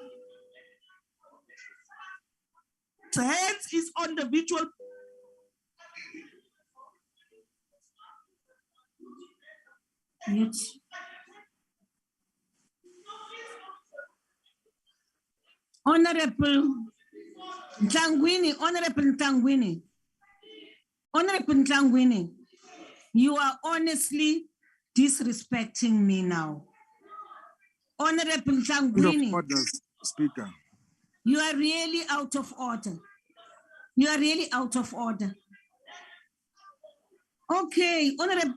hands is on the virtual. Mute. Honorable Ntangwini, Honorable Ntangwini, Honorable Ntangwini, you are honestly disrespecting me now. Honorable Point Ntangwini, of order, Speaker. you are really out of order. You are really out of order. Okay, Honorable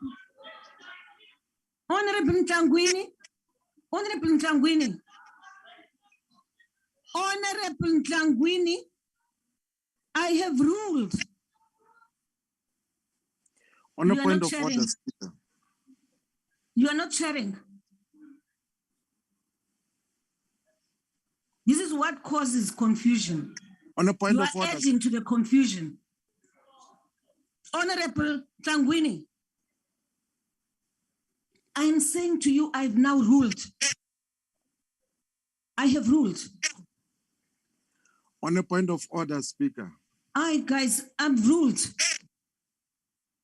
Ntangwini, Honorable Ntangwini, Honorable Ntangwini, I have ruled. On a You are point not of order, sharing. Speaker. You are not sharing. This is what causes confusion. On a point You of are order. adding to the confusion. Honorable Ntangwini, I am saying to you, I've now ruled. I have ruled. On a point of order, Speaker. Guys, I've ruled.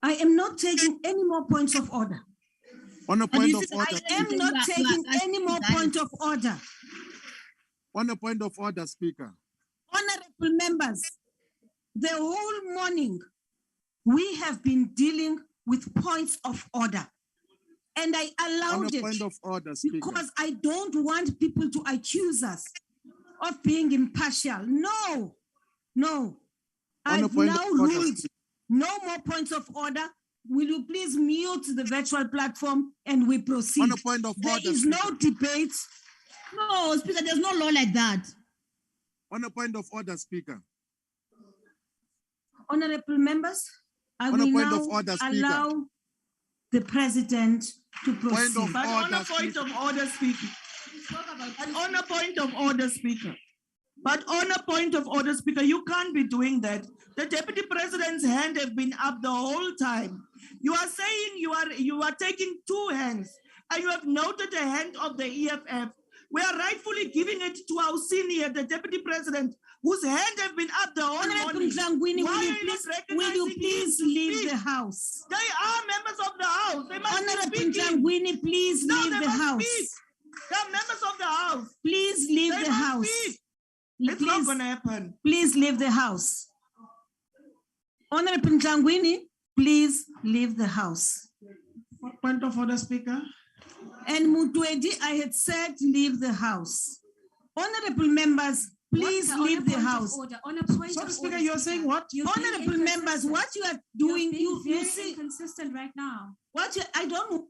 I am not taking any more points of order. On a point of order. I am not taking any more point of order. On a point of order, Speaker. Honorable members, the whole morning, we have been dealing with points of order. And I allowed it point of order, Speaker. because I don't want people to accuse us of being impartial. No, no. I've now ruled no more points of order. Will you please mute the virtual platform and we proceed? On a point of there order, is no debate. No, Speaker, there's no law like that. On a point of order, Speaker. Honorable members, I On a will point now of order, Speaker. allow the president to proceed. But on a point of order, Speaker. But on a point of order, Speaker. But on a point of order, Speaker, you can't be doing that. The Deputy President's hand have been up the whole time. You are saying you are taking two hands, and you have noted the hand of the EFF. We are rightfully giving it to our senior, the Deputy President, whose hand have been up the whole morning. Will you please leave the house? They are members of the House. They must Honorable be speaking. Ntangwini, please leave they the must house. speak. They are members of the House. Please leave They the must house. speak. It's not going to happen. Please leave the house. Honorable Ntangwini, please leave the house. Point of order, Speaker. And Mutwedi, I had said leave the house. Honorable members, please leave the house. Sorry, Speaker, you're saying what? Honorable members, what you are doing, you see. Inconsistent right now. I don't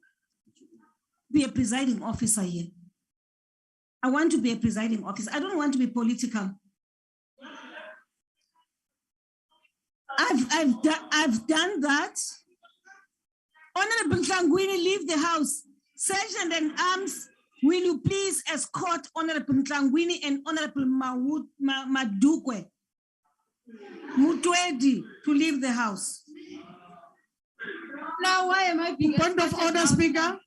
be a presiding officer here. I want to be a presiding officer. I don't want to be political. I've done that. Honorable Ntangwini, leave the house. Sergeant and Arms, will you please escort Honorable Ntangwini and Honorable Madukwe Mutwedi to leave the house? Now, why am I being Point of order, Speaker.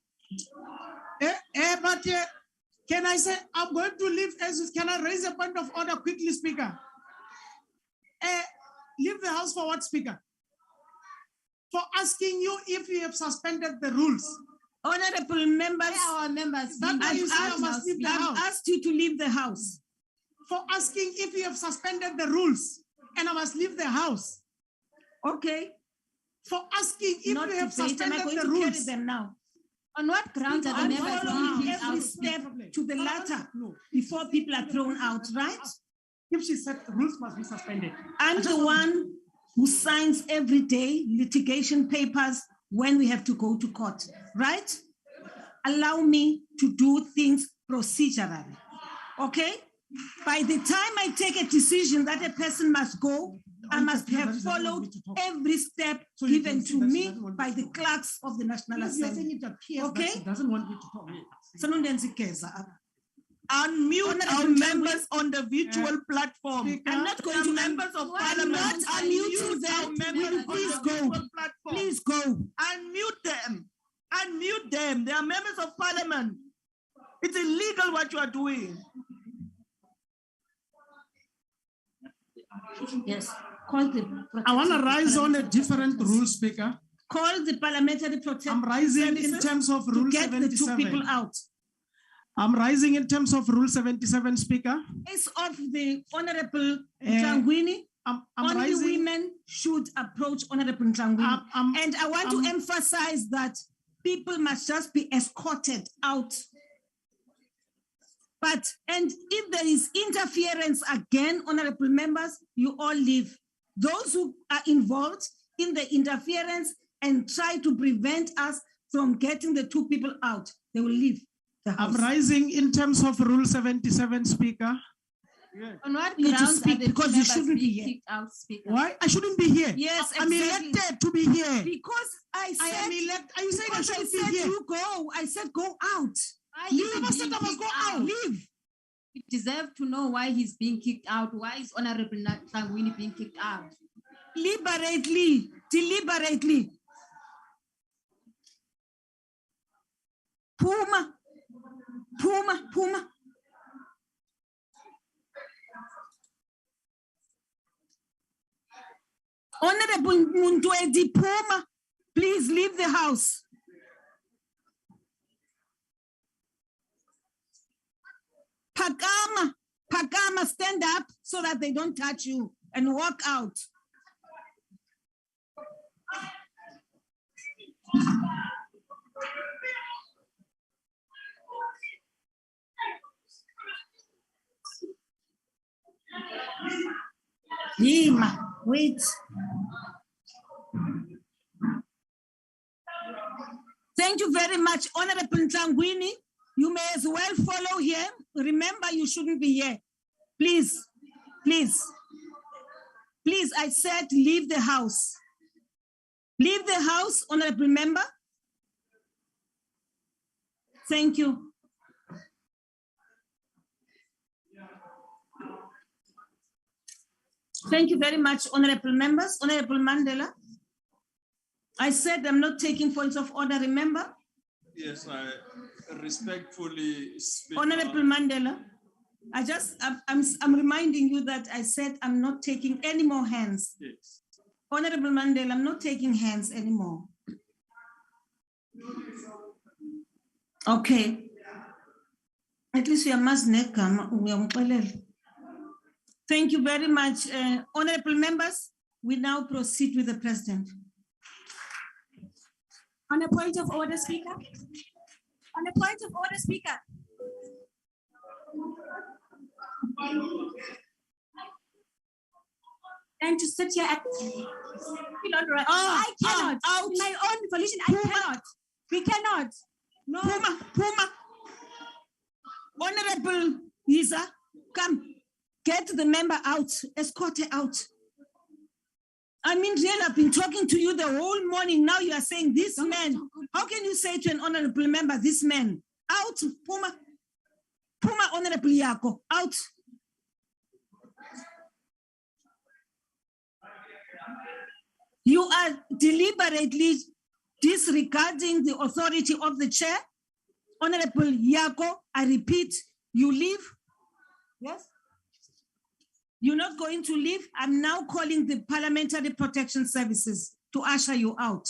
Can I say I'm going to leave as can I raise a point of order quickly, Speaker? Leave the house for what, Speaker? For asking you if you have suspended the rules. Honorable members, our members, I've asked you to leave the house. For asking if you have suspended the rules and I must leave the house. Okay. For asking if Not you have debate. suspended Am I going the to carry rules. them now? On what grounds are the I'm members following not every step to the latter before people are thrown out, right? If she said the rules must be suspended. I'm the one who signs every day litigation papers when we have to go to court, right? Allow me to do things procedurally, okay? By the time I take a decision that a person must go, I must have followed every step given to me by the clerks of the National Assembly. Okay? He doesn't want me to talk. Unmute our members on the virtual platform. I'm not going to members of parliament. I'm not unmuting them. Please go. Please go. Unmute them. Unmute them. They are members of parliament. It's illegal what you are doing. Yes. I want to rise on a different rule, Speaker. call the parliamentary protection. I'm rising in terms of Rule to get the 2 77. people out. I'm rising in terms of Rule 77, Speaker. Case of the Honorable Eh, Ntangwini, I'm only rising. women should approach Honorable Ntangwini. And I want to emphasize that people must just be escorted out. And if there is interference again, honorable members, you all leave. Those who are involved in the interference and try to prevent us from getting the 2 people out, they will leave the house. I'm rising in terms of Rule 77, Speaker. On what You need to grounds speak are the because you members shouldn't be being here. kicked out, Speaker? Why? I shouldn't be here. Yes, I'm exactly. elected to be here. Because I said, am elected. Are you saying I because shouldn't said be here? you go. I said go out. You never said I must go out. Leave. We deserve to know why he's being kicked out. Why is Honorable Ntangwini being kicked out? Deliberately. Puma. Honorable Muntwedi Puma, please leave the house. Pakama, stand up so that they don't touch you and walk out. Yima, wait. Thank you very much, Honorable Ntangwini. You may as well follow here. Remember, you shouldn't be here. Please, I said leave the house. Leave the house, Honorable Member. Thank you. Thank you very much, Honorable Members. Honorable Mandela. I said I'm not taking points of order, remember? Yes, I respectfully speak. Honorable Mandela, I'm reminding you that I said I'm not taking any more hands. Yes. Honorable Mandela, I'm not taking hands anymore. Okay. At least you must Thank you very much. Honorable members, we now proceed with the president. On a point of order, Speaker. On a point of order, Speaker. And to sit here at I cannot. In my own volition, I cannot. We cannot. No. Puma. Honorable Isa, come. Get the member out. Escort her out. I mean, really, I've been talking to you the whole morning. Now you are saying this man. How can you say to an honorable member, this man? Out, Puma. Puma, Honorable Yako, out. You are deliberately disregarding the authority of the chair. Honorable Yako, I repeat, you leave. Yes? You're not going to leave. I'm now calling the Parliamentary Protection Services to usher you out.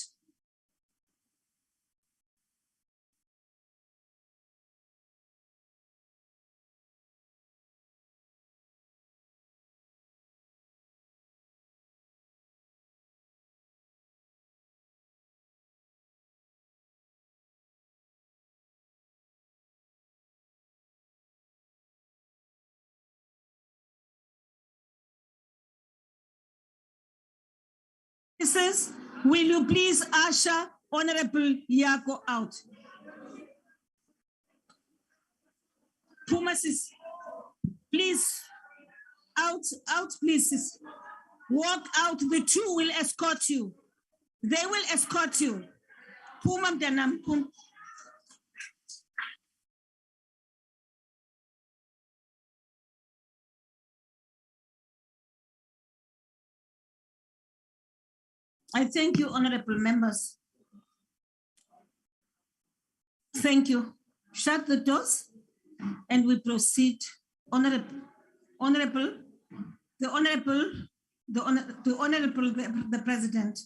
Will you please usher Honorable Yako out? Puma, sis, please, out, please, sis. Walk out, the two will escort you. They will escort you. Puma, Danam, Puma. I thank you, honorable members. Thank you. Shut the doors and we proceed. The President.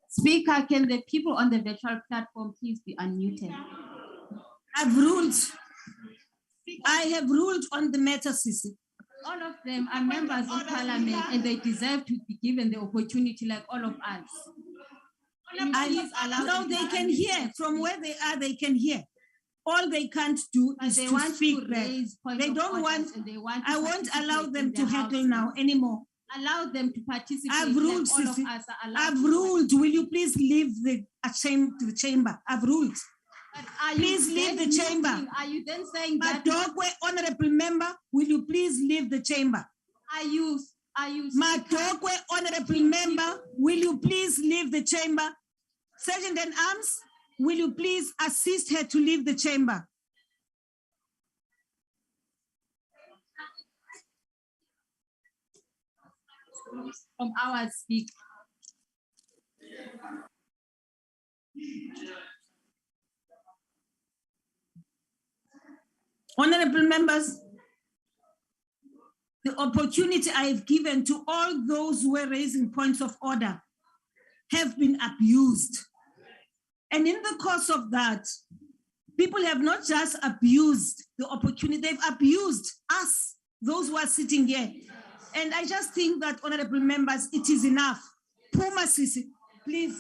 Speaker, can the people on the virtual platform please be unmuted? I've ruled. I have ruled on the matter, Sisi. All of them are members of parliament and they deserve to be given the opportunity like all of us. No, they can hear. From where they are, they can hear. All they can't do is they to want speak to there. raise points They of don't orders want, and they want to I won't allow participate them in to the heckle House. now anymore. Allow them to participate. I've ruled, like all of Sisi. us are allowed I've to ruled. Will you please leave the chamber? I've ruled. Are you Please leave then the chamber. muting? Are you then saying that? Madokwe, honorable member, will you please leave the chamber? Are you Madokwe, honorable member, will you please leave the chamber? Sergeant in arms, will you please assist her to leave the chamber? From our speak. Honorable members, the opportunity I have given to all those who are raising points of order have been abused. And in the course of that, people have not just abused the opportunity, they've abused us, those who are sitting here. And I just think that, honorable members, it is enough. Puma Sisi, please,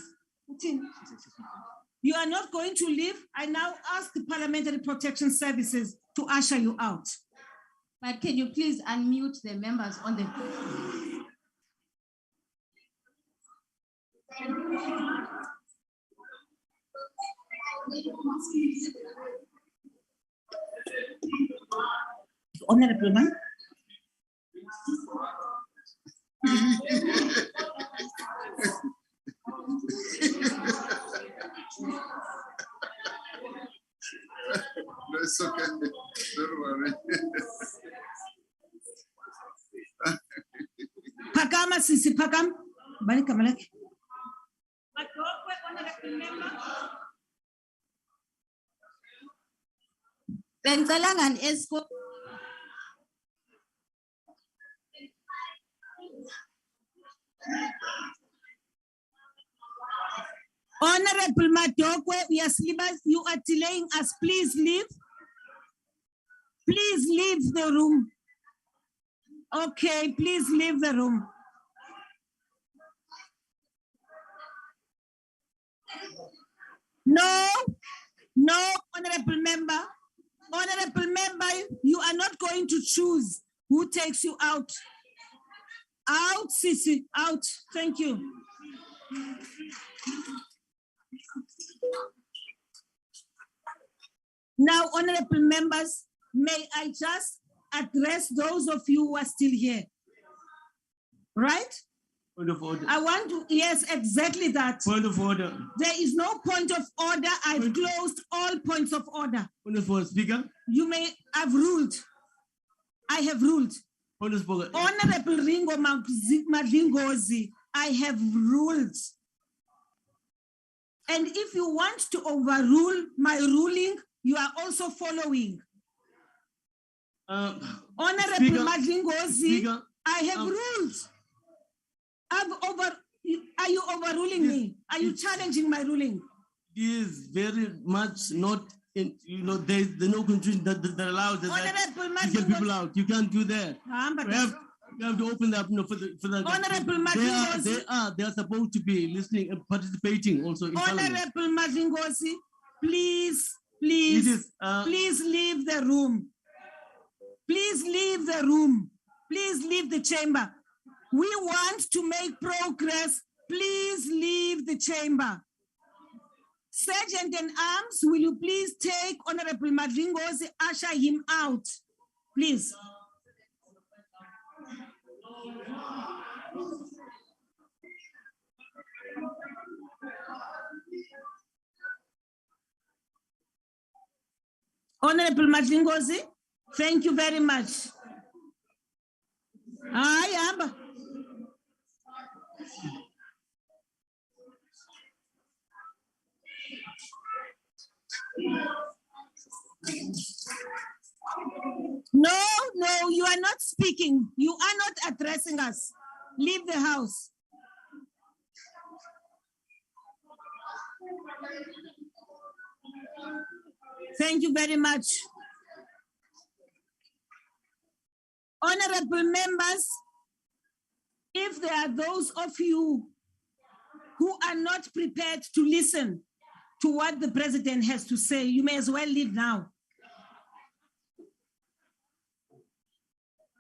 you are not going to leave. I now ask the Parliamentary Protection Services to usher you out. But can you please unmute the members on the... Honorable man. No, it's okay. Don't worry. Pakama Sisi, Pakam. Bani kamalaki. Bengicela ngani esiko Honorable Madokwe, yes, you are delaying us. Please leave. Please leave the room. Okay, please leave the room. No, honorable member. Honorable member, you are not going to choose who takes you out. Out, Sisi, out. Thank you. Now, honorable members, may I just address those of you who are still here? Right? Point of order. I want to, yes, exactly that. Point of order. There is no point of order. I've closed all points of order. Point of order, Speaker. You may have ruled. I have ruled. Point of order. Honorable Ringo Madlingozi, I have ruled. And if you want to overrule my ruling, you are also following. Honorable Madlingozi, I have ruled. Are you overruling me? Are you challenging my ruling? It is very much not, there's no constitution that allows that you get people out. You can't do that. You have to open up for the Honorable they are supposed to be listening and participating also in Parliament. Honorable Madlingozi, please leave the room. Please leave the room. Please leave the chamber. We want to make progress. Please leave the chamber. Sergeant in arms, will you please take Honorable Madlingozi, usher him out, please. Honorable Madlingozi, thank you very much. I am. No, you are not speaking. You are not addressing us. Leave the house. Thank you very much. Honorable members, if there are those of you who are not prepared to listen to what the president has to say, you may as well leave now.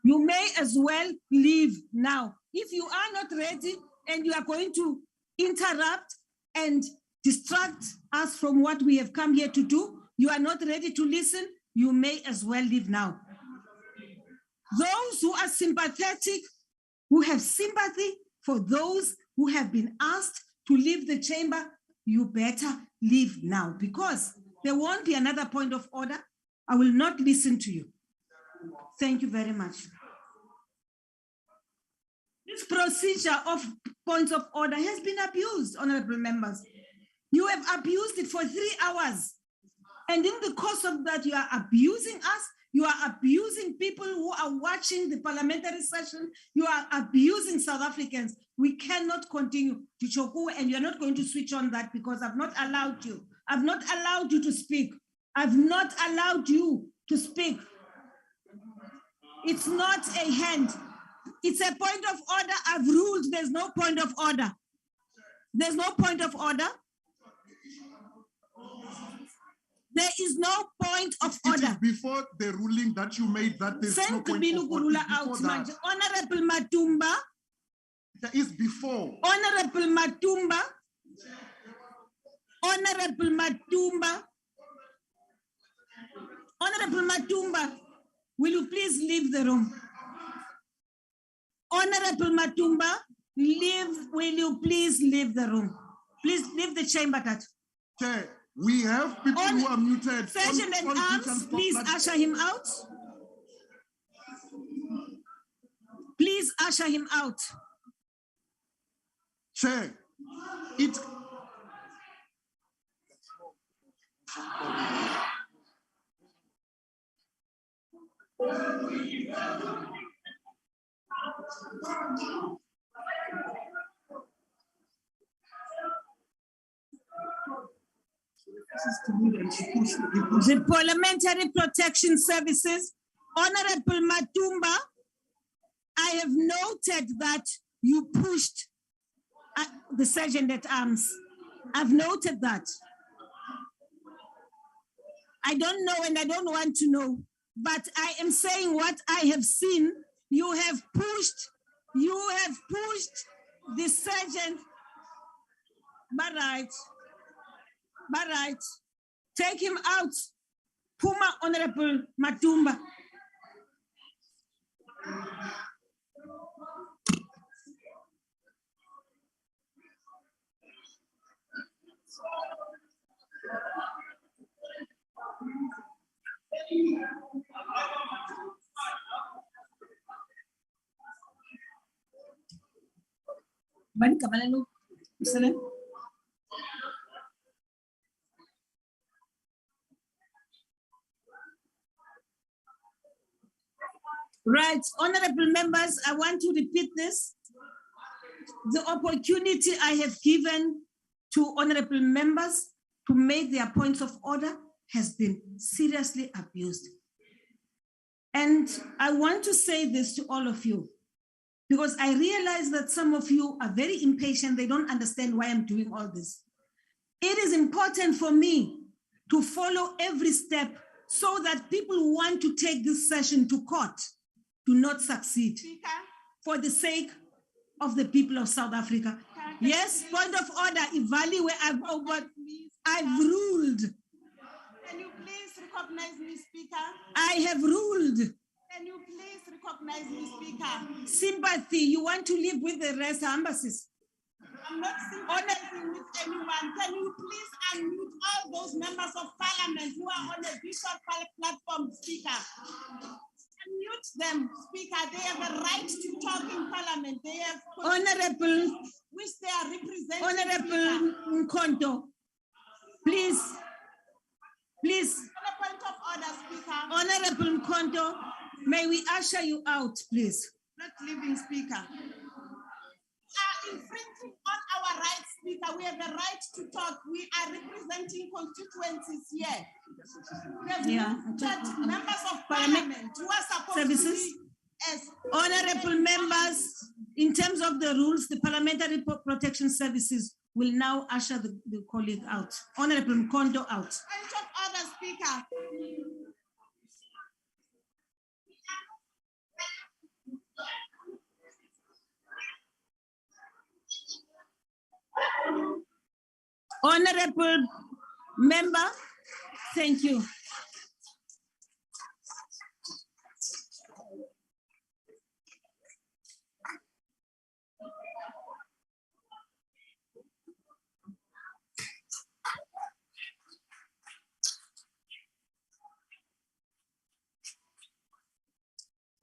You may as well leave now. If you are not ready and you are going to interrupt and distract us from what we have come here to do, you are not ready to listen, you may as well leave now. Those who are sympathetic, who have sympathy for those who have been asked to leave the chamber, you better leave now, because there won't be another point of order. I will not listen to you. Thank you very much. This procedure of points of order has been abused, honorable members. You have abused it for 3 hours. And in the course of that, you are abusing us. You are abusing people who are watching the parliamentary session. You are abusing South Africans. We cannot continue to choke, and you're not going to switch on that because I've not allowed you. I've not allowed you to speak. I've not allowed you to speak. It's not a hand. It's a point of order. I've ruled there's no point of order. There's no point of order. There is no point of order. It is before the ruling that you made that there's no point of order. Honorable Matumba. There is before. Honorable Matumba. Honorable Matumba. Honorable Matumba, will you please leave the room? Honorable Matumba, will you please leave the room? Please leave the chamber, Tat. Chair, we have people who are muted. Sergeant at Arms, please usher him out. Please usher him out. Chair, it. The Parliamentary Protection Services, Honorable Matumba, I have noted that you pushed the Sergeant at Arms. I've noted that. I don't know and I don't want to know, but I am saying what I have seen. You have pushed the Sergeant. But right. Take him out. Puma, Honorable Matumba. Right, honorable members, I want to repeat this. The opportunity I have given to honorable members to make their points of order has been seriously abused. And I want to say this to all of you, because I realize that some of you are very impatient. They don't understand why I'm doing all this. It is important for me to follow every step so that people who want to take this session to court do not succeed for the sake of the people of South Africa. Yes, point of order, Ivali, where I've ruled. Can you please recognize me, Speaker? I have ruled. Can you please recognize me, Speaker? Sympathy, you want to live with the rest embassies. I'm not sympathizing with anyone. Can you please unmute all those members of parliament who are on a visual platform, Speaker? Unmute them, Speaker. They have a right to talk in parliament. They have Honorable, which they are representing. Honorable Nkonto, please. On a point of order, Speaker. Honorable Nkonto, may we usher you out, please? Not leaving, Speaker. Are infringing on our rights, Speaker. We have a right to talk. We are representing constituencies here. Members of Parliament who are supposed to be as honorable members, in terms of the rules, the Parliamentary Protection Services will now usher the colleague out. Honorable Mkondo out. Point of order, Speaker. Honorable member, thank you.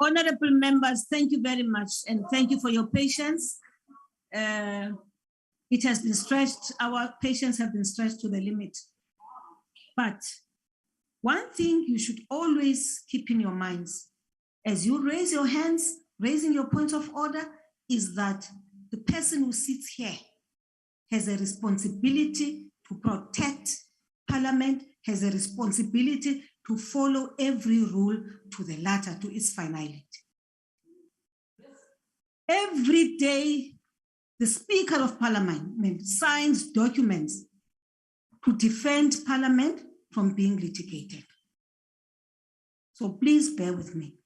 Honorable members, thank you very much, and thank you for your patience. It has been stretched, our patience have been stretched to the limit. But one thing you should always keep in your minds, as you raise your hands, raising your points of order, is that the person who sits here has a responsibility to protect Parliament, has a responsibility to follow every rule to the letter, to its finality. Every day, the Speaker of Parliament signs documents to defend Parliament from being litigated. So please bear with me.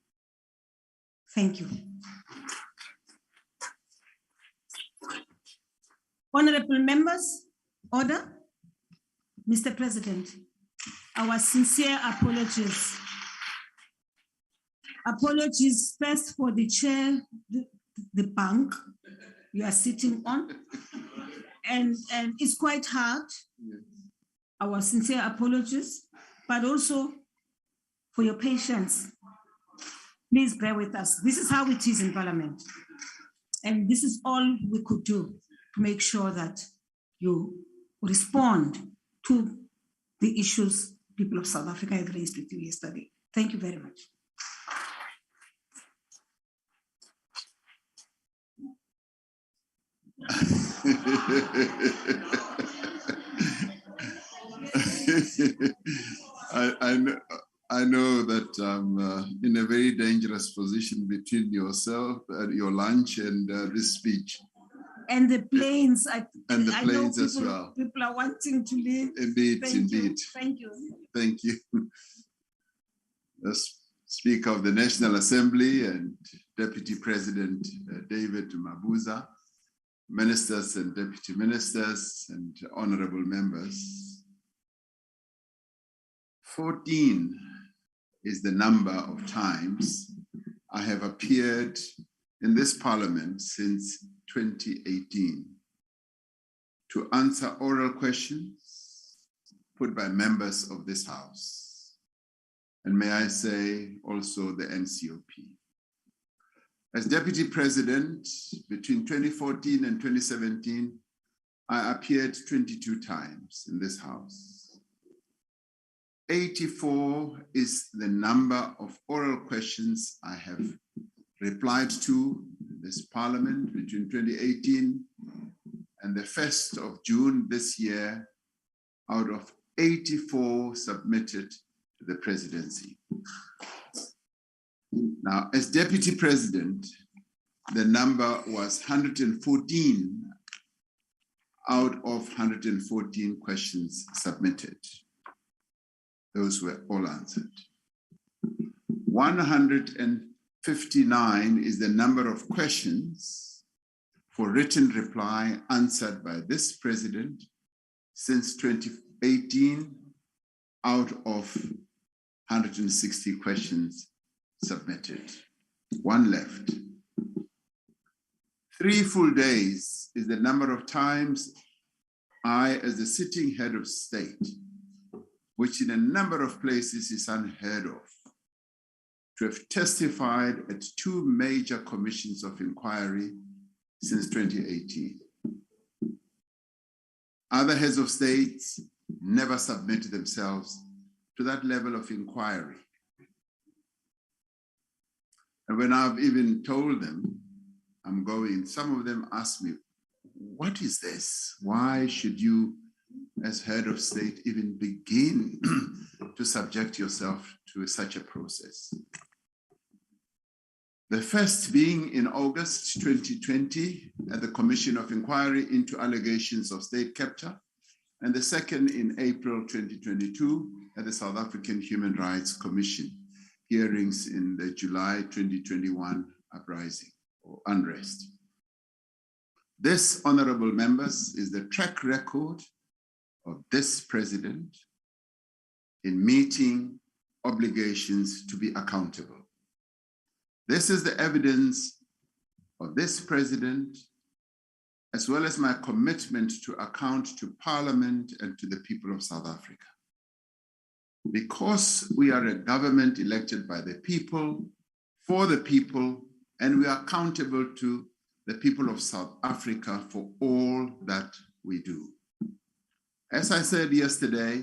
Thank you. Honorable members, order. Mr. President, our sincere apologies. Apologies first for the chair, the bank you are sitting on, and it's quite hard. Our sincere apologies, but also for your patience. Please bear with us. This is how it is in Parliament. And this is all we could do to make sure that you respond to the issues people of South Africa have raised with you yesterday. Thank you very much. I know that I'm in a very dangerous position between yourself, your lunch, and this speech. And the planes. And the planes know as well. People are wanting to leave. Indeed, Thank you. indeed. Thank you. Thank you. The Speaker of the National Assembly and Deputy President David Mabuza, ministers and deputy ministers, and honorable members. 14 is the number of times I have appeared in this Parliament since 2018 to answer oral questions put by members of this House. And may I say also the NCOP. As Deputy President, between 2014 and 2017, I appeared 22 times in this House. 84 is the number of oral questions I have replied to in this Parliament between 2018 and the 1st of June this year, out of 84 submitted to the Presidency. Now, as Deputy President, the number was 114 out of 114 questions submitted. Those were all answered. 159 is the number of questions for written reply answered by this President since 2018 out of 160 questions submitted. One left. 3 full days is the number of times I, as the sitting head of state, which in a number of places is unheard of, to have testified at 2 major commissions of inquiry since 2018. Other heads of states never submitted themselves to that level of inquiry. And when I've even told them I'm going, some of them ask me, what is this? Why should you, as head of state, even begin to subject yourself to such a process? The first being in August 2020 at the Commission of Inquiry into allegations of state capture, and the second in April 2022 at the South African Human Rights Commission, hearings in the July 2021 uprising or unrest. This, honorable members, is the track record of this president in meeting obligations to be accountable. This is the evidence of this president, as well as my commitment to account to Parliament and to the people of South Africa. Because we are a government elected by the people, for the people, and we are accountable to the people of South Africa for all that we do. As I said yesterday,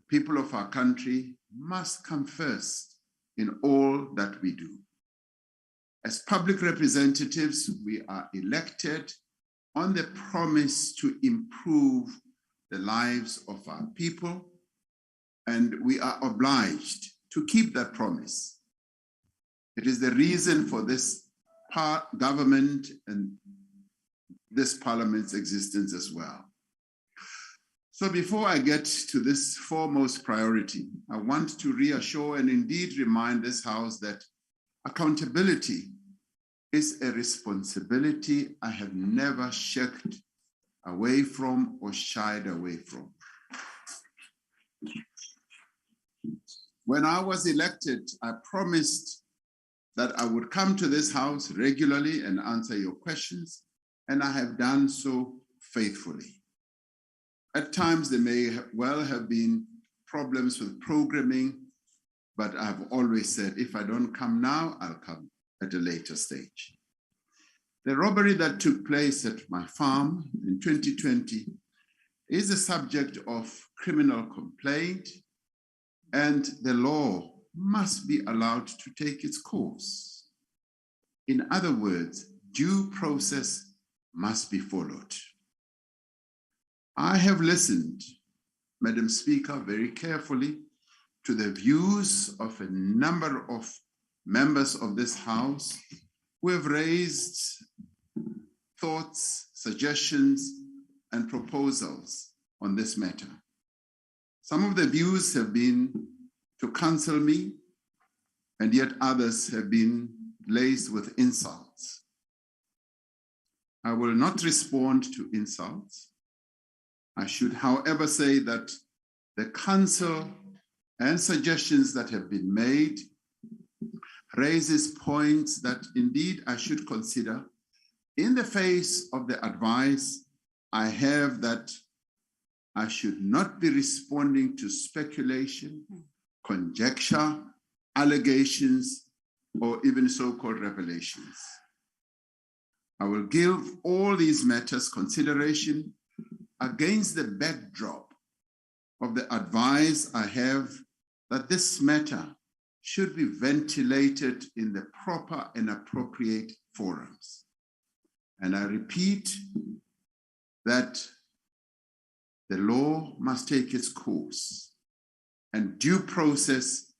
people of our country must come first in all that we do. As public representatives, we are elected on the promise to improve the lives of our people, and we are obliged to keep that promise. It is the reason for this government and this parliament's existence as well. So before I get to this foremost priority, I want to reassure and indeed remind this House that accountability is a responsibility I have never shirked away from or shied away from. When I was elected, I promised that I would come to this House regularly and answer your questions, and I have done so faithfully. At times, there may well have been problems with programming, but I've always said, if I don't come now, I'll come at a later stage. The robbery that took place at my farm in 2020 is a subject of criminal complaint, and the law must be allowed to take its course. In other words, due process must be followed. I have listened, Madam Speaker, very carefully to the views of a number of members of this House who have raised thoughts, suggestions, and proposals on this matter. Some of the views have been to cancel me, and yet others have been laced with insults. I will not respond to insults. I should, however, say that the counsel and suggestions that have been made raises points that indeed I should consider in the face of the advice I have that I should not be responding to speculation, conjecture, allegations, or even so-called revelations. I will give all these matters consideration against the backdrop of the advice I have that this matter should be ventilated in the proper and appropriate forums. And I repeat that the law must take its course, and due process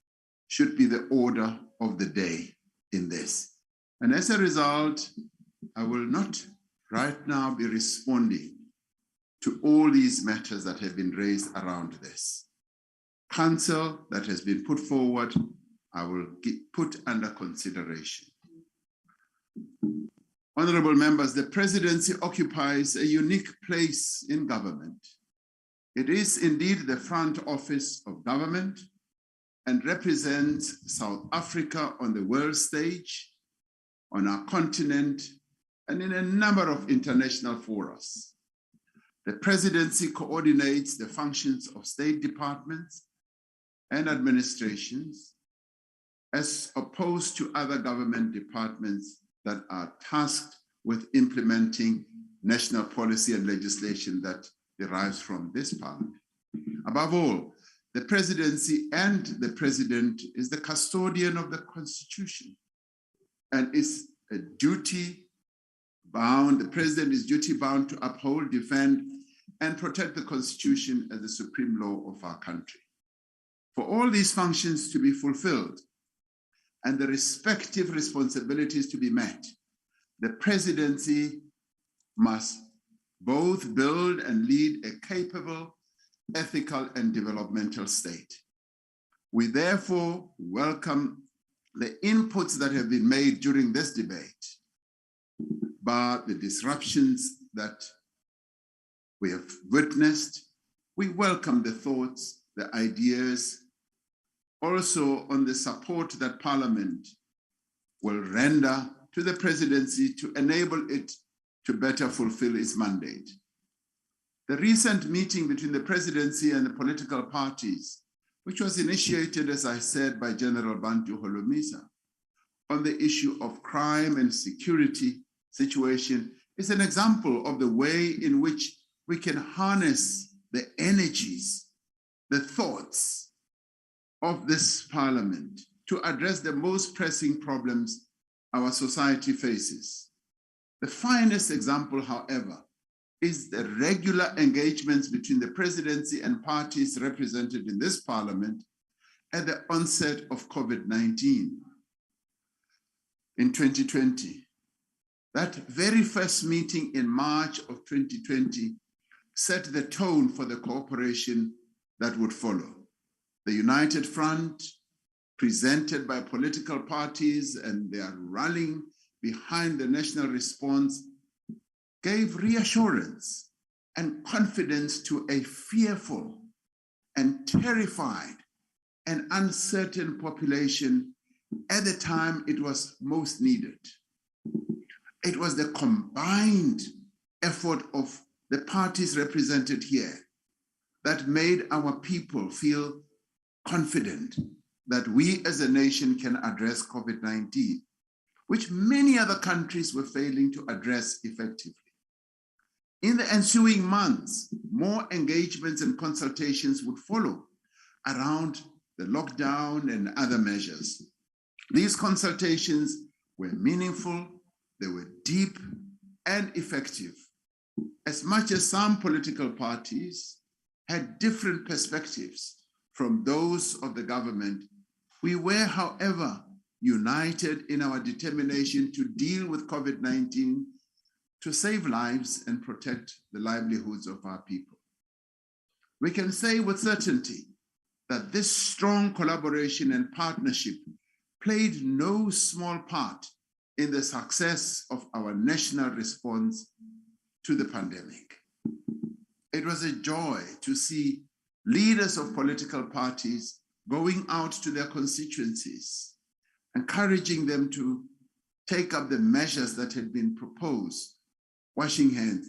should be the order of the day in this. And as a result, I will not right now be responding to all these matters that have been raised around this. Counsel that has been put forward, I will put under consideration. Honorable members, the presidency occupies a unique place in government. It is indeed the front office of government and represents South Africa on the world stage, on our continent, and in a number of international forums. The presidency coordinates the functions of state departments and administrations, as opposed to other government departments that are tasked with implementing national policy and legislation that derives from this parliament. Above all, the presidency and the president is the custodian of the Constitution, and it's a duty bound, the president is duty bound to uphold, defend, and protect the Constitution as the supreme law of our country. For all these functions to be fulfilled and the respective responsibilities to be met, the presidency must both build and lead a capable, ethical, and developmental state. We therefore welcome the inputs that have been made during this debate, but the disruptions that we have witnessed, we welcome the thoughts, the ideas, also on the support that Parliament will render to the presidency to enable it to better fulfill its mandate. The recent meeting between the presidency and the political parties, which was initiated, as I said, by General Bantu Holomisa, on the issue of crime and security situation, is an example of the way in which we can harness the energies, the thoughts of this Parliament to address the most pressing problems our society faces. The finest example, however, is the regular engagements between the presidency and parties represented in this Parliament at the onset of COVID-19 in 2020. That very first meeting in March of 2020 set the tone for the cooperation that would follow. The United Front, presented by political parties and they are rallying behind the national response, gave reassurance and confidence to a fearful and terrified and uncertain population at the time it was most needed. It was the combined effort of the parties represented here that made our people feel confident that we as a nation can address COVID-19, which many other countries were failing to address effectively. In the ensuing months, more engagements and consultations would follow around the lockdown and other measures. These consultations were meaningful, they were deep and effective. As much as some political parties had different perspectives from those of the government, we were, however, united in our determination to deal with COVID-19 to save lives and protect the livelihoods of our people. We can say with certainty that this strong collaboration and partnership played no small part in the success of our national response to the pandemic. It was a joy to see leaders of political parties going out to their constituencies, encouraging them to take up the measures that had been proposed, washing hands,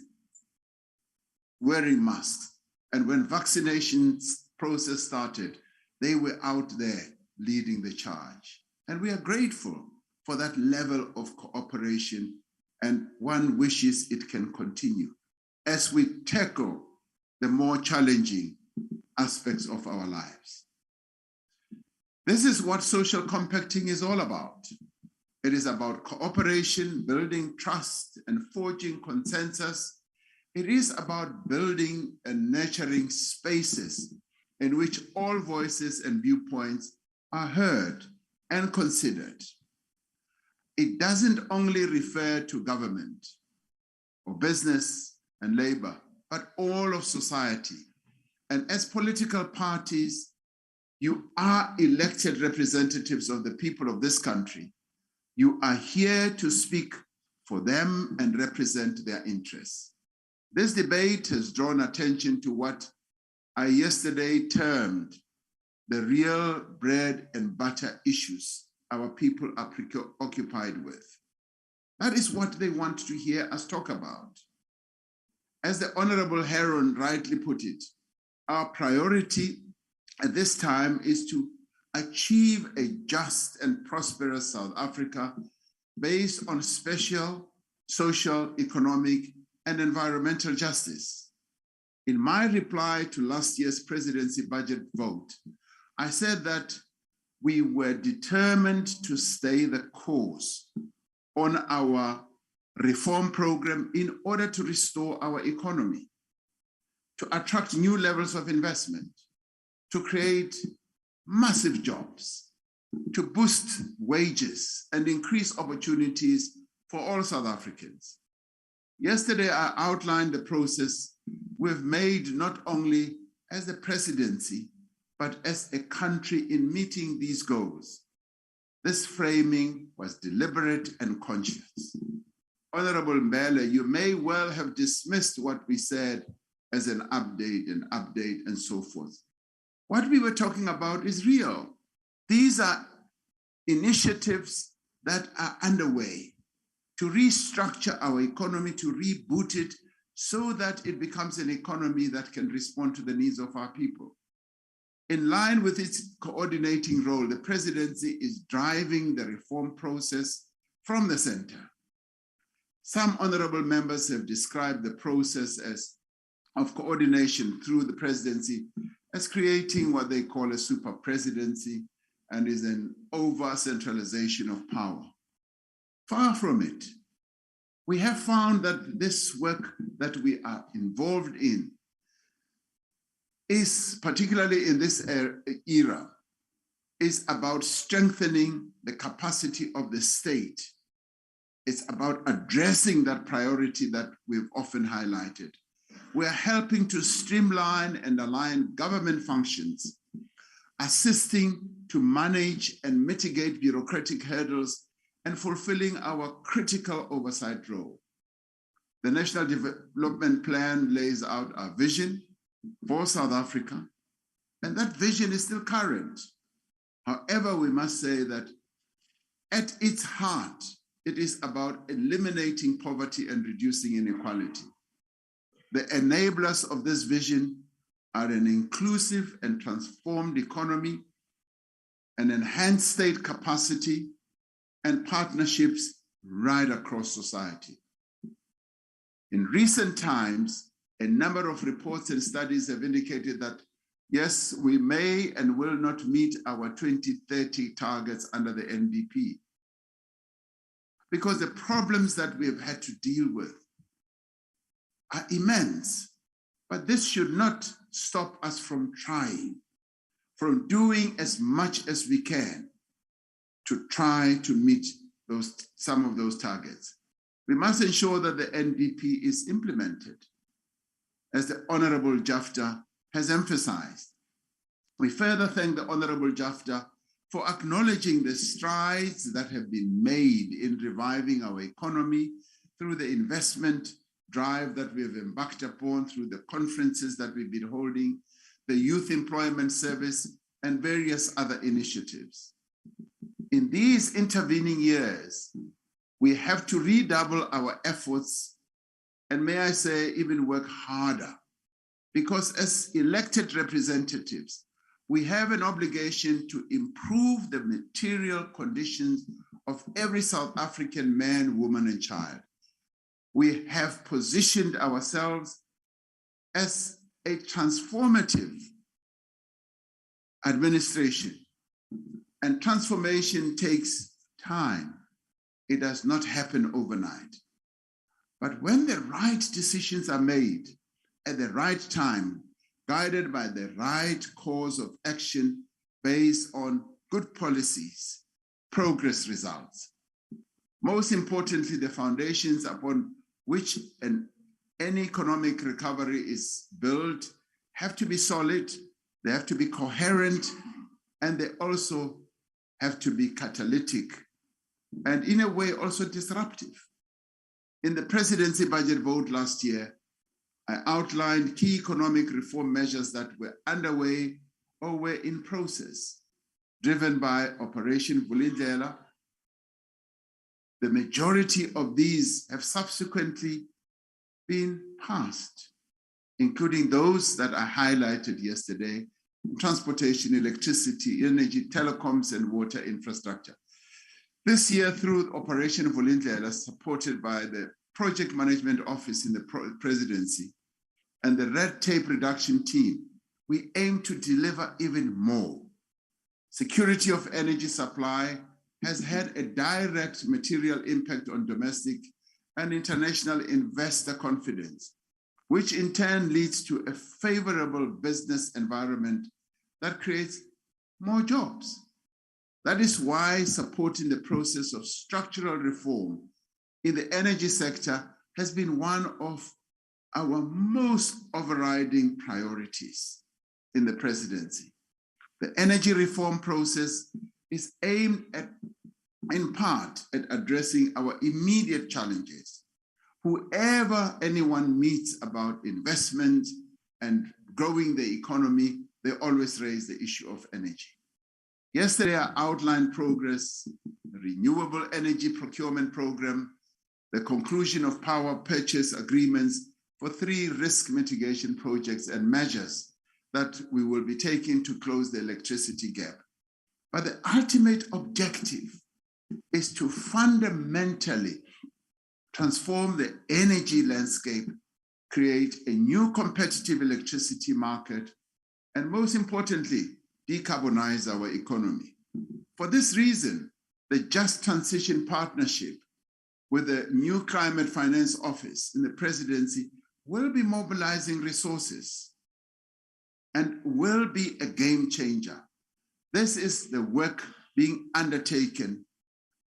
wearing masks. And when vaccination process started, they were out there leading the charge. And we are grateful for that level of cooperation, and one wishes it can continue as we tackle the more challenging aspects of our lives. This is what social compacting is all about. It is about cooperation, building trust, and forging consensus. It is about building and nurturing spaces in which all voices and viewpoints are heard and considered. It doesn't only refer to government or business and labor, but all of society. And as political parties, you are elected representatives of the people of this country. You are here to speak for them and represent their interests. This debate has drawn attention to what I yesterday termed the real bread and butter issues our people are preoccupied with. That is what they want to hear us talk about. As the Honorable Heron rightly put it, our priority at this time is to achieve a just and prosperous South Africa based on special, social, economic, and environmental justice. In my reply to last year's presidency budget vote, I said that we were determined to stay the course on our reform program in order to restore our economy, to attract new levels of investment, to create massive jobs, to boost wages and increase opportunities for all South Africans. Yesterday, I outlined the process we've made not only as the presidency, but as a country in meeting these goals. This framing was deliberate and conscious. Honorable Mbele, you may well have dismissed what we said as an update and so forth. What we were talking about is real. These are initiatives that are underway to restructure our economy, to reboot it so that it becomes an economy that can respond to the needs of our people. In line with its coordinating role, the presidency is driving the reform process from the center. Some honorable members have described the process of coordination through the presidency as creating what they call a super presidency and is an over-centralization of power. Far from it. We have found that this work that we are involved in is, particularly in this era, is about strengthening the capacity of the state. It's about addressing that priority that we've often highlighted. We're helping to streamline and align government functions, assisting to manage and mitigate bureaucratic hurdles, and fulfilling our critical oversight role. The National Development Plan lays out our vision for South Africa, and that vision is still current. However, we must say that at its heart, it is about eliminating poverty and reducing inequality. The enablers of this vision are an inclusive and transformed economy, an enhanced state capacity, and partnerships right across society. In recent times, a number of reports and studies have indicated that, yes, we may and will not meet our 2030 targets under the NDP, because the problems that we have had to deal with are immense. But this should not stop us from trying, from doing as much as we can to try to meet some of those targets. We must ensure that the NDP is implemented, as the Honorable Jafta has emphasized. We further thank the Honorable Jafta for acknowledging the strides that have been made in reviving our economy through the investment drive that we have embarked upon, through the conferences that we've been holding, the Youth Employment Service, and various other initiatives. In these intervening years, we have to redouble our efforts, and may I say, even work harder, because as elected representatives, we have an obligation to improve the material conditions of every South African man, woman, and child. We have positioned ourselves as a transformative administration, and transformation takes time. It does not happen overnight. But when the right decisions are made at the right time, guided by the right course of action based on good policies, progress results. Most importantly, the foundations upon which any economic recovery is built have to be solid, they have to be coherent, and they also have to be catalytic, and in a way also disruptive. In the presidency budget vote last year, I outlined key economic reform measures that were underway or were in process, driven by Operation Vulindlela. The majority of these have subsequently been passed, including those that I highlighted yesterday: transportation, electricity, energy, telecoms, and water infrastructure. This year, through Operation Vulindlela, supported by the Project Management Office in the Presidency and the Red Tape Reduction Team, we aim to deliver even more. Security of energy supply has had a direct material impact on domestic and international investor confidence, which in turn leads to a favorable business environment that creates more jobs. That is why supporting the process of structural reform in the energy sector has been one of our most overriding priorities in the presidency. The energy reform process is aimed at, in part, at addressing our immediate challenges. Whoever anyone meets about investment and growing the economy, they always raise the issue of energy. Yesterday, I outlined progress, the renewable energy procurement program, the conclusion of power purchase agreements for 3 risk mitigation projects and measures that we will be taking to close the electricity gap. But the ultimate objective is to fundamentally transform the energy landscape, create a new competitive electricity market, and most importantly, decarbonize our economy. For this reason, the Just Transition Partnership with the new Climate Finance Office in the Presidency will be mobilizing resources and will be a game changer. This is the work being undertaken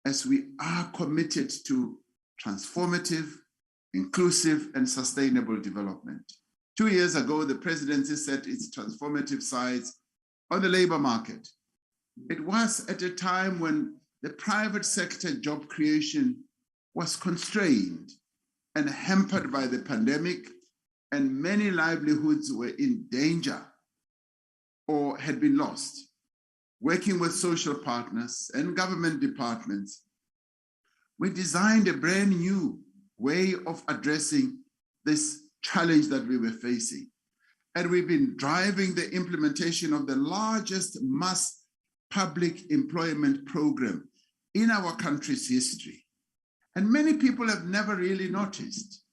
as we are committed to transformative, inclusive, and sustainable development. 2 years ago, the presidency set its transformative sights on the labor market. It was at a time when the private sector job creation was constrained and hampered by the pandemic, and many livelihoods were in danger or had been lost. Working with social partners and government departments, we designed a brand new way of addressing this challenge that we were facing. And we've been driving the implementation of the largest mass public employment program in our country's history. And many people have never really noticed.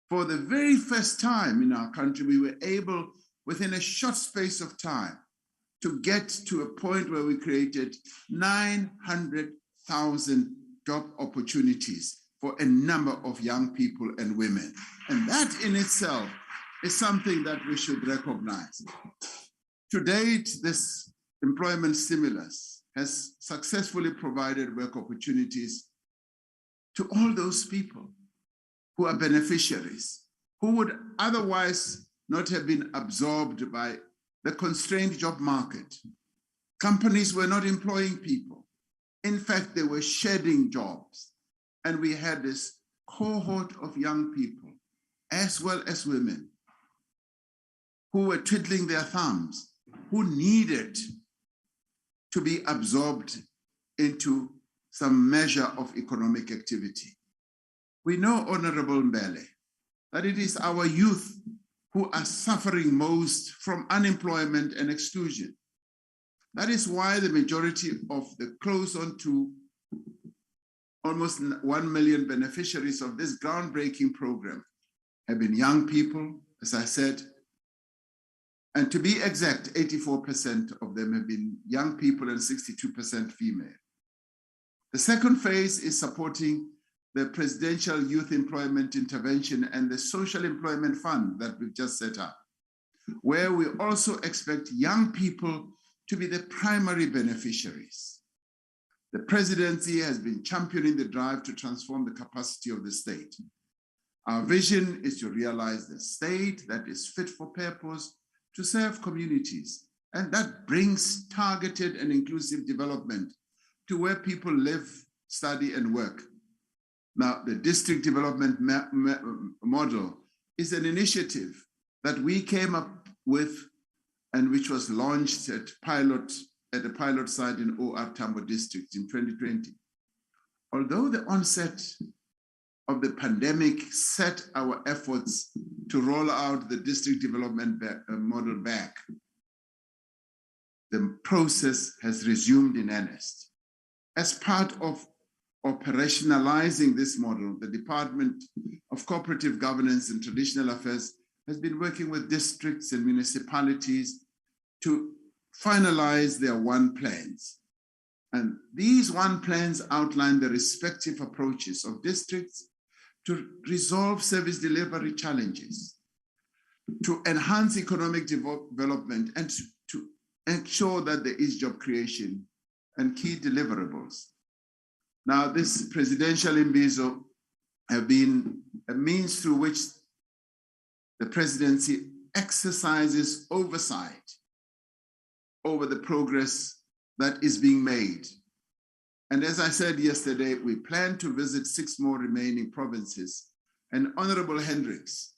For the very first time in our country, we were able, within a short space of time, to get to a point where we created 900,000 job opportunities for a number of young people and women. And that in itself is something that we should recognize. To date, this employment stimulus has successfully provided work opportunities to all those people who are beneficiaries, who would otherwise not have been absorbed by the constrained job market. Companies were not employing people. In fact, they were shedding jobs. And we had this cohort of young people, as well as women, who were twiddling their thumbs, who needed to be absorbed into some measure of economic activity. We know, Honorable Mbele, that it is our youth who are suffering most from unemployment and exclusion. That is why the majority of the close on to almost 1 million beneficiaries of this groundbreaking program have been young people, as I said, and to be exact, 84% of them have been young people and 62% female. The second phase is supporting the Presidential Youth Employment Intervention and the Social Employment Fund that we've just set up, where we also expect young people to be the primary beneficiaries. The presidency has been championing the drive to transform the capacity of the state. Our vision is to realize the state that is fit for purpose to serve communities, and that brings targeted and inclusive development to where people live, study, and work. Now, the district development model is an initiative that we came up with and which was launched at a pilot site in OR Tambo district in 2020. Although the onset of the pandemic set our efforts to roll out the district development model back, the process has resumed in earnest. As part of operationalizing this model, the Department of Cooperative Governance and Traditional Affairs has been working with districts and municipalities to finalize their one plans. And these one plans outline the respective approaches of districts to resolve service delivery challenges, to enhance economic development, and to ensure that there is job creation and key deliverables. Now, this presidential imbizo have been a means through which the presidency exercises oversight over the progress that is being made. And as I said yesterday, we plan to visit 6 more remaining provinces, and Honorable Hendricks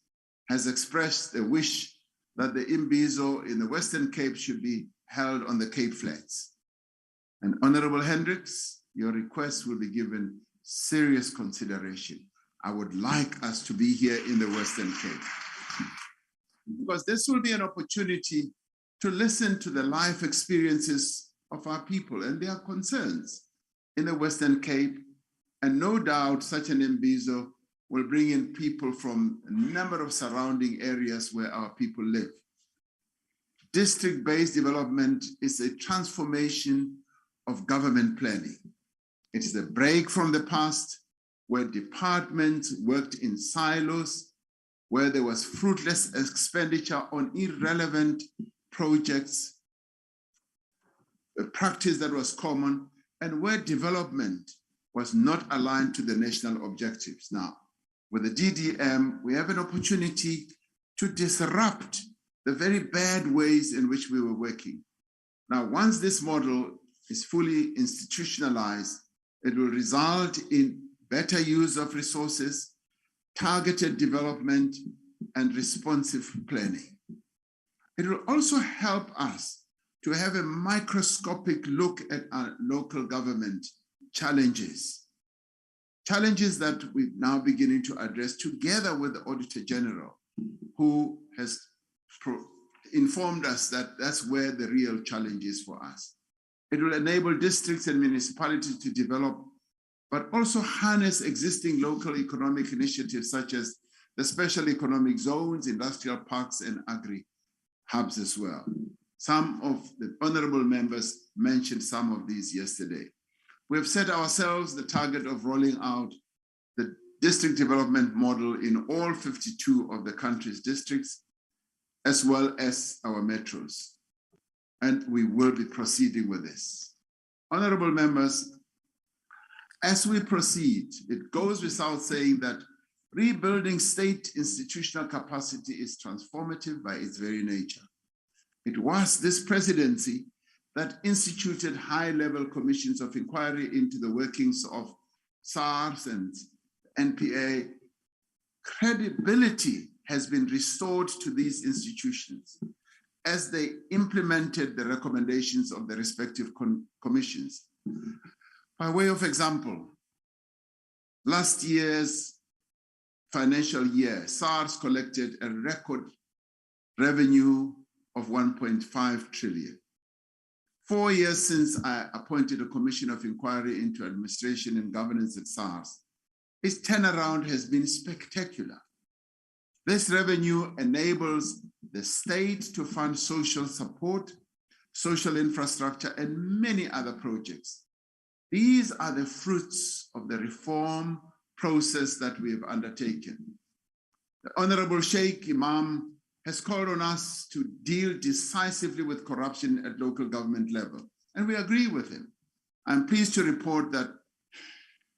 has expressed a wish that the imbizo in the Western Cape should be held on the Cape Flats. And Honorable Hendricks, your request will be given serious consideration. I would like us to be here in the Western Cape, because this will be an opportunity to listen to the life experiences of our people and their concerns in the Western Cape. And no doubt such an imbizo will bring in people from a number of surrounding areas where our people live. District-based development is a transformation of government planning. It is a break from the past where departments worked in silos, where there was fruitless expenditure on irrelevant projects, a practice that was common, and where development was not aligned to the national objectives. Now, with the DDM, we have an opportunity to disrupt the very bad ways in which we were working. Now, once this model is fully institutionalized, it will result in better use of resources, targeted development, and responsive planning. It will also help us to have a microscopic look at our local government challenges that we're now beginning to address together with the Auditor General, who has informed us that that's where the real challenge is for us. It will enable districts and municipalities to develop, but also harness existing local economic initiatives such as the special economic zones, industrial parks, and agri-hubs as well. Some of the honorable members mentioned some of these yesterday. We have set ourselves the target of rolling out the district development model in all 52 of the country's districts, as well as our metros. And we will be proceeding with this. Honorable members, as we proceed, it goes without saying that rebuilding state institutional capacity is transformative by its very nature. It was this presidency that instituted high-level commissions of inquiry into the workings of SARS and NPA. Credibility has been restored to these institutions as they implemented the recommendations of the respective commissions. By way of example, last year's financial year, SARS collected a record revenue of 1.5 trillion. 4 years since I appointed a commission of inquiry into administration and governance at SARS, its turnaround has been spectacular. This revenue enables the state to fund social support, social infrastructure, and many other projects. These are the fruits of the reform process that we have undertaken. The Honorable Sheikh Imam has called on us to deal decisively with corruption at local government level, and we agree with him. I'm pleased to report that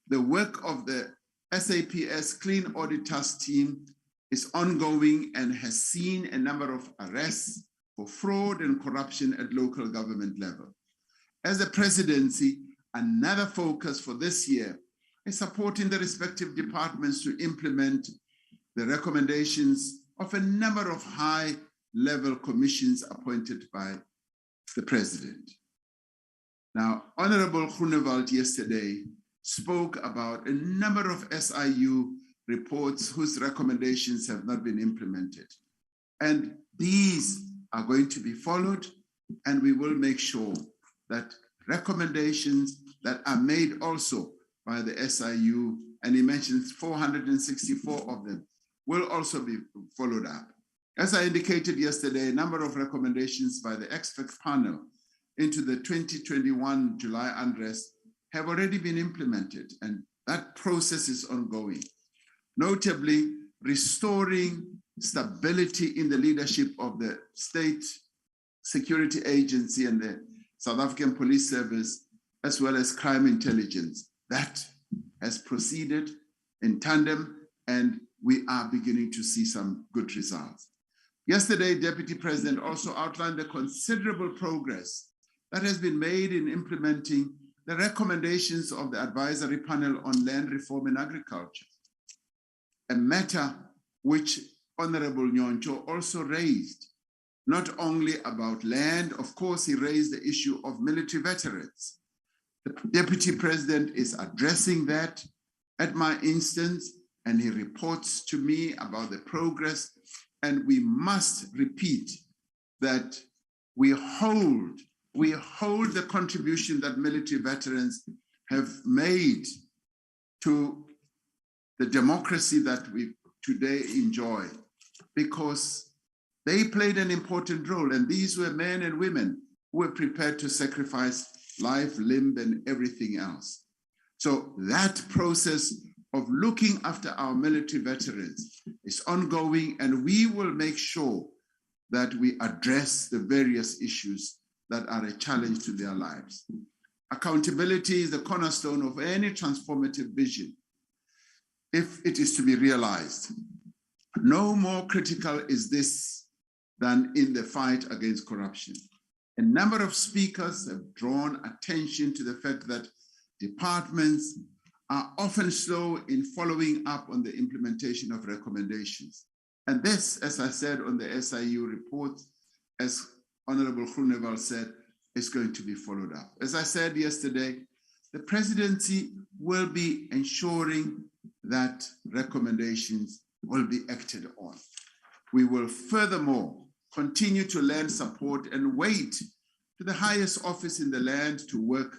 the work of the SAPS Clean Audit Task Team is ongoing and has seen a number of arrests for fraud and corruption at local government level. As a presidency, another focus for this year is supporting the respective departments to implement the recommendations of a number of high-level commissions appointed by the president. Now, Honorable Groenewald yesterday spoke about a number of SIU reports whose recommendations have not been implemented. And these are going to be followed, and we will make sure that recommendations that are made also by the SIU, and he mentions 464 of them, will also be followed up. As I indicated yesterday, a number of recommendations by the expert panel into the 2021 July unrest have already been implemented, and that process is ongoing. notably restoring stability in the leadership of the State Security Agency and the South African Police Service, as well as crime intelligence. That has proceeded in tandem, and we are beginning to see some good results. Yesterday, Deputy President also outlined the considerable progress that has been made in implementing the recommendations of the Advisory Panel on Land Reform and Agriculture, a matter which Honorable Nyoncho also raised, not only about land. Of course, he raised the issue of military veterans. The Deputy President is addressing that at my instance, and he reports to me about the progress. And we must repeat that we hold the contribution that military veterans have made to the democracy that we today enjoy, because they played an important role, and these were men and women who were prepared to sacrifice life, limb, and everything else. So that process of looking after our military veterans is ongoing, and we will make sure that we address the various issues that are a challenge to their lives. Accountability is the cornerstone of any transformative vision, if it is to be realized. No more critical is this than in the fight against corruption. A number of speakers have drawn attention to the fact that departments are often slow in following up on the implementation of recommendations. And this, as I said on the SIU report, as Honorable Groenewald said, is going to be followed up. As I said yesterday, the presidency will be ensuring that recommendations will be acted on. We will furthermore continue to lend support and weight to the highest office in the land to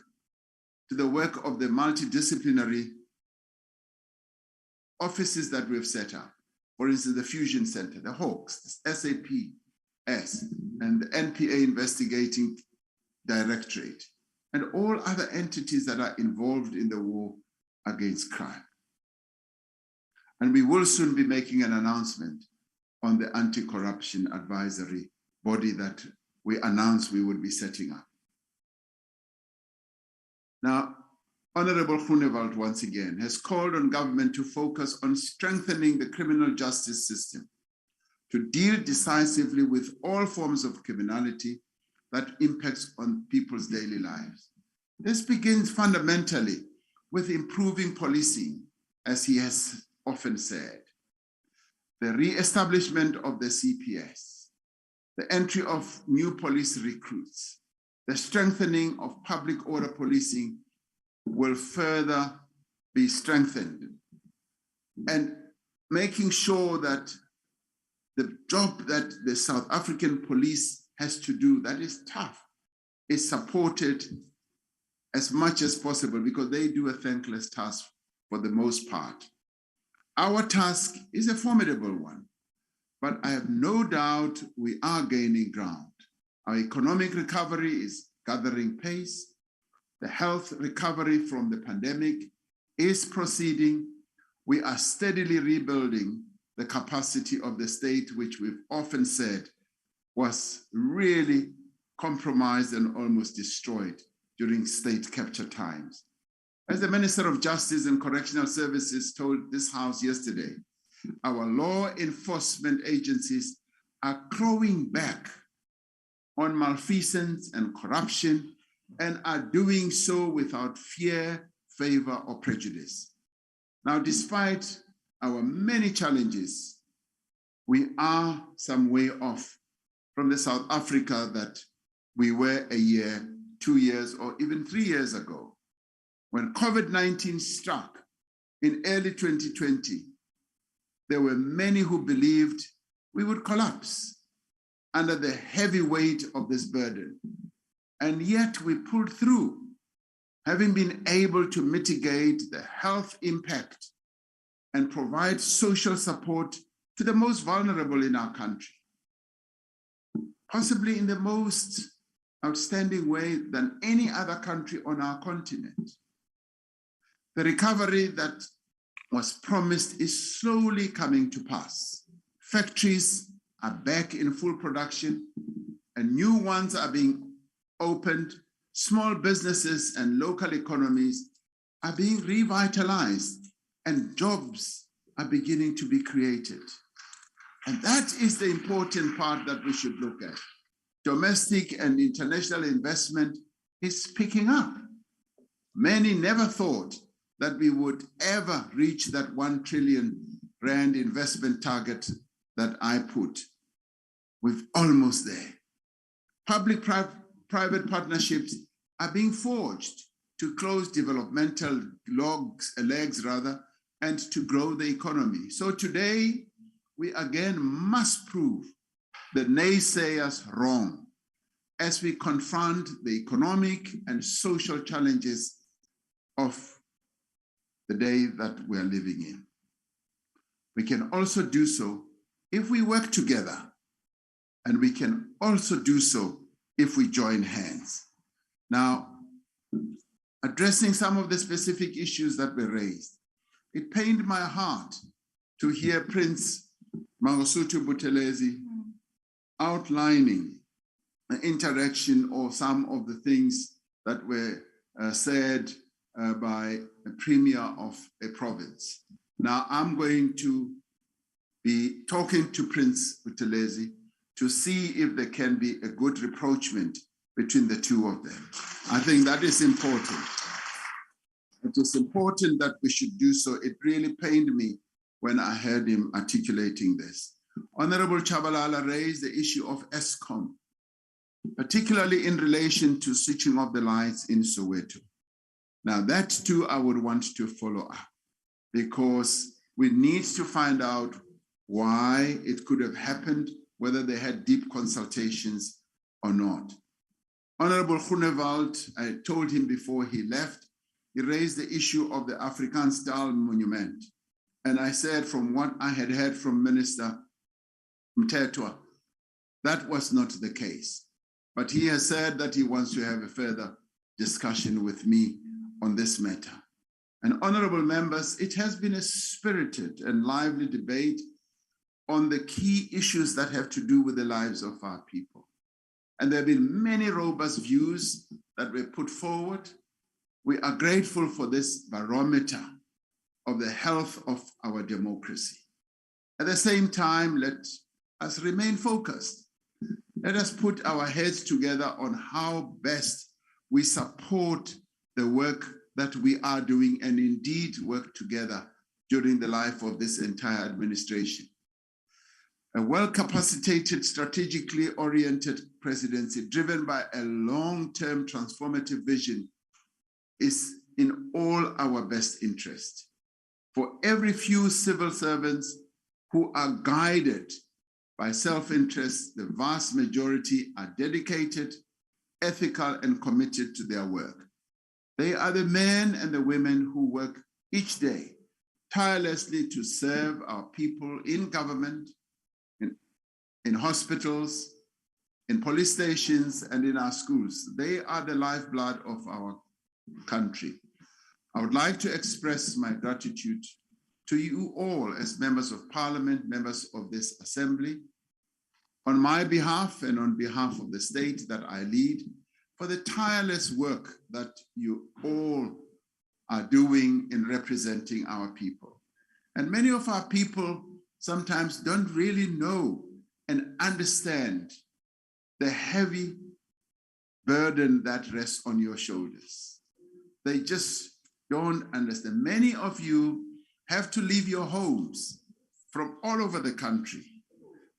the work of the multidisciplinary offices that we've set up. For instance, the Fusion Center, the Hawks, the SAPS, and the NPA Investigating Directorate, and all other entities that are involved in the war against crime. And we will soon be making an announcement on the anti-corruption advisory body that we announced we would be setting up. Now, Honorable Groenewald once again has called on government to focus on strengthening the criminal justice system, to deal decisively with all forms of criminality that impacts on people's daily lives. This begins fundamentally with improving policing, as he has often said. The re-establishment of the CPS, the entry of new police recruits, the strengthening of public order policing will further be strengthened, and making sure that the job that the South African police has to do, that is tough, is supported as much as possible, because they do a thankless task for the most part. Our task is a formidable one, but I have no doubt we are gaining ground. Our economic recovery is gathering pace. The health recovery from the pandemic is proceeding. We are steadily rebuilding the capacity of the state, which we've often said was really compromised and almost destroyed during state capture times. As the Minister of Justice and Correctional Services told this House yesterday, our law enforcement agencies are clawing back on malfeasance and corruption, and are doing so without fear, favor, or prejudice. Now, despite our many challenges, we are some way off from the South Africa that we were a year, 2 years, or even 3 years ago. When COVID-19 struck in early 2020, there were many who believed we would collapse under the heavy weight of this burden. And yet we pulled through, having been able to mitigate the health impact and provide social support to the most vulnerable in our country, possibly in the most outstanding way than any other country on our continent. The recovery that was promised is slowly coming to pass. Factories are back in full production and new ones are being opened. Small businesses and local economies are being revitalized and jobs are beginning to be created. And that is the important part that we should look at. Domestic and international investment is picking up. Many never thought that we would ever reach that 1 trillion rand investment target that I put. We're almost there. Public-private partnerships are being forged to close developmental legs and to grow the economy. So today, we again must prove the naysayers wrong as we confront the economic and social challenges of the day that we are living in. We can also do so if we work together, and we can also do so if we join hands. Now, addressing some of the specific issues that were raised, it pained my heart to hear Prince Mangosuthu Buthelezi outlining an interaction or some of the things that were said by a premier of a province. Now, I'm going to be talking to Prince Buthelezi to see if there can be a good rapprochement between the two of them. I think that is important. It is important that we should do so. It really pained me when I heard him articulating this. Honorable Chabalala raised the issue of ESCOM, particularly in relation to switching off the lights in Soweto. Now that too, I would want to follow up because we need to find out why it could have happened, whether they had deep consultations or not. Honorable Groenewald, I told him before he left, he raised the issue of the African style monument. And I said from what I had heard from Minister Mthethwa, that was not the case. But he has said that he wants to have a further discussion with me on this matter. And honorable members, it has been a spirited and lively debate on the key issues that have to do with the lives of our people. And there have been many robust views that were put forward. We are grateful for this barometer of the health of our democracy. At the same time, let us remain focused. Let us put our heads together on how best we support the work that we are doing and indeed work together during the life of this entire administration. A well-capacitated, strategically oriented presidency driven by a long-term transformative vision is in all our best interest. For every few civil servants who are guided by self-interest, the vast majority are dedicated, ethical, and committed to their work. They are the men and the women who work each day tirelessly to serve our people in government, in hospitals, in police stations, and in our schools. They are the lifeblood of our country. I would like to express my gratitude to you all as members of parliament, members of this assembly, on my behalf and on behalf of the state that I lead, for the tireless work that you all are doing in representing our people. And many of our people sometimes don't really know and understand the heavy burden that rests on your shoulders. They just don't understand. Many of you have to leave your homes from all over the country,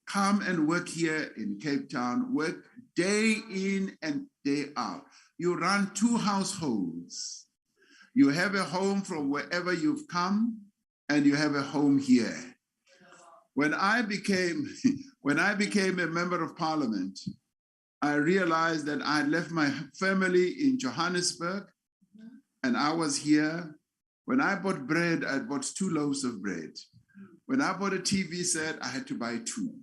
come and work here in Cape Town, work day in and day out. You run 2 households. You have a home from wherever you've come, and you have a home here. When I became a member of parliament, I realized that I had left my family in Johannesburg, and I was here. When I bought bread, I bought 2 loaves of bread. When I bought a TV set, I had to buy 2.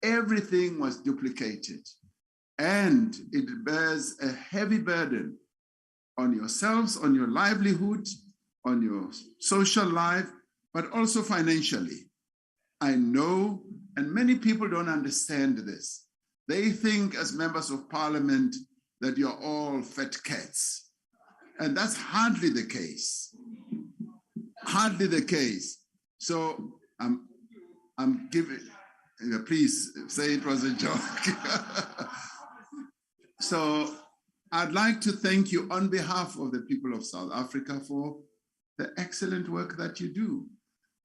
Everything was duplicated, and it bears a heavy burden on yourselves, on your livelihood, on your social life, but also financially. I know, and many people don't understand this. They think as members of parliament that you're all fat cats. And that's hardly the case. Hardly the case. So I'm giving, please say it was a joke. So I'd like to thank you on behalf of the people of South Africa for the excellent work that you do.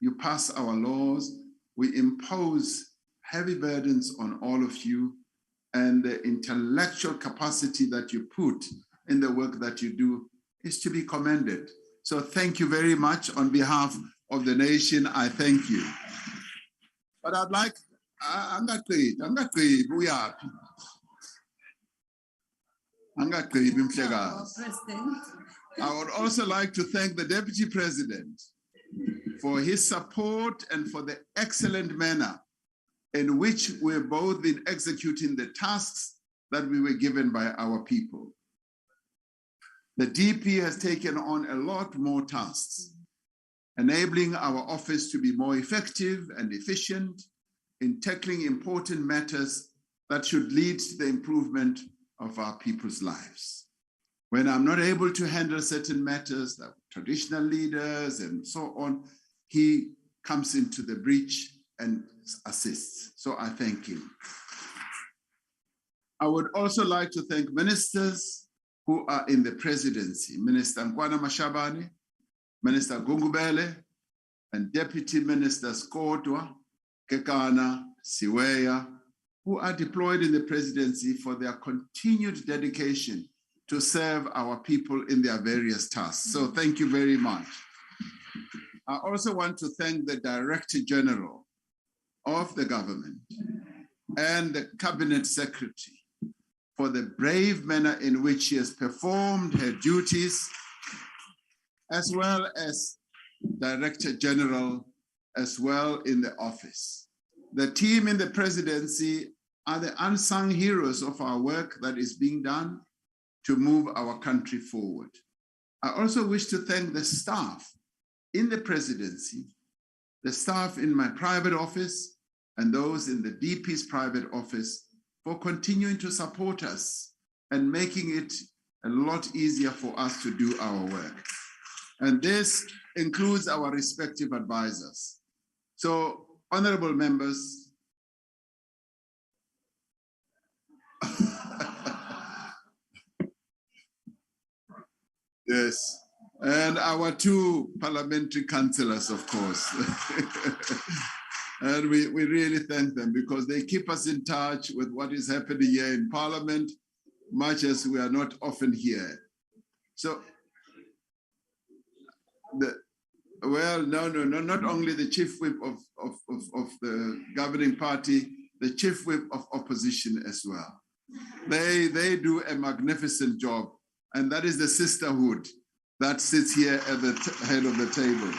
You pass our laws, we impose heavy burdens on all of you, and the intellectual capacity that you put in the work that you do is to be commended. So thank you very much on behalf of the nation. I thank you. But I'd like, I'm not great, we are. I would also like to thank the Deputy President for his support and for the excellent manner in which we've both been executing the tasks that we were given by our people. The DP has taken on a lot more tasks, enabling our office to be more effective and efficient in tackling important matters that should lead to the improvement of our people's lives. When I'm not able to handle certain matters, like traditional leaders and so on, he comes into the breach and assists. So I thank him. I would also like to thank ministers who are in the presidency, Minister Nkwana Mashabane, Minister Gungubele, and Deputy Ministers Kodwa, Kekana, Siweya, who are deployed in the presidency for their continued dedication to serve our people in their various tasks. So thank you very much. I also want to thank the Director General of the government and the Cabinet Secretary for the brave manner in which she has performed her duties, as well as Director General as well in the office. The team in the presidency are the unsung heroes of our work that is being done to move our country forward. I also wish to thank the staff in the presidency, the staff in my private office, and those in the DP's private office for continuing to support us and making it a lot easier for us to do our work. And this includes our respective advisors. So, honorable members, yes, and our two parliamentary councillors, of course. And we really thank them because they keep us in touch with what is happening here in Parliament, much as we are not often here. So, not only the chief whip of the governing party, the chief whip of opposition as well. They do a magnificent job, and that is the sisterhood that sits here at the head of the table.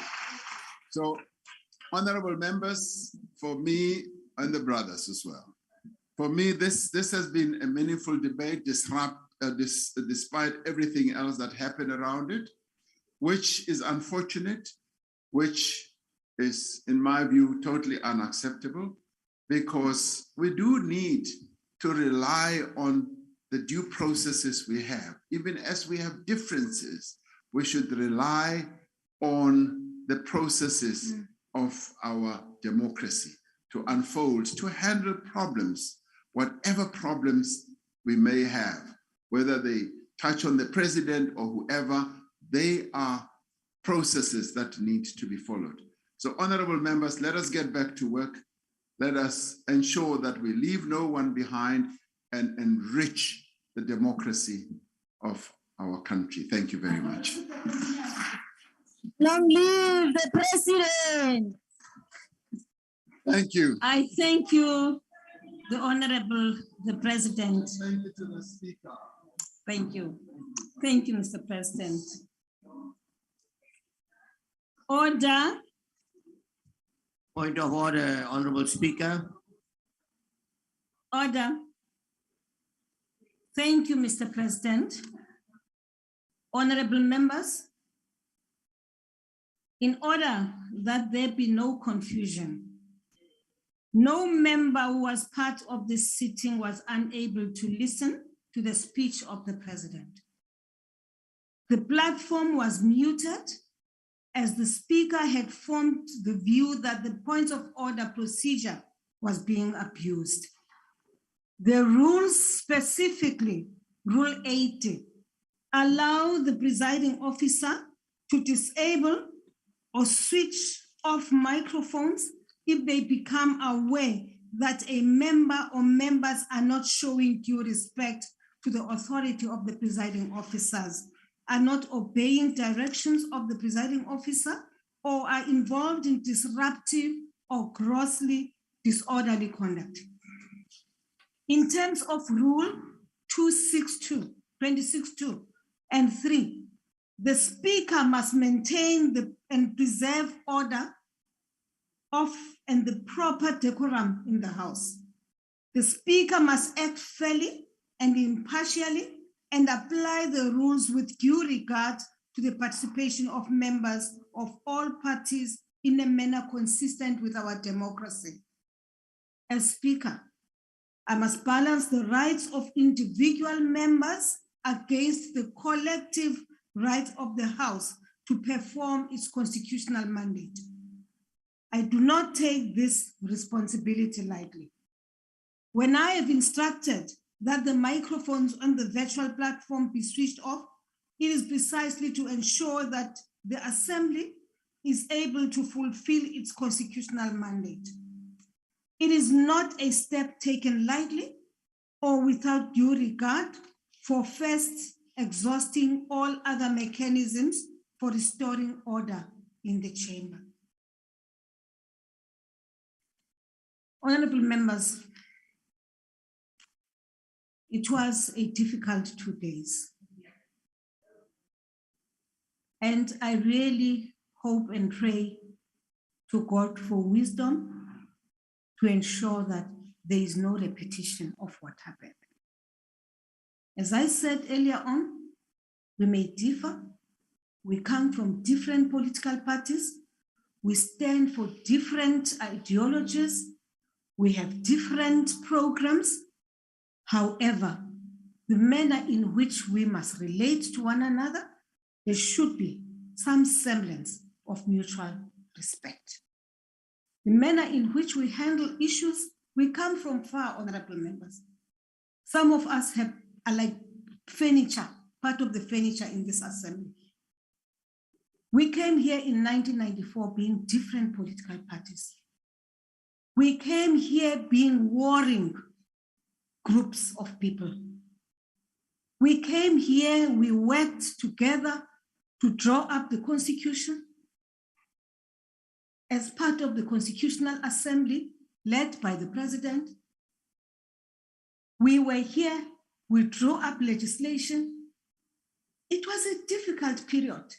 So, honorable members, for me and the brothers as well. For me, this has been a meaningful debate despite everything else that happened around it, which is unfortunate, which is, in my view, totally unacceptable, because we do need to rely on the due processes we have. Even as we have differences, we should rely on the processes of our democracy to unfold, to handle problems, whatever problems we may have, whether they touch on the president or whoever, they are processes that need to be followed. So, honorable members, let us get back to work. Let us ensure that we leave no one behind and enrich the democracy of our country. Thank you very much. Long live the president. Thank you. I thank you, the Honorable, the President. Thank you to the Speaker. Thank you. Thank you, Mr. President. Order. Point of order, Honorable Speaker. Order. Thank you, Mr. President. Honorable members, In order that there be no confusion, no member who was part of this sitting was unable to listen to the speech of the president. The platform was muted as the speaker had formed the view that the points of order procedure was being abused. The rules, specifically Rule 80, allow the presiding officer to disable or switch off microphones if they become aware that a member or members are not showing due respect to the authority of the presiding officers, are not obeying directions of the presiding officer, or are involved in disruptive or grossly disorderly conduct. In terms of Rule 26.2 and 3, the speaker must maintain and preserve order of and the proper decorum in the House. The speaker must act fairly and impartially and apply the rules with due regard to the participation of members of all parties in a manner consistent with our democracy. As Speaker, I must balance the rights of individual members against the collective rights of the House to perform its constitutional mandate. I do not take this responsibility lightly. When I have instructed that the microphones on the virtual platform be switched off, it is precisely to ensure that the Assembly is able to fulfill its constitutional mandate. It is not a step taken lightly or without due regard for first exhausting all other mechanisms for restoring order in the chamber. Honorable members, it was a difficult 2 days. And I really hope and pray to God for wisdom to ensure that there is no repetition of what happened. As I said earlier on, we may differ. We come from different political parties. We stand for different ideologies. We have different programs. However, the manner in which we must relate to one another, there should be some semblance of mutual respect. The manner in which we handle issues, we come from far, honorable members. Some of us are like furniture, part of the furniture in this assembly. We came here in 1994 being different political parties. We came here being warring groups of people. We came here, we worked together to draw up the Constitution as part of the Constitutional Assembly led by the President. We were here, we drew up legislation. It was a difficult period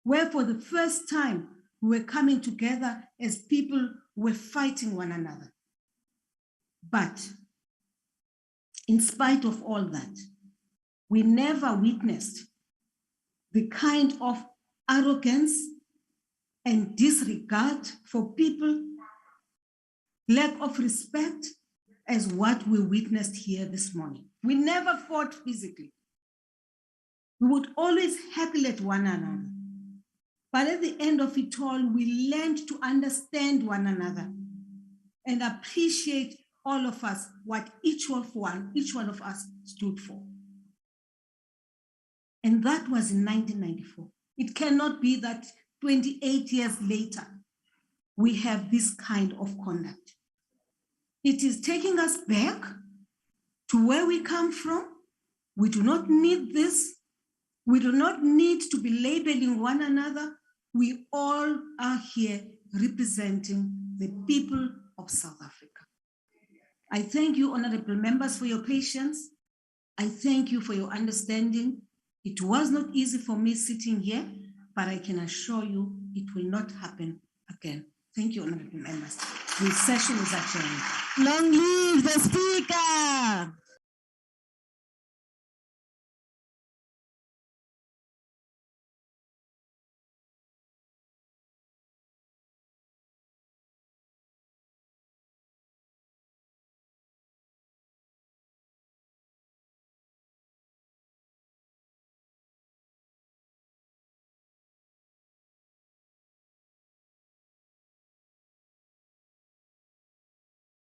where for the first time we were coming together as people were fighting one another. But in spite of all that, we never witnessed the kind of arrogance and disregard for people, lack of respect as what we witnessed here this morning. We never fought physically. We would always heckle at one another. But at the end of it all, we learned to understand one another and appreciate all of us, what each one of us stood for. And that was in 1994. It cannot be that 28 years later, we have this kind of conduct. It is taking us back to where we come from. We do not need this. We do not need to be labeling one another. We all are here representing the people of South Africa. I thank you, honorable members, for your patience. I thank you for your understanding. It was not easy for me sitting here, but I can assure you it will not happen again. Thank you, honorable members. The session is adjourned. Long live the Speaker.